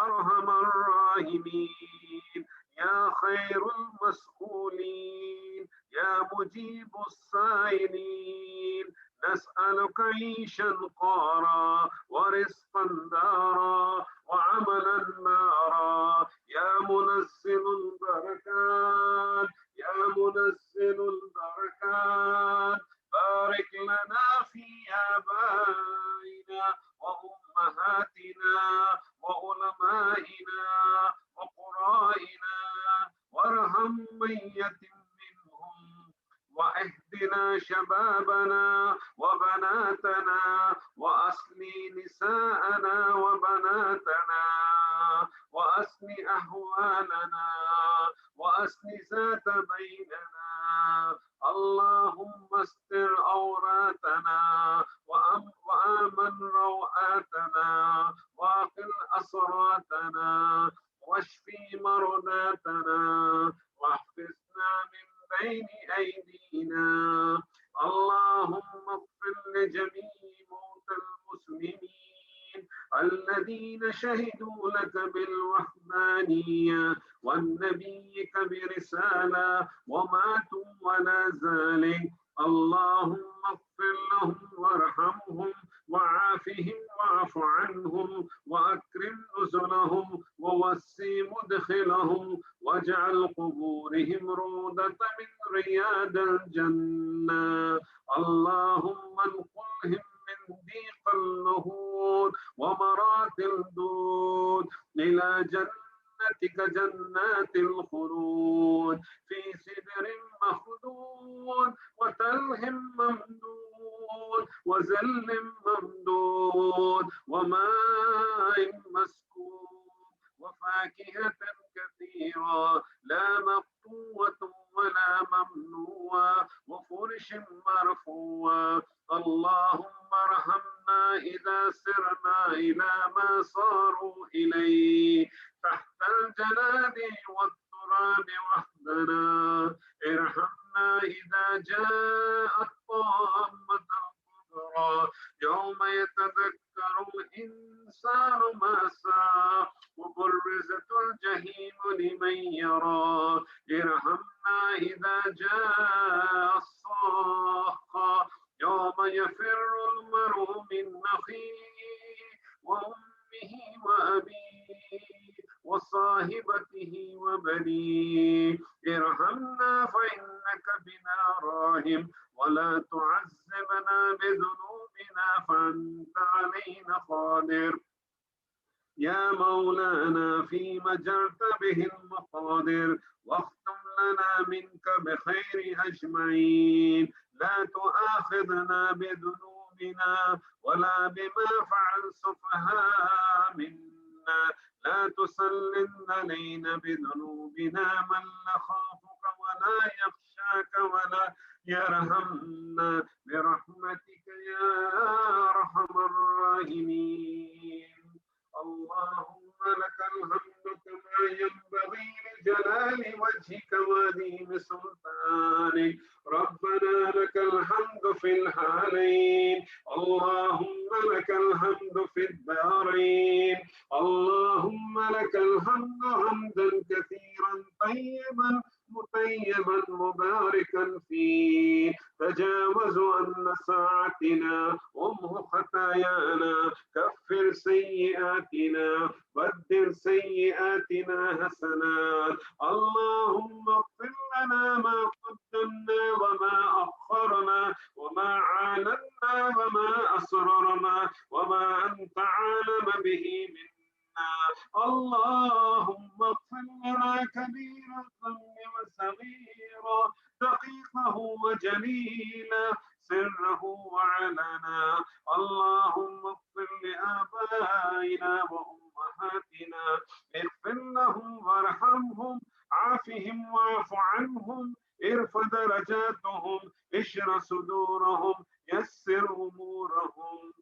أرحم الراحمين، يا خير المسؤولين، يا مجيب السائلين. نسألك عيشا قارا، ورزقا دارا، وعملا بارا، يا منزل البركات، يا منزل البركات. بارك لنا في آبائنا وأمهاتنا وعلمائنا وقرائنا، وارحم من يتم منهم، واهدنا شبابنا وبناتنا، وأصلي نساءنا وبناتنا، وأصلي أهوالنا، وأصلي ذات بيننا. اللهم استر عوراتنا، وآمن روآتنا، واقل أسراتنا، واشفي مرضاتنا، واحفظنا من بين أيدينا. اللهم اغفر لجميع موتى المسلمين الذين شهدوا لك بالوحدانية والنبيك برسالة وماتوا ولا ذلك. اللهم اغفر لهم وارحمهم وعافهم واعف عنهم وأكرم نزلهم ووسع مدخلهم واجعل قبورهم روضة من رياض الجنة. اللهم انقلهم من ضيق النهود ومرات الدود إلى جنتك جنات الخلود في سدر مخدود وتلح ممدود وزل ممدود وماء مسكوب وفاكهة كثيرة لا مقطوعة ولا ممنوعة وفرش مرفوعة. اللهم ارحمنا إذا سرنا إلى ما صاروا إليه تحت الجناد والتراب وحدنا. ارحمنا إذا جاءت الطامة الكبرى يوم يتذكر الإنسان ما سعى وبرزت الجحيم لمن يرى. ارحمنا إذا جاء الصاخة يوم يفر المرء من أخيه وأمه وأبيه وصاحبته وبنيه. ارحمنا فإنك بنا راحم ولا تعذبنا بذنوبنا فأنت علينا قادر. يا مولانا فيما جرت به المقادر واختم لنا منك بخير أجمعين. لا تؤاخذنا بذنوبنا ولا بما فعل السفهاء منا. لا تسلط علينا بذنوبنا من لا يخافك ولا يخشاك ولا يرحمنا برحمتك يا أرحم الراحمين. اللهم لك الحمد كما ينبغي لجلال وجهك وعظيم سلطانك. ربنا لك الحمد في الحالين. اللهم لك الحمد في الدارين. اللهم لك الحمد حمدا كثيرا طيبا مطيبا مباركا فيه. تجاوز عن ساعتنا وامه خطايانا كفر سيئاتنا بدل سيئاتنا حسنات. اللهم اغفر لنا ما قدمنا وما أخرنا وما أعلنا وما أسررنا وما أنت عالم به منا. اللهم اغفر لنا كبير الذنب وصغيرا دقيقه وجليلا سره وعلنا. اللهم اغفر لآبائنا وأمهاتنا اغفر لهم وارحمهم عافهم واعف عنهم ارفع درجاتهم اشرح صدورهم يسر أمورهم.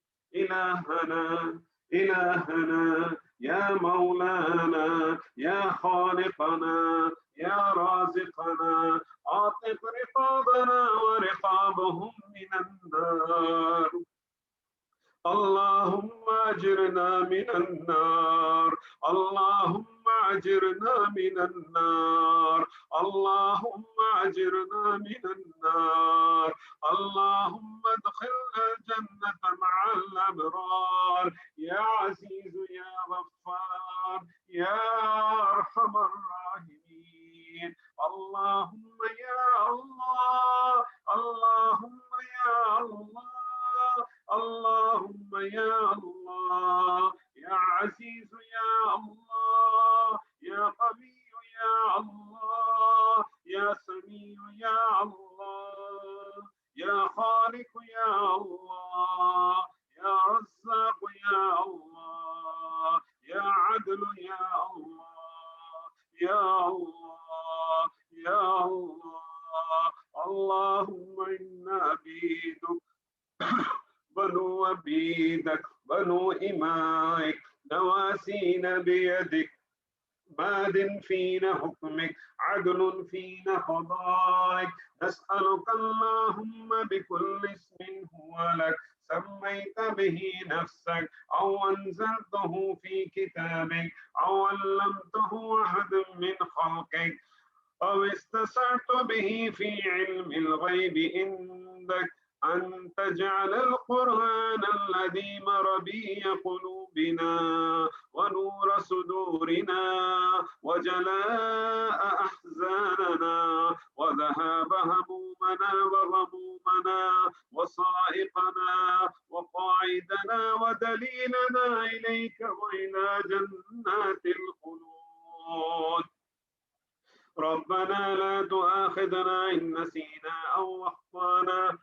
إلهنا يا مولانا يا خالقنا يا رازقنا عاتق رقابنا ورقابهم من النار. اللهم أجرنا من النار. اللهم أجرنا من النار. اللهم أجرنا من النار. اللهم ادخلنا الجنة مع الأبرار يا عزيز يا غفار يا أرحم الراحمين. اللهم يا الله. اللهم يا الله. اللهم يا الله يا عزيز يا الله يا قوي يا الله يا سميع يا الله يا خالق يا الله يا رزاق يا الله يا عدل يا الله يا الله يا الله. اللهم إنا عبيدك بنو عبيدك بنو إمائك نواسينا بيدك ماد فينا حكمك عدل فينا قضائك. نسألك اللهم بكل اسم هو لك سميت به نفسك أو أنزلته في كتابك أو علمته أحد من خلقك أو استأثرت به في علم الغيب عندك أن تجعل القرآن الذي ربيع قلوبنا ونور صدورنا وجلاء أحزاننا وذهاب همومنا وغمومنا وصائقنا وقائدنا ودليلنا إليك وإلى جنات الخلود. ربنا لا تؤاخذنا إن نسينا أو أخطأنا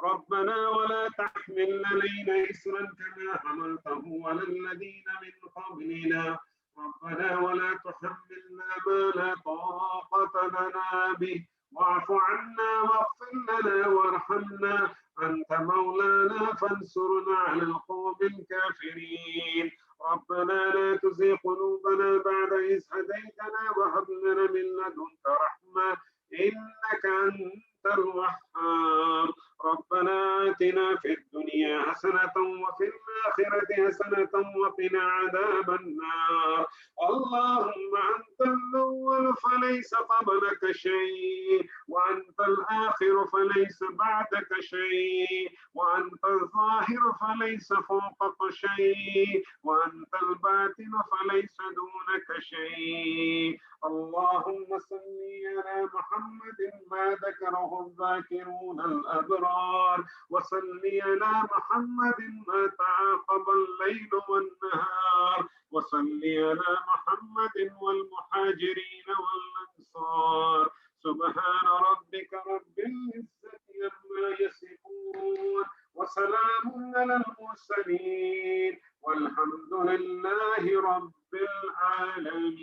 ربنا ولا تحمل علينا إصرا كما حملته على الذين من قبلنا ربنا ولا تحملنا ما لا طاقة لنا به واعف عنا واغفر لنا وارحمنا أنت مولانا فانصرنا على القوم الكافرين. ربنا لا تزغ قلوبنا بعد إذ هديتنا وهب لنا من لدنك رحمة إنك أنت الوهاب. ربنا آتنا في الدنيا حسنة وفي الآخرة حسنة وقنا عذاب النار. اللهم أنت الأول فليس قبلك شيء وأنت الآخر فليس بعدك شيء وأنت الظاهر فليس فوقك شيء وأنت الباطن فليس دونك شيء. اللهم صل على محمد ما ذكره الذاكرون الأبرار وصل على محمد ما تعاقب الليل والنهار وصل على محمد والمهاجرين والأنصار. سبحان ربك رب العزة عما يصفون وسلام على المرسلين والحمد لله رب العالمين.